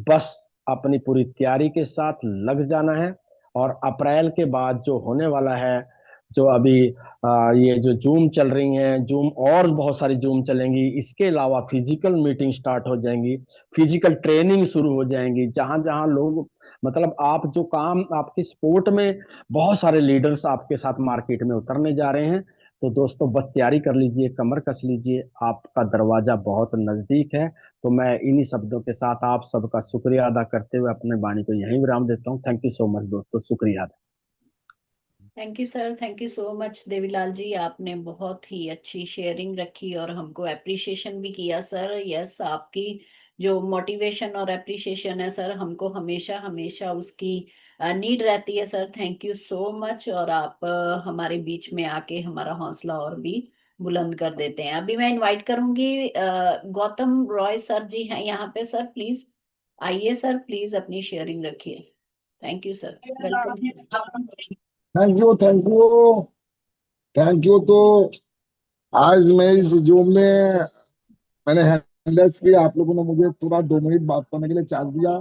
बस अपनी पूरी तैयारी के साथ लग जाना है। और अप्रैल के बाद जो होने वाला है, जो अभी ये जो जूम चल रही हैं, जूम और बहुत सारी जूम चलेंगी, इसके अलावा फिजिकल मीटिंग स्टार्ट हो जाएंगी, फिजिकल ट्रेनिंग शुरू हो जाएंगी, जहां जहां लोग, मतलब आप जो काम आपके स्पोर्ट में बहुत सारे लीडर्स आपके साथ मार्केट में उतरने जा रहे हैं। तो दोस्तों बस तैयारी कर लीजिए, कमर कस लीजिए, आपका दरवाजा बहुत नजदीक है। तो मैं इन्हीं शब्दों के साथ आप सबका शुक्रिया अदा करते हुए अपने वाणी को यहीं विराम देता हूँ। थैंक यू सो मच दोस्तों, शुक्रिया। Thank you sir, thank you so much Devilal ji, आपने बहुत ही अच्छी शेयरिंग रखी और हमको अप्रिशिएशन भी किया सर। यस, आपकी जो मोटिवेशन और अप्रिशिएशन है सर, हमको हमेशा हमेशा उसकी नीड रहती है sir. Thank you so much. और आप हमारे बीच में आके हमारा हौसला और भी बुलंद कर देते हैं। अभी मैं इनवाइट करूंगी गौतम रॉय सर जी हैं यहाँ पे। सर प्लीज आइए सर, प्लीज अपनी शेयरिंग रखिए। Thank you sir, welcome. Thank you, thank you, thank you. तो आज मैं इस जूम में मैंने हैंडल्स किया, आप लोगों ने मुझे पूरा 2 मिनट बात करने के लिए चार्ज दिया।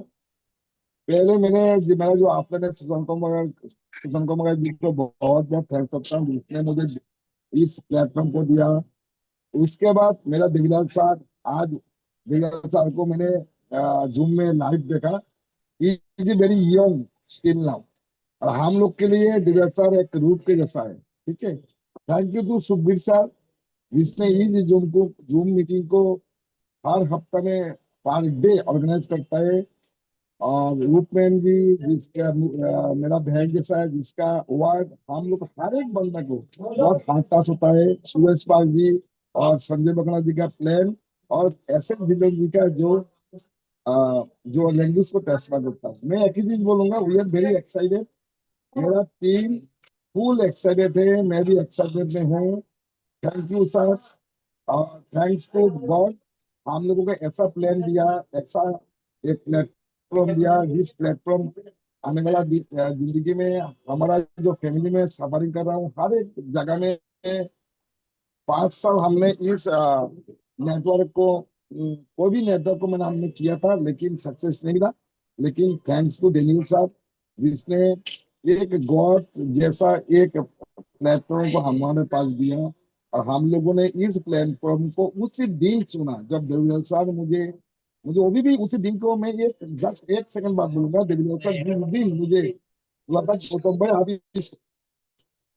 पहले मेरा जो आपने सुजन कुमार जी को बहुत बहुत थैंक करता हूँ जिसने मुझे इस प्लेटफॉर्म को दिया। उसके बाद मेरा देवीलाल सर, आज देवीलाल सर को मैंने जूम में लाइव देखा। Is very young still now, और हम लोग के लिए देवीलाल सर एक रूप के जैसा है। ठीक है, thank you to Sukhbir sir जिसने इस जूम मीटिंग को हर हफ्ते में पर डे ऑर्गेनाइज करता है। और रूपमैन जी जिसका मेरा बहन जैसा है, जिसका वर्ड हम लोग हर एक बंदा को बहुत हाथ टच होता है। सुरेश पाल जी और संजय बकड़ा जी का प्लान, और एस एस जी का जो लैंग्वेज को ट्रांसफर करता है। मैं एक ही चीज बोलूंगा, वी आर वेरी एक्साइटेड। मेरा टीम फुल एक्साइटेड है, मैं भी एक्साइटेड में हूँ। थैंक यू सर, और थैंक्स टू गॉड हम लोगों को ऐसा प्लान दिया, ऐसा एक प्लेटफॉर्म दिया जिस प्लेटफॉर्म आने वाला जिंदगी में हमारा जो फैमिली में सफरिंग कर रहा हूँ हर एक जगह में। 5 साल हमने इस नेटवर्क को कोई भी नेटवर्क को हमने किया था लेकिन सक्सेस नहीं मिला। लेकिन थैंक्स टू डेनियल साहब जिसने एक गॉड जैसा एक प्लेटफॉर्म को हमारे पास दिया, और हम लोगों ने इस प्लेटफॉर्म को उसी दिन चुना जब देवीलाल साहब ने मुझे मुझे वो भी उसी दिन को, मैं जस्ट 1 सेकंड बात बोलूंगा। देवीलाल साहब जिस दिन मुझे बोला था गौतम भाई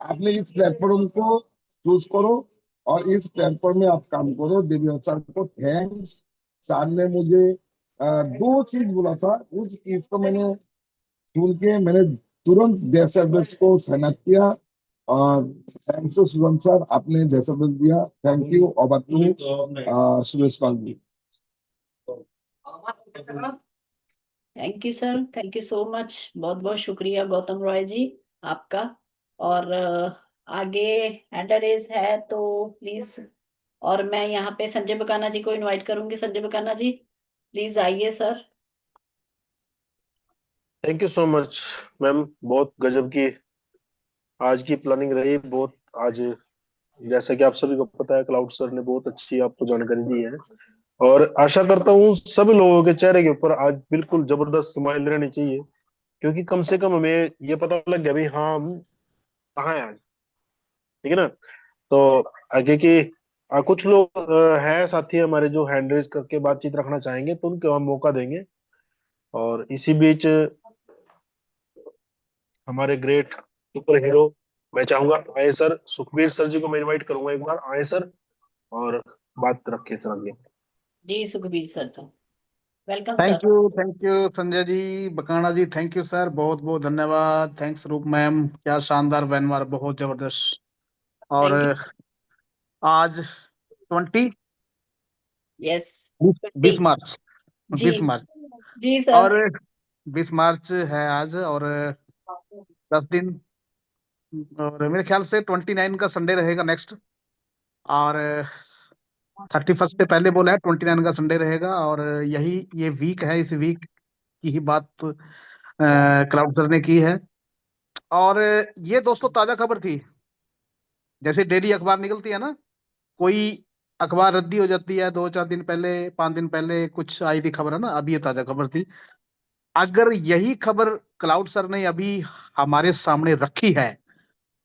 आपने इस प्लेटफॉर्म को चूज करो और इस प्लेटफॉर्म में आप काम करो। देवीलाल सर को थैंक्स। सर ने मुझे 2 चीज बोला था, उस चीज को मैंने सुन के मैंने तुरंत देश को सहमत किया। और थैंक्स टू सुजन सर, आपने देश दिया। Thank you. Over to Suresh Pal ji. Thank you sir, thank you so much, बहुत बहुत शुक्रिया गौतम रॉय जी आपका। और आगे हैंड रेज है तो प्लीज, और मैं यहाँ पे संजय बकाना जी को इनवाइट करूंगी। संजय बकाना जी प्लीज आइए sir. Thank you so much ma'am, बहुत गजब की आज की प्लानिंग रही। बहुत आज जैसा कि आप सभी को पता है क्लाउड सर ने बहुत अच्छी आपको जानकारी दी है, और आशा करता हूँ सभी लोगों के चेहरे के ऊपर आज बिल्कुल जबरदस्त स्माइल रहनी चाहिए, क्योंकि कम से कम हमें ये पता लग गया भाई हाँ हम कहाँ हैं आज। ठीक है ना। तो आगे की कुछ लोग हैं साथी हमारे जो हैंड रेज करके बातचीत रखना चाहेंगे, तो उनको हम मौका देंगे। और इसी बीच हमारे ग्रेट सुपर हीरो, मैं चाहूंगा आए सर, सुखबीर सर जी को मैं इनवाइट करूंगा एक बार, आए सर और बात रखे सर आगे। जी Sukhbir sir, welcome sir. Thank you Sanjay ji, Bakana ji, thank you sir, बहुत बहुत धन्यवाद। थैंक्स रूप मैम, क्या शानदार वेनवार, बहुत जबरदस्त। और थैंक यू। आज 20 यस 20 मार्च, जी 20 मार्च जी सर। और 20 मार्च है आज, और 10 दिन, और मेरे ख्याल से 29 का संडे रहेगा नेक्स्ट, और 31 से पहले बोला है 29 का संडे रहेगा। और यही ये वीक है, इस वीक की ही बात क्लाउड सर ने की है। और ये दोस्तों ताजा खबर थी, जैसे डेली अखबार निकलती है ना, कोई अखबार रद्दी हो जाती है 2-4 दिन पहले, 5 दिन पहले कुछ आई थी खबर, है ना, अभी ये ताजा खबर थी। अगर यही खबर क्लाउड सर ने अभी हमारे सामने रखी है,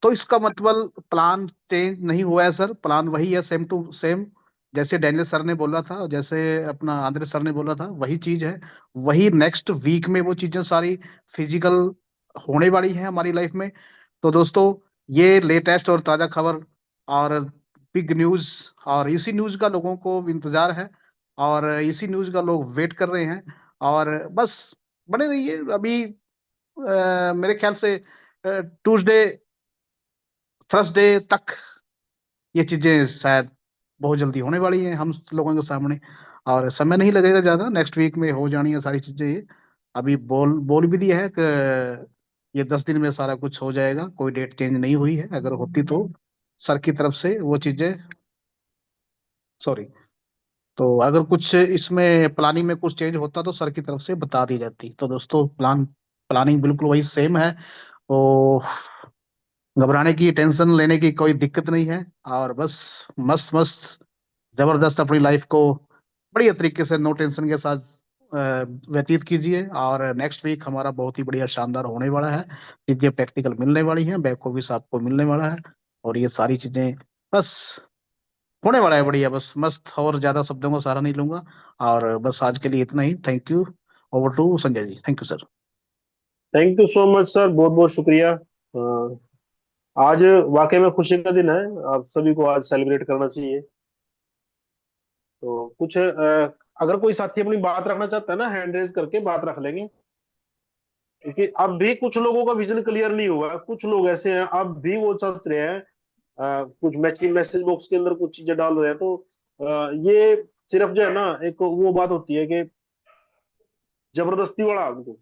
तो इसका मतलब प्लान चेंज नहीं हुआ है सर, प्लान वही है, सेम टू सेम। जैसे डैनियल सर ने बोला था, जैसे अपना आंद्रे सर ने बोला था, वही चीज है। वही नेक्स्ट वीक में वो चीजें सारी फिजिकल होने वाली है हमारी लाइफ में। तो दोस्तों, ये लेटेस्ट और ताजा खबर और बिग न्यूज, और इसी न्यूज का लोगों को इंतजार है, और इसी न्यूज का लोग वेट कर रहे हैं। और बस बने रहिए। अभी मेरे ख्याल से ट्यूसडे थर्सडे तक ये चीजें शायद बहुत जल्दी होने वाली हैं हम लोगों के सामने, और समय नहीं लगेगा ज्यादा, नेक्स्ट वीक में हो जानी है सारी चीजें ये। अभी बोल बोल भी दिया है कि ये 10 दिन में सारा कुछ हो जाएगा, कोई डेट चेंज नहीं हुई है। अगर होती तो सर की तरफ से वो चीजें, सॉरी, तो अगर कुछ इसमें प्लानिंग में कुछ चेंज होता तो सर की तरफ से बता दी जाती। तो दोस्तों, प्लान प्लानिंग बिल्कुल वही सेम है। तो घबराने की, टेंशन लेने की कोई दिक्कत नहीं है, और बस मस्त मस्त जबरदस्त अपनी लाइफ को बढ़िया तरीके से नो टेंशन के साथ व्यतीत कीजिए। और नेक्स्ट वीक हमारा बहुत ही बढ़िया शानदार होने वाला है। चीजें प्रैक्टिकल मिलने वाली हैं, बैक ऑफिस आपको मिलने वाला है, और ये सारी चीजें बस होने वाला है बढ़िया, बस मस्त। और ज्यादा शब्दों को सहारा नहीं लूंगा, और बस आज के लिए इतना ही। Thank you. Over to Sanjay ji. Thank you sir. Thank you so much sir, बहुत बहुत शुक्रिया। आज वाकई में खुशी का दिन है, आप सभी को आज सेलिब्रेट करना चाहिए। तो कुछ अगर कोई साथी अपनी बात रखना चाहता है ना, हैंड रेज करके बात रख लेंगे, क्योंकि अब भी कुछ लोगों का विजन क्लियर नहीं हुआ है। कुछ लोग ऐसे हैं अब भी वो चल रहे हैं, कुछ मैसेज मैसेज बॉक्स के अंदर कुछ चीजें डाल रहे हैं। तो ये सिर्फ जो है ना, एक वो बात होती है कि जबरदस्ती वाला उनको,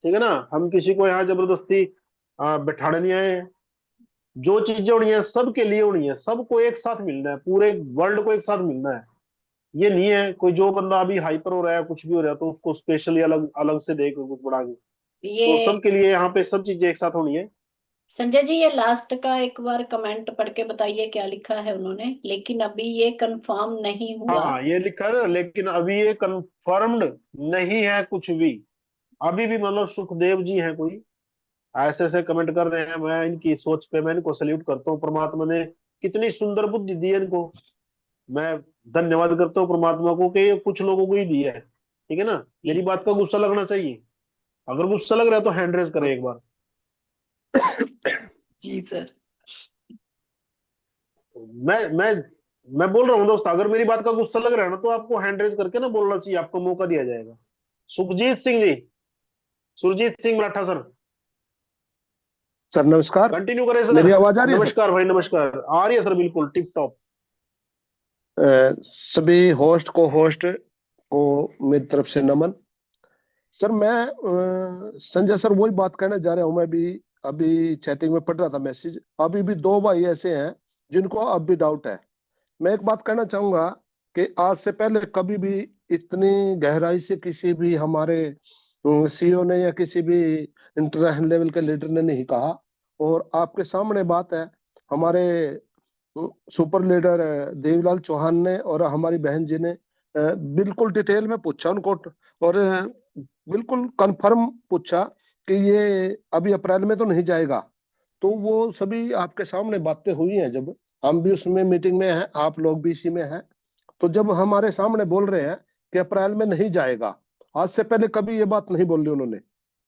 ठीक है ना, हम किसी को यहाँ जबरदस्ती बैठाने नहीं आए हैं। जो चीजें होनी है सबके लिए होनी है, सबको एक साथ मिलना है, पूरे वर्ल्ड को एक साथ मिलना है। ये नहीं है कोई जो बंदा अभी हाइपर हो रहा है, कुछ भी हो रहा है, तो उसको स्पेशली अलग अलग से देख कुछ बढ़ा के। तो ये सबके लिए यहाँ पे सब चीजें एक साथ होनी है। संजय जी, ये लास्ट का एक बार कमेंट पढ़ के बताइए क्या लिखा है उन्होंने, लेकिन अभी ये कंफर्म नहीं हुआ। हाँ ये लिखा है ना, लेकिन अभी ये कंफर्म्ड नहीं है कुछ भी। अभी भी मतलब सुखदेव जी हैं कोई, ऐसे ऐसे कमेंट कर रहे हैं। मैं इनकी सोच पे मैं इनको सल्यूट करता हूँ। परमात्मा ने कितनी सुंदर बुद्धि दी है इनको। मैं धन्यवाद करता हूँ परमात्मा को कि ये कुछ लोगों को ही दी है, ठीक है ना। मेरी बात का गुस्सा लगना चाहिए, अगर गुस्सा लग रहा है तो हैंड रेज करें एक बार। जी सर। मैं मैं बोल रहा हूँ दोस्त, अगर मेरी बात का गुस्सा लग रहा है ना, तो आपको हैंड रेज करके ना बोलना चाहिए, आपको मौका दिया जाएगा। सुखजीत सिंह जी, सुरजीत सिंह मराठा सर, सर नमस्कार। कंटिन्यू करें सर। मेरी आवाज आ रही है सर? नमस्कार भाई, नमस्कार। आ रही है सर, बिल्कुल टिप टॉप। सभी होस्ट को मेरी तरफ से नमन। सर मैं संजय सर वही बात कहना जा रहा हूँ। मैं भी अभी चैटिंग में पढ़ रहा था मैसेज। अभी भी दो भाई ऐसे हैं जिनको अब भी डाउट है। मैं एक बात कहना चाहूंगा कि आज से पहले कभी भी इतनी गहराई से किसी भी हमारे सीईओ ने या किसी भी इंटरनेशनल लेवल के लीडर ने नहीं कहा। और आपके सामने बात है, हमारे सुपर लीडर देवीलाल चौहान ने और हमारी बहन जी ने बिल्कुल डिटेल में पूछा उनको, और बिल्कुल कंफर्म पूछा कि ये अभी अप्रैल में तो नहीं जाएगा। तो वो सभी आपके सामने बातें हुई हैं, जब हम भी उसमें मीटिंग में हैं, आप लोग भी इसी में हैं। तो जब हमारे सामने बोल रहे हैं कि अप्रैल में नहीं जाएगा, आज से पहले कभी ये बात नहीं बोली उन्होंने।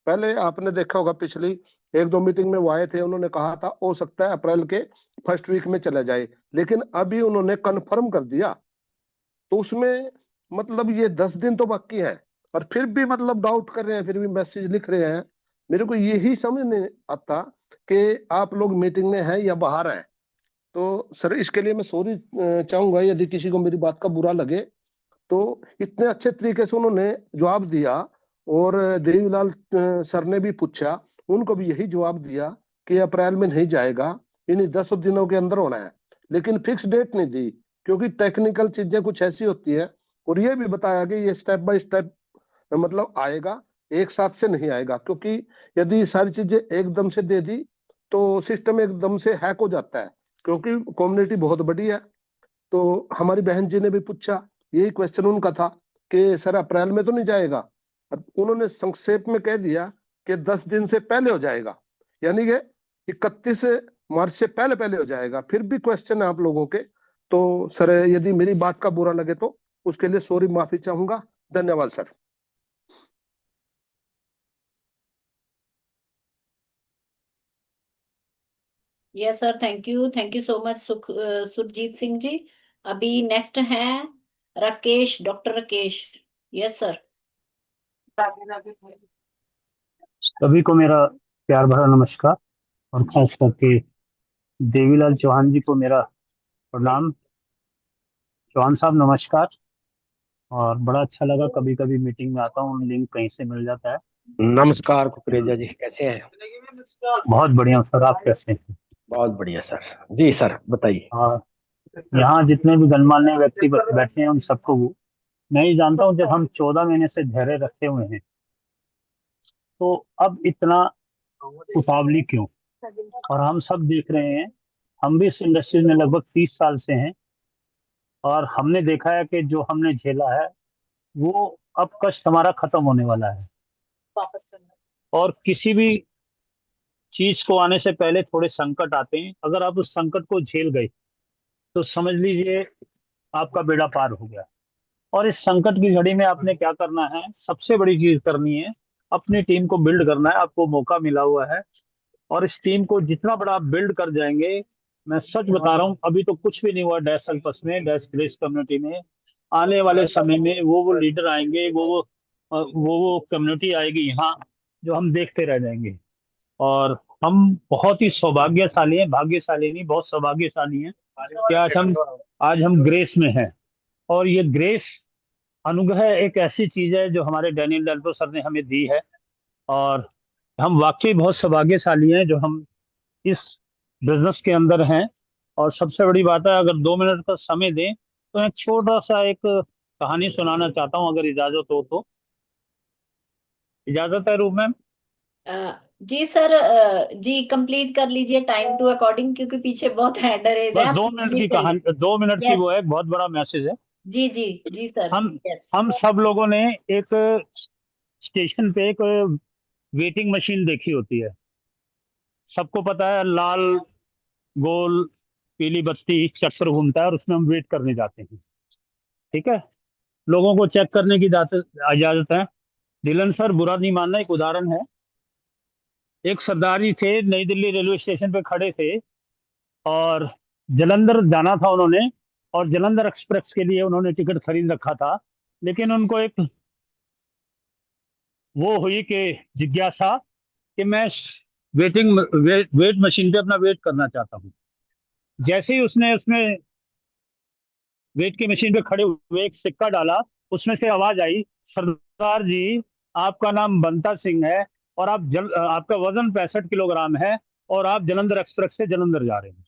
पहले आपने देखा होगा पिछली एक दो मीटिंग में वो आए थे, उन्होंने कहा था हो सकता है अप्रैल के फर्स्ट वीक में चला जाए, लेकिन अभी उन्होंने कंफर्म कर दिया। तो उसमें मतलब ये 10 दिन तो बाकी है, और फिर भी मतलब डाउट कर रहे हैं, फिर भी मैसेज लिख रहे हैं। मेरे को यही समझ नहीं आता कि आप लोग मीटिंग में हैं या बाहर हैं। तो सर इसके लिए मैं सॉरी चाहूंगा यदि किसी को मेरी बात का बुरा लगे। तो इतने अच्छे तरीके से उन्होंने जवाब दिया, और देवीलाल सर ने भी पूछा, उनको भी यही जवाब दिया कि अप्रैल में नहीं जाएगा, इन्हीं 10 दिनों के अंदर होना है। लेकिन फिक्स डेट नहीं दी, क्योंकि टेक्निकल चीजें कुछ ऐसी होती है। और ये भी बताया कि ये स्टेप बाय स्टेप मतलब आएगा, एक साथ से नहीं आएगा। क्योंकि यदि सारी चीजें एकदम से दे दी तो सिस्टम एकदम से हैक हो जाता है, क्योंकि कम्युनिटी बहुत बड़ी है। तो हमारी बहन जी ने भी पूछा, यही क्वेश्चन उनका था कि सर अप्रैल में तो नहीं जाएगा। और उन्होंने संक्षेप में कह दिया कि 10 दिन से पहले हो जाएगा, यानी कि 31 मार्च से पहले पहले हो जाएगा। फिर भी क्वेश्चन है आप लोगों के। तो सर यदि मेरी बात का बुरा लगे तो उसके लिए सॉरी, माफी चाहूंगा। धन्यवाद sir. Yes sir, thank you so much Surjit Singh ji. अभी नेक्स्ट हैं Rakesh, doctor Rakesh. Yes sir. सभी को मेरा प्यार भरा नमस्कार, और खास करके देवीलाल चौहान जी को मेरा प्रणाम। चौहान साहब नमस्कार। और बड़ा अच्छा लगा, कभी कभी मीटिंग में आता हूँ, लिंक कहीं से मिल जाता है। नमस्कार कुकरेजा जी, कैसे हैं? बहुत बढ़िया सर, आप कैसे हैं? बहुत बढ़िया सर। जी सर बताइए। और यहाँ जितने भी गणमान्य व्यक्ति बैठे हैं उन सबको मैं ही जानता हूँ, जब हम 14 महीने से धैर्य रखे हुए हैं तो अब इतना उतावली क्यों? और हम सब देख रहे हैं, हम भी इस इंडस्ट्री में लगभग 30 साल से हैं और हमने देखा है कि जो हमने झेला है वो अब कष्ट हमारा खत्म होने वाला है। और किसी भी चीज को आने से पहले थोड़े संकट आते हैं, अगर आप उस संकट को झेल गए तो समझ लीजिए आपका बेड़ा पार हो गया। और इस संकट की घड़ी में आपने क्या करना है, सबसे बड़ी चीज करनी है, अपनी टीम को बिल्ड करना है। आपको मौका मिला हुआ है और इस टीम को जितना बड़ा आप बिल्ड कर जाएंगे, मैं सच बता रहा हूँ, अभी तो कुछ भी नहीं हुआ डैश अल्पस में, डैश ग्रेस कम्युनिटी में। आने वाले समय में वो लीडर आएंगे, वो कम्युनिटी आएगी यहाँ, जो हम देखते रह जाएंगे। और हम बहुत ही सौभाग्यशाली हैं, भाग्यशाली नहीं, बहुत सौभाग्यशाली हैं कि आज हम ग्रेस में हैं। और ये ग्रेस अनुग्रह एक ऐसी चीज है जो हमारे डैनियल डेल्टो सर ने हमें दी है। और हम वाकई बहुत सौभाग्यशाली हैं जो हम इस बिजनेस के अंदर हैं। और सबसे बड़ी बात है, अगर 2 मिनट का समय दें तो एक छोटा सा एक कहानी सुनाना चाहता हूँ, अगर इजाजत हो तो। इजाजत है रूप मैम? जी सर, जी कंप्लीट कर लीजिए टाइम टू अकॉर्डिंग, क्योंकि पीछे बहुत हैंडर है बस आप 2 मिनट की complete करिए। कहानी, 2 मिनट की वो यस, है, बहुत बड़ा मैसेज है। जी जी जी सर, हम यस। हम सब लोगों ने एक स्टेशन पे एक वेटिंग मशीन देखी होती है, सबको पता है, लाल गोल पीली बत्ती चक्कर घूमता है और उसमें हम वेट करने जाते हैं। ठीक है, लोगों को चेक करने की इजाजत है। डिलन सर बुरा नहीं मानना, एक उदाहरण है। एक सरदार जी थे, नई दिल्ली रेलवे स्टेशन पे खड़े थे और जलंधर जाना था उन्होंने, और जलंधर एक्सप्रेस के लिए उन्होंने टिकट खरीद रखा था। लेकिन उनको एक वो हुई कि जिज्ञासा कि मैं वेट मशीन पे अपना वेट करना चाहता हूँ। जैसे ही उसने उसमें वेट की मशीन पे खड़े हुए एक सिक्का डाला, उसमें से आवाज आई, सरदार जी आपका नाम बंता सिंह है और आपका वजन 65 किलोग्राम है और आप जलंधर एक्सप्रेस से जलंधर जा रहे हैं।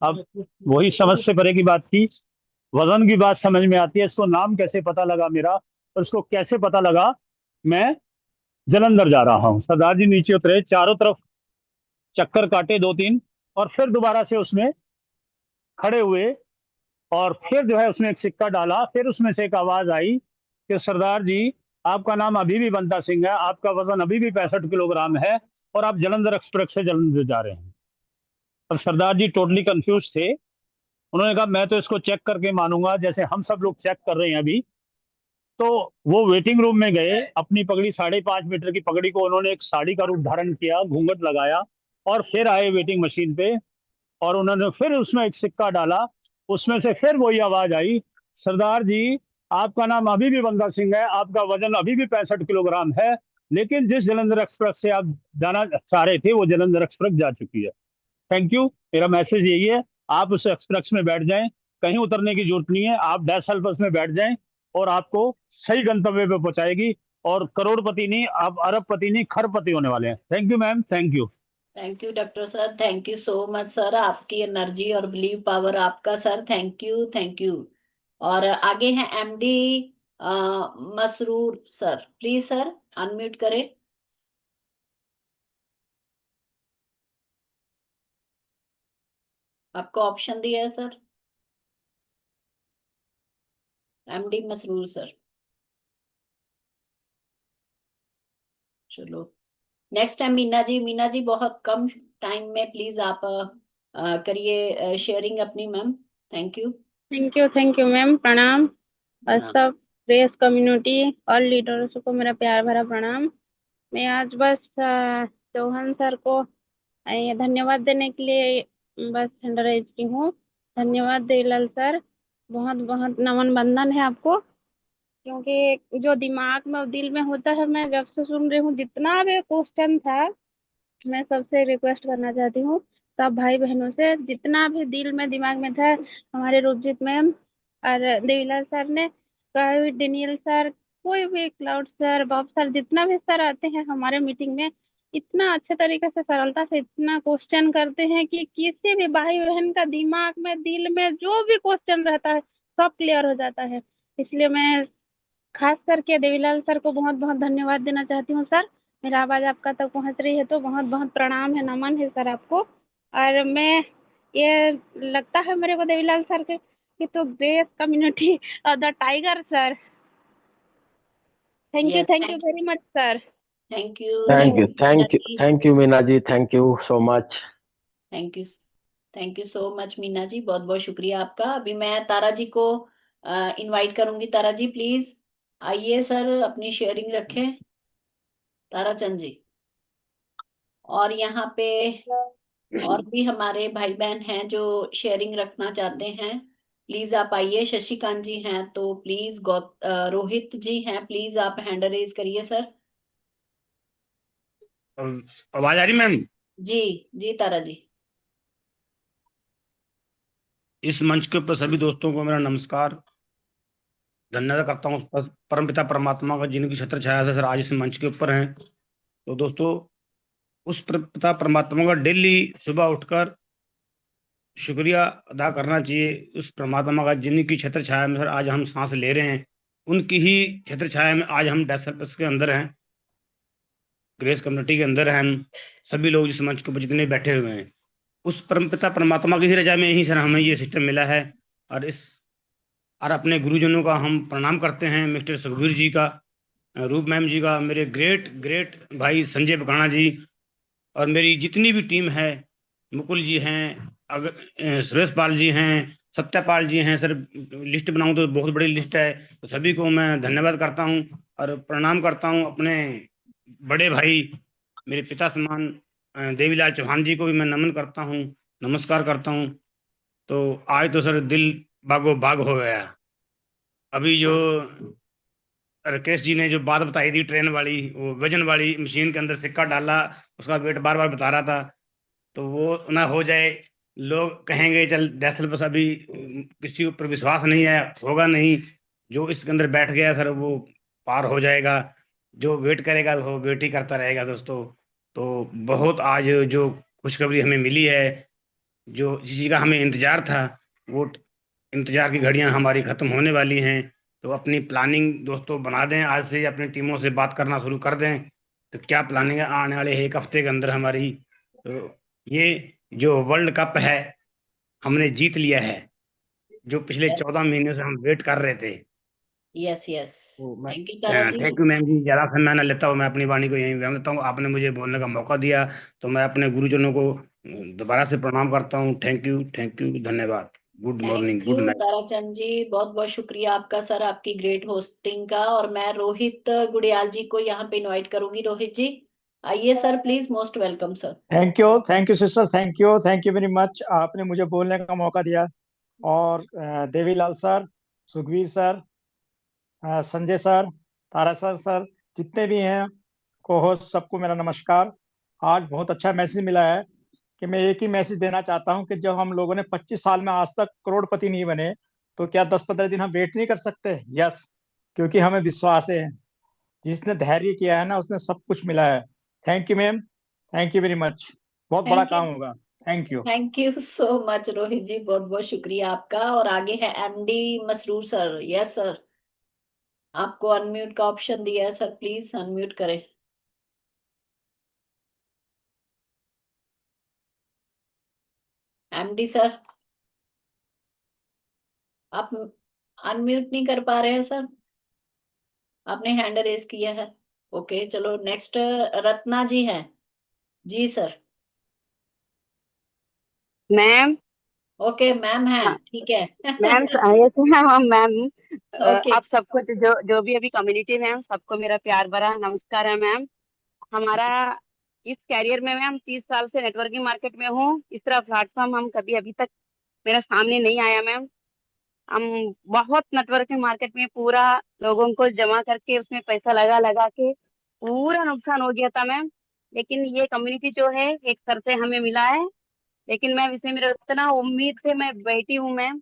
अब वही समझ से परे की बात थी, वजन की बात समझ में आती है। इसको नाम कैसे पता लगा मेरा, और इसको कैसे पता लगा मैं जलंधर जा रहा हूँ। सरदार जी नीचे उतरे, चारों तरफ चक्कर काटे 2-3, और फिर दोबारा से उसमें खड़े हुए और फिर जो है उसमें एक सिक्का डाला। फिर उसमें से एक आवाज आई कि सरदार जी आपका नाम अभी भी बंता सिंह है, आपका वजन अभी भी 65 किलोग्राम है और आप जलंधर एक्सप्रेस से जलंधर जा रहे हैं। और सरदार जी टोटली कंफ्यूज थे। उन्होंने कहा मैं तो इसको चेक करके मानूंगा, जैसे हम सब लोग चेक कर रहे हैं अभी। तो वो वेटिंग रूम में गए, अपनी पगड़ी 5.5 मीटर की पगड़ी को उन्होंने एक साड़ी का रूप धारण किया, घूंघट लगाया, और फिर आए वेटिंग मशीन पे और उन्होंने फिर उसमें एक सिक्का डाला। उसमें से फिर वही आवाज आई, सरदार जी आपका नाम अभी भी बंदा सिंह है, आपका वजन अभी भी 65 किलोग्राम है, लेकिन जिस जलंधर एक्सप्रेस से आप जाना चाह रहे थे वो जलंधर एक्सप्रेस जा चुकी है। Thank you. मेरा मैसेज यही है, आप उस एक्सप्रेस में बैठ जाएं, कहीं उतरने की जरूरत नहीं है, आप डैश बस में बैठ जाएं और आपको सही गंतव्य पे पहुंचाएगी। और करोड़पति नहीं, आप अरबपति नहीं, खरबपति होने वाले हैं। Thank you ma'am, thank you. Thank you doctor sir, thank you so much sir, आपकी एनर्जी और बिलीव पावर आपका sir, thank you thank you. और आगे हैं MD Masroor sir, please sir unmute करें। आपको ऑप्शन दिया है सर, एमडी मसरूर सर। चलो नेक्स्ट है मीना जी। मीना जी बहुत कम टाइम में प्लीज आप करिए शेयरिंग अपनी ma'am, thank you. Thank you ma'am, प्रणाम। और प्रणाम। सब प्रेस कम्युनिटी और लीडर्स को मेरा प्यार भरा प्रणाम। मैं आज बस चौहान सर को ये धन्यवाद देने के लिए बस हैंड रेज की हूँ। धन्यवाद देवीलाल सर, बहुत बहुत नमन बंदन है आपको, क्योंकि जो दिमाग में और दिल में होता है, मैं जब से सुन रही हूँ जितना भी क्वेश्चन था, मैं सबसे रिक्वेस्ट करना चाहती हूँ, सब भाई बहनों से, जितना भी दिल में दिमाग में था, हमारे रूपजीत मैम और देवीलाल सर ने, डेनियल सर, कोई भी क्लाउड सर, बॉब सर, जितना भी सर आते हैं हमारे मीटिंग में, इतना अच्छे तरीके से सरलता से इतना क्वेश्चन करते हैं कि किसी भी भाई बहन का दिमाग में दिल में जो भी क्वेश्चन रहता है सब क्लियर हो जाता है। इसलिए मैं खास करके देवीलाल सर को बहुत बहुत धन्यवाद देना चाहती हूँ सर। मेरा आवाज आपका तक पहुंच रही है तो बहुत बहुत प्रणाम है, नमन है सर आपको। और मैं ये लगता है मेरे को देवीलाल सर के कि तो best community of the tiger sir. Thank yes, you very much sir. Thank you thank you Meena ji, thank you so much. Thank you so much Meena ji, बहुत बहुत शुक्रिया आपका। अभी मैं तारा जी को इनवाइट करूंगी। तारा जी प्लीज आइए सर, अपनी शेयरिंग रखें तारा चंद जी। और यहाँ पे और भी हमारे भाई बहन हैं जो शेयरिंग रखना चाहते हैं, प्लीज आप आइए। शशिकांत जी हैं तो प्लीज, रोहित जी हैं, प्लीज आप हैंड रेज करिए सर। आवाज आ रही मैम? जी जी तारा जी। इस मंच के ऊपर सभी दोस्तों को मेरा नमस्कार, धन्यवाद करता हूँ परमपिता परमात्मा का जिनकी छत्र छाया से सर आज इस मंच के ऊपर हैं। तो दोस्तों उस पिता परमात्मा का डेली सुबह उठकर शुक्रिया अदा करना चाहिए, उस परमात्मा का जिनकी छत्र छाया में सर आज हम सांस ले रहे हैं, उनकी ही छत्र छाया में आज हम डेस्क के अंदर हैं, ग्रेस कम्युनिटी के अंदर हैं हम सभी लोग जिस मंच के ऊपर जितने बैठे हुए हैं। उस परमपिता परमात्मा की ही रजा में ही सर हमें ये सिस्टम मिला है। और अपने गुरुजनों का हम प्रणाम करते हैं, मिस्टर सुखबीर जी का, रूप मैम जी का, मेरे ग्रेट भाई संजय बकाना जी, और मेरी जितनी भी टीम है, मुकुल जी हैं, सुरेश पाल जी हैं, सत्यपाल जी हैं। सर लिस्ट बनाऊं तो बहुत बड़ी लिस्ट है, तो सभी को मैं धन्यवाद करता हूं और प्रणाम करता हूं। अपने बड़े भाई मेरे पिता समान देवीलाल चौहान जी को भी मैं नमन करता हूं, नमस्कार करता हूं। तो आज तो सर दिल बागो बाग हो गया। अभी जो राकेश जी ने जो बात बताई थी ट्रेन वाली, वो वजन वाली मशीन के अंदर सिक्का डाला, उसका वेट बार बार बता रहा था, तो वो ना हो जाए, लोग कहेंगे चल डैसल बस अभी किसी ऊपर विश्वास नहीं है, होगा नहीं। जो इसके अंदर बैठ गया सर वो पार हो जाएगा, जो वेट करेगा वो वेट ही करता रहेगा दोस्तों। तो बहुत आज जो खुशखबरी हमें मिली है, जो जिस चीज़ का हमें इंतजार था, वो इंतजार की घड़ियां हमारी खत्म होने वाली हैं। तो अपनी प्लानिंग दोस्तों बना दें, आज से अपनी टीमों से बात करना शुरू कर दें। तो क्या प्लानिंग है आने वाले 1 हफ्ते के अंदर हमारी? तो ये जो वर्ल्ड कप है हमने जीत लिया है, जो पिछले 14 महीने से हम वेट कर रहे थे। यस यस, तो मैं thank you Tara ji. Thank you ma'am जी, ज्यादा समय ना लेता हूँ, मैं अपनी वाणी को यहीं विराम देता हूँ। आपने मुझे बोलने का मौका दिया तो मैं अपने गुरुजनों को दोबारा से प्रणाम करता हूँ। थैंक यू, धन्यवाद, good morning, thank good you night. Tarachand ji, बहुत बहुत शुक्रिया आपका सर, आपकी ग्रेट होस्टिंग का। और मैं रोहित गुड़ियाल जी को यहाँ पे इनवाइट करूंगी। रोहित जी आइए sir, please, most welcome sir. Thank you sister, thank you very much, आपने मुझे बोलने का मौका दिया। और Devilal sir, Sukhvir sir, Sanjay sir, Tara sir, जितने भी हैं को होस्ट, सबको मेरा नमस्कार। आज बहुत अच्छा मैसेज मिला है कि मैं एक ही मैसेज देना चाहता हूं कि जब हम लोगों ने 25 साल में आज तक करोड़पति नहीं बने, तो क्या 10-15 दिन हम वेट नहीं कर सकते? यस, क्योंकि हमें विश्वास है जिसने धैर्य किया है ना, उसने सब कुछ मिला है। Thank you ma'am, thank you very much, बहुत बड़ा थैंक यू, काम होगा। Thank you. Thank you so much Rohit ji, बहुत बहुत शुक्रिया आपका। और आगे है MD Masroor sir. Yes sir, आपको अनम्यूट का ऑप्शन दिया है सर, प्लीज अनम्यूट करें। एमडी सर, आप अनम्यूट नहीं कर पा रहे हैं सर, आपने हैंड रेज किया है। ओके चलो, नेक्स्ट रत्ना जी हैं। जी सर। मैम। ओके मैम है, हाँ ठीक है। Ma'am, yes ma'am, ma'am okay, आप सबको जो जो भी अभी कम्युनिटी में हैं, सबको मेरा प्यार भरा नमस्कार है मैम। हमारा इस कैरियर में मैम 30 साल से नेटवर्किंग मार्केट में हूँ। इस तरह प्लेटफॉर्म हम कभी अभी तक मेरे सामने नहीं आया मैम। हम बहुत नेटवर्किंग मार्केट में पूरा लोगों को जमा करके उसमें पैसा लगा लगा के पूरा नुकसान हो गया था मैम। लेकिन ये कम्युनिटी जो है एक सर से हमें मिला है। लेकिन मैम इसमें मेरा इतना उम्मीद से मैं बैठी हूँ मैम।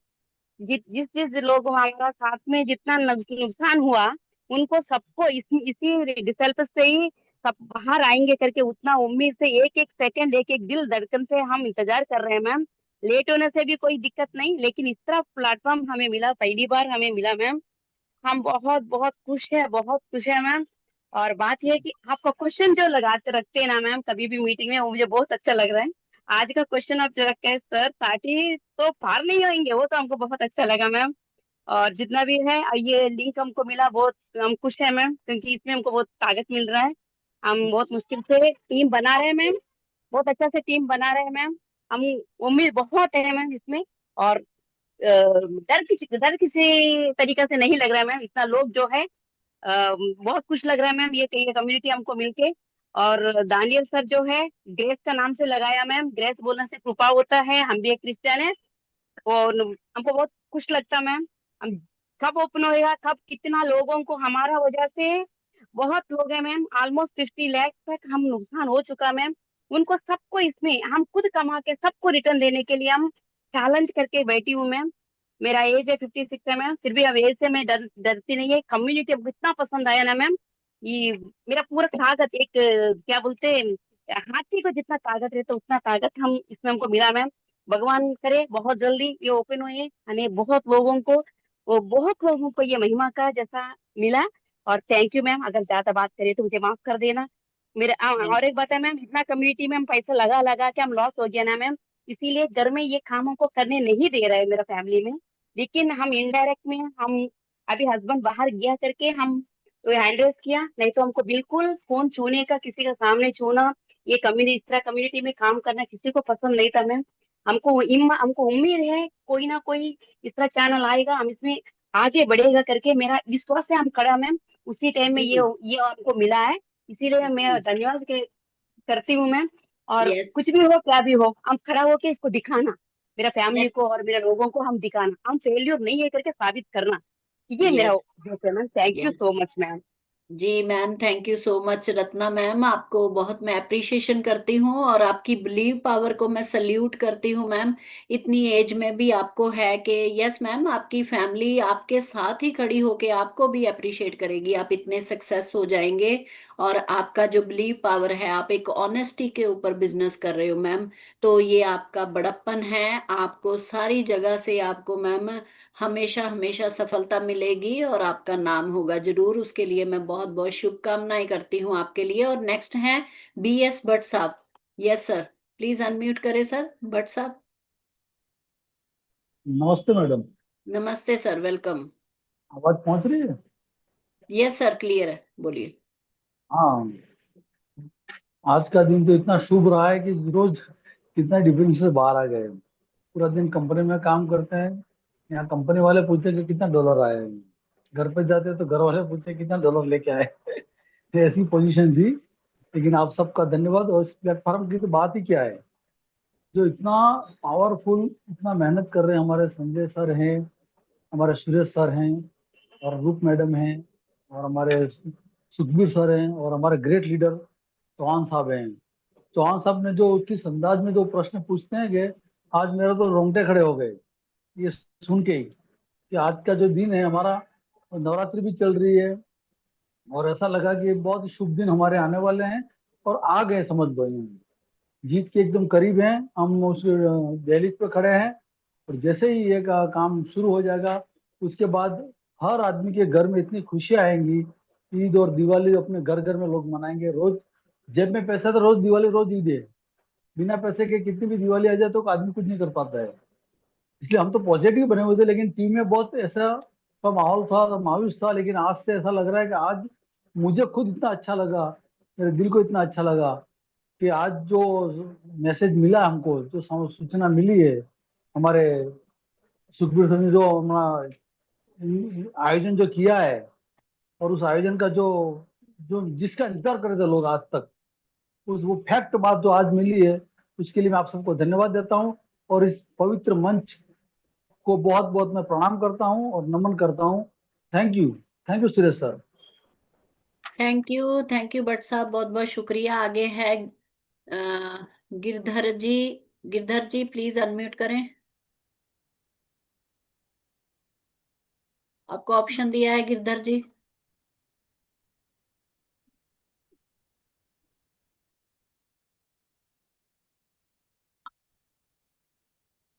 जिस जिस जिस लोग हमारा साथ में जितना नुकसान हुआ, उनको सबको इसी रिजल्ट से ही सब बाहर आएंगे करके उतना उम्मीद से एक एक सेकंड, एक एक दिल धड़कन से हम इंतजार कर रहे हैं मैम। लेट होने से भी कोई दिक्कत नहीं, लेकिन इस तरह प्लेटफॉर्म हमें मिला, पहली बार हमें मिला मैम। हम बहुत बहुत खुश है, बहुत खुश है मैम। और बात यह है कि आपका क्वेश्चन जो लगाते रखते हैं ना मैम कभी भी मीटिंग में, वो मुझे बहुत अच्छा लग रहा है। आज का क्वेश्चन आप जो रखा है सर 30 तो पार नहीं होंगे, वो तो हमको बहुत अच्छा लगा मैम। और जितना भी है ये लिंक हमको मिला, बहुत हम खुश है मैम, क्योंकि इसमें हमको बहुत ताकत मिल रहा है। हम बहुत मुश्किल से टीम बना रहे हैं मैम, बहुत अच्छा से टीम बना रहे हैं मैम। हम उम्मीद बहुत है मैम इसमें। और डर किसी तरीके से नहीं लग रहा है मैम, इतना लोग जो है बहुत खुश लग रहा है मैम, ये कम्युनिटी हमको मिलके। और दानियल सर जो है ग्रेस का नाम से लगाया मैम, ग्रेस बोलने से कृपा होता है, हम भी एक क्रिश्चियन है। और हमको बहुत खुश लगता है मैम। हम कब ओपन होएगा, कब कितना लोगों को हमारा वजह से, बहुत लोग हैं मैम, ऑलमोस्ट 50 लाख तक हम नुकसान हो चुका मैम। उनको सबको इसमें हम खुद कमा के सबको रिटर्न देने के लिए हम चैलेंज करके बैठी हूँ मैम। मेरा एज है 56 है मैम, फिर भी अब एज से मैं डरती नहीं है। कम्युनिटी हमको इतना पसंद आया ना मैम, ये मेरा पूरा ताकत एक क्या बोलते हैं, हाथी को जितना ताकत रहता उतना ताकत हम इसमें हमको मिला मैम। भगवान करे बहुत जल्दी ये ओपन हुए यानी बहुत लोगों को ये महिमा का जैसा मिला। और थैंक यू मैम, अगर ज्यादा बात करें तो मुझे माफ कर देना। और एक बात है मैम, इतना कम्युनिटी में हम पैसा लगा लगा के हम लॉस हो गया ना मैम, इसीलिए घर में ये काम हमको करने नहीं दे रहा है मेरा फैमिली में। लेकिन हम इनडायरेक्ट में हम अभी हस्बैंड बाहर गया करके हम तो हैंडल किया, नहीं तो हमको बिल्कुल फोन छूने का, किसी का सामने छूना, ये कम्युनिटी इस तरह कम्युनिटी में काम करना किसी को पसंद नहीं था मैम। हमको उम्मीद है कोई ना कोई इस तरह चैनल आएगा, हम इसमें आगे बढ़ेगा करके मेरा विश्वास है, हम खड़ा मैम। उसी टाइम में ये हमको मिला है, इसीलिए मैं धन्यवाद करती हूँ मैम। और कुछ भी हो क्या भी हो, हम खड़ा होके इसको दिखाना, मेरा फैमिली को और मेरे लोगों को हम दिखाना, हम फेल्यूर नहीं है करके साबित करना, ये मेरा उद्देश्य है ma'am. Thank you so much ma'am. जी ma'am, thank you so much Ratna ma'am, आपको बहुत मैं अप्रिशिएशन करती हूँ और आपकी बिलीव पावर को मैं सल्यूट करती हूँ मैम। इतनी एज में भी आपको है कि यस मैम, आपकी फैमिली आपके साथ ही खड़ी होके आपको भी अप्रिशिएट करेगी, आप इतने सक्सेस हो जाएंगे। और आपका जो बिलीव पावर है, आप एक ऑनेस्टी के ऊपर बिजनेस कर रहे हो मैम, तो ये आपका बड़प्पन है। आपको सारी जगह से आपको मैम हमेशा हमेशा सफलता मिलेगी और आपका नाम होगा जरूर। उसके लिए मैं बहुत बहुत शुभकामनाएं करती हूँ आपके लिए। और नेक्स्ट है BS भट्ट साहब। यस सर, प्लीज अनम्यूट करें सर भट्ट साहब। नमस्ते मैडम। नमस्ते सर, वेलकम। आवाज पहुंच रही है? यस सर, क्लियर है, बोलिए। हाँ, आज का दिन तो इतना शुभ रहा है कि रोज कितना डिफरेंस से बाहर आ गए। पूरा दिन कंपनी में काम करते हैं, यहाँ कंपनी वाले पूछते कि कितना डॉलर आए, घर पे जाते तो घर वाले पूछते कितना डॉलर लेके आए। तो ऐसी पोजीशन थी। लेकिन आप सबका धन्यवाद। और इस प्लेटफॉर्म की तो बात ही क्या है, जो इतना पावरफुल, इतना मेहनत कर रहे हैं। हमारे संजय सर हैं, हमारे सुरेश सर हैं, और रूप मैडम हैं, और हमारे सुखबीर सर हैं, और हमारे ग्रेट लीडर चौहान साहब हैं। चौहान साहब ने जो किस अंदाज में जो प्रश्न पूछते हैं कि आज मेरे तो रोंगटे खड़े हो गए ये सुन के ही, कि आज का जो दिन है हमारा, नवरात्रि भी चल रही है, और ऐसा लगा कि बहुत ही शुभ दिन हमारे आने वाले हैं और आ गए, समझ गए, जीत के एकदम करीब हैं। हम उस दहलीज पे खड़े हैं, और जैसे ही ये काम शुरू हो जाएगा, उसके बाद हर आदमी के घर में इतनी खुशियां आएंगी। ईद और दिवाली अपने घर घर में लोग मनाएंगे। रोज जेब में पैसा तो रोज दिवाली रोज ईद है, बिना पैसे के कितनी भी दिवाली आ जाए तो आदमी कुछ नहीं कर पाता है। इसलिए हम तो पॉजिटिव बने हुए थे, लेकिन टीम में बहुत ऐसा तो माहौल था, मायूस था। लेकिन आज से ऐसा लग रहा है कि आज मुझे खुद इतना अच्छा लगा, मेरे दिल को इतना अच्छा लगा कि आज जो मैसेज मिला हमको, जो सूचना मिली है हमारे सुखबीर सर ने, जो हमारा आयोजन जो किया है, और उस आयोजन का जो जो जिसका इंतजार कर रहे थे लोग आज तक, उस वो फैक्ट बात जो आज मिली है, उसके लिए मैं आप सबको धन्यवाद देता हूँ। और इस पवित्र मंच को बहुत बहुत मैं प्रणाम करता हूँ और नमन करता हूँ। Thank you Suresh sir. Thank you Bhatt साहब, बहुत बहुत शुक्रिया। आगे है गिरधर जी। गिरधर जी प्लीज अनम्यूट करें, आपको ऑप्शन दिया है गिरधर जी।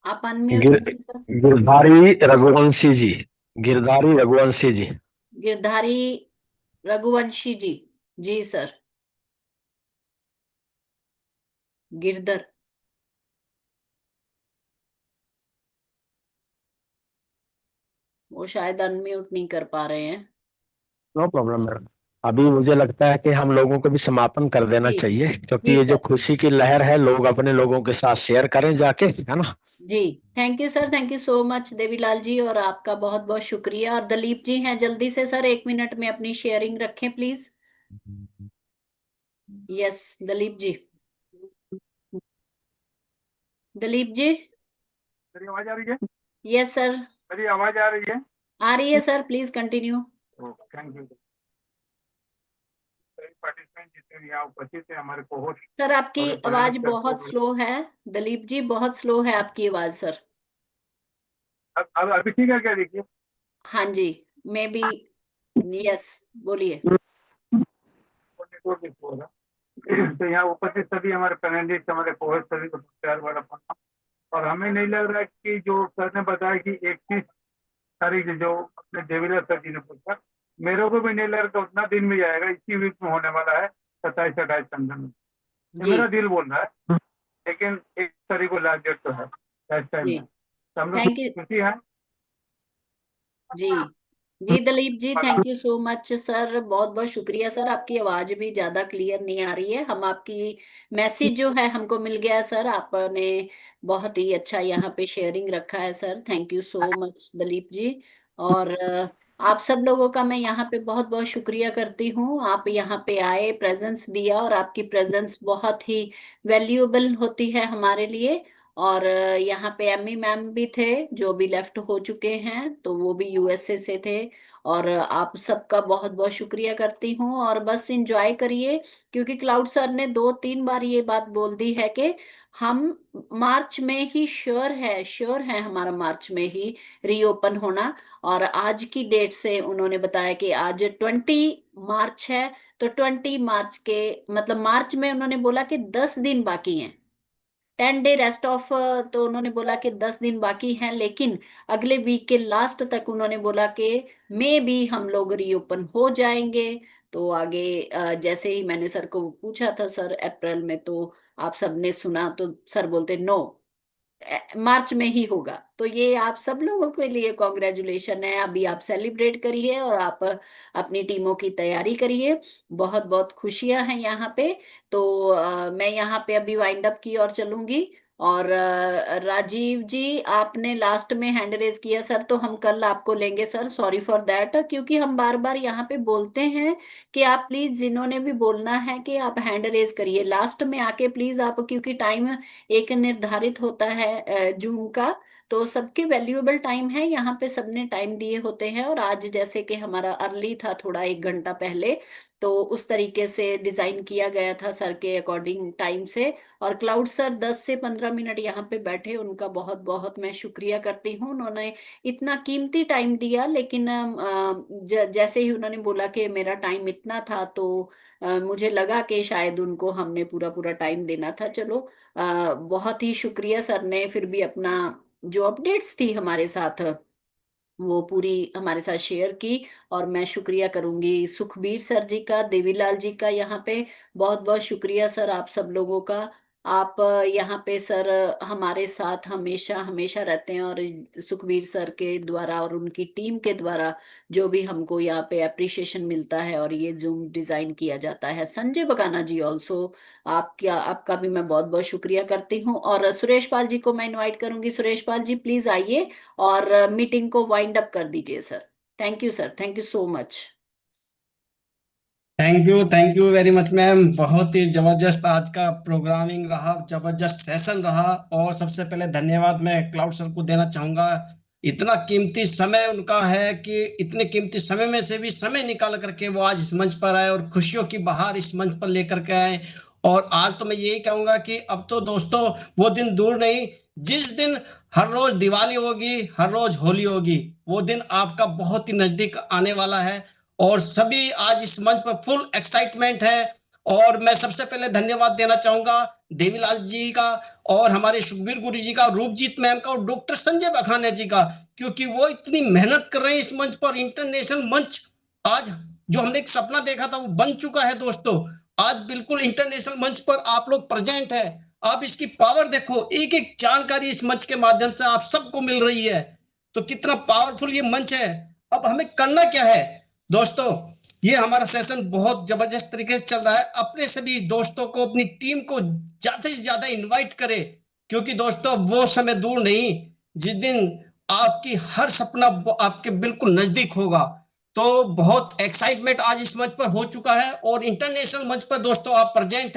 आप अनम्यूट करें सर। गिरधारी रघुवंशी जी। गिरधारी रघुवंशी जी। गिरधारी रघुवंशी जी। जी सर। गिरधर। वो शायद अनम्यूट नहीं कर पा रहे हैं। No problem madam. अभी मुझे लगता है कि हम लोगों को भी समापन कर देना जी चाहिए, क्योंकि जी ये जो सर। खुशी की लहर है लोग अपने लोगों के साथ शेयर करें जाके, है ना। जी thank you sir, thank you so much Devilal ji, और आपका बहुत बहुत शुक्रिया। और दलीप जी हैं, जल्दी से सर 1 मिनट में अपनी शेयरिंग रखें प्लीज। यस दलीप जी। दलीप जी। मेरी आवाज आ रही है? Yes sir. मेरी आवाज आ रही है? आ रही है sir, please continue. Thank you. Participant जितने भी यहाँ उपस्थित है, हमारे कोहोस्ट सर आपकी और आवाज पैनलिस्ट बहुत स्लो है। दलीप जी बहुत स्लो है आपकी आवाज सर। अब अभी ठीक है क्या? देखिए। हाँ जी। Maybe. यस बोलिए। नेटवर्क इशू होगा। तो यहाँ उपस्थित सभी हमारे पैनलिस्ट, हमारे कोहोस्ट, सभी को प्यार वाला प्रणाम। और हमें नहीं लग रहा है कि जो सर ने बताया कि 31 तारीख जो अपने देवीलाल सर जी ने पूछा, मेरे को भी नहीं लग रहा उतना दिन में जाएगा। इसी वीक में होने वाला है, 27-28 संडे में। ये मेरा दिल बोल रहा है, लेकिन 1 तारीख को लास्ट डेट तो है लास्ट टाइम में, तो हम लोग थैंक यू खुशी है। जी। जी Dalip ji thank you so much sir, बहुत बहुत शुक्रिया सर। आपकी आवाज भी ज्यादा क्लियर नहीं आ रही है, हम आपकी मैसेज जो है हमको मिल गया है सर, आपने बहुत ही अच्छा यहाँ पे शेयरिंग रखा है sir, thank you so much Dalip ji. और आप सब लोगों का मैं यहाँ पे बहुत बहुत शुक्रिया करती हूँ, आप यहाँ पे आए, प्रेजेंस दिया, और आपकी प्रेजेंस बहुत ही वैल्यूएबल होती है हमारे लिए। और यहाँ पे एमी मैम भी थे जो भी लेफ्ट हो चुके हैं, तो वो भी यूएसए से थे। और आप सबका बहुत बहुत शुक्रिया करती हूँ, और बस एंजॉय करिए, क्योंकि क्लाउड सर ने 2-3 बार ये बात बोल दी है कि हम मार्च में ही श्योर है हमारा मार्च में ही रीओपन होना। और आज की डेट से उन्होंने बताया कि आज 20 मार्च है, तो 20 मार्च के मतलब मार्च में उन्होंने बोला कि 10 दिन बाकी हैं, 10 डे रेस्ट ऑफ, तो उन्होंने बोला कि 10 दिन बाकी हैं, लेकिन अगले वीक के लास्ट तक उन्होंने बोला कि मे बी हम लोग रीओपन हो जाएंगे। तो आगे जैसे ही मैंने सर को पूछा था सर अप्रैल में, तो आप सबने सुना तो सर बोलते नो, मार्च में ही होगा। तो ये आप सब लोगों के लिए कॉन्ग्रेचुलेशन है, अभी आप सेलिब्रेट करिए और आप अपनी टीमों की तैयारी करिए, बहुत बहुत खुशियां हैं यहाँ पे। तो मैं यहाँ पे अभी वाइंड अप की ओर चलूंगी। और राजीव जी आपने लास्ट में हैंड रेज किया सर, तो हम कल आपको लेंगे सर, सॉरी फॉर दैट, क्योंकि हम बार बार यहाँ पे बोलते हैं कि आप प्लीज जिन्होंने भी बोलना है कि आप हैंड रेज करिए लास्ट में आके प्लीज आप, क्योंकि टाइम एक निर्धारित होता है जूम का, तो सबके वैल्यूएबल टाइम है, यहाँ पे सबने टाइम दिए होते हैं। और आज जैसे कि हमारा अर्ली था थोड़ा 1 घंटा पहले, तो उस तरीके से डिजाइन किया गया था सर के अकॉर्डिंग टाइम से। और क्लाउड सर 10 से 15 मिनट यहाँ पे बैठे, उनका बहुत बहुत मैं शुक्रिया करती हूँ, उन्होंने इतना कीमती टाइम दिया। लेकिन जैसे ही उन्होंने बोला कि मेरा टाइम इतना था, तो मुझे लगा कि शायद उनको हमने पूरा पूरा टाइम देना था। चलो बहुत ही शुक्रिया, सर ने फिर भी अपना जो अपडेट्स थी हमारे साथ वो पूरी हमारे साथ शेयर की। और मैं शुक्रिया करूंगी सुखबीर सर जी का, देवीलाल जी का, यहाँ पे बहुत बहुत शुक्रिया सर आप सब लोगों का। आप यहाँ पे सर हमारे साथ हमेशा हमेशा रहते हैं, और सुखबीर सर के द्वारा और उनकी टीम के द्वारा जो भी हमको यहाँ पे अप्रिशिएशन मिलता है और ये जूम डिजाइन किया जाता है। संजय बगाना जी ऑल्सो, आपका भी मैं बहुत बहुत शुक्रिया करती हूँ। और सुरेश पाल जी को मैं इनवाइट करूंगी, सुरेश पाल जी प्लीज आइए और मीटिंग को वाइंड अप कर दीजिए sir. Thank you sir, thank you so much. Thank you very much ma'am, बहुत ही जबरदस्त आज का प्रोग्रामिंग रहा, जबरदस्त सेशन रहा। और सबसे पहले धन्यवाद मैं क्लाउड सर को देना चाहूंगा, इतना कीमती समय उनका है कि इतने कीमती समय में से भी समय निकाल करके वो आज इस मंच पर आए और खुशियों की बहार इस मंच पर लेकर के आए। और आज तो मैं यही कहूंगा कि अब तो दोस्तों वो दिन दूर नहीं, जिस दिन हर रोज दिवाली होगी, हर रोज होली होगी, वो दिन आपका बहुत ही नजदीक आने वाला है। और सभी आज इस मंच पर फुल एक्साइटमेंट है। और मैं सबसे पहले धन्यवाद देना चाहूंगा देवीलाल जी का, और हमारे सुखबीर गुरु जी का, रूपजीत मैम का, और डॉक्टर संजय बखाने जी का, क्योंकि वो इतनी मेहनत कर रहे हैं इस मंच पर। इंटरनेशनल मंच आज जो हमने एक सपना देखा था वो बन चुका है दोस्तों। आज बिल्कुल इंटरनेशनल मंच पर आप लोग प्रेजेंट है। आप इसकी पावर देखो, एक एक जानकारी इस मंच के माध्यम से आप सबको मिल रही है, तो कितना पावरफुल ये मंच है। अब हमें करना क्या है दोस्तों, ये हमारा सेशन बहुत जबरदस्त तरीके से चल रहा है। अपने सभी दोस्तों को, अपनी टीम को ज्यादा से ज्यादा इन्वाइट करें, क्योंकि दोस्तों वो समय दूर नहीं जिस दिन आपकी हर सपना आपके बिल्कुल नजदीक होगा। तो बहुत एक्साइटमेंट आज इस मंच पर हो चुका है और इंटरनेशनल मंच पर दोस्तों आप प्रेजेंट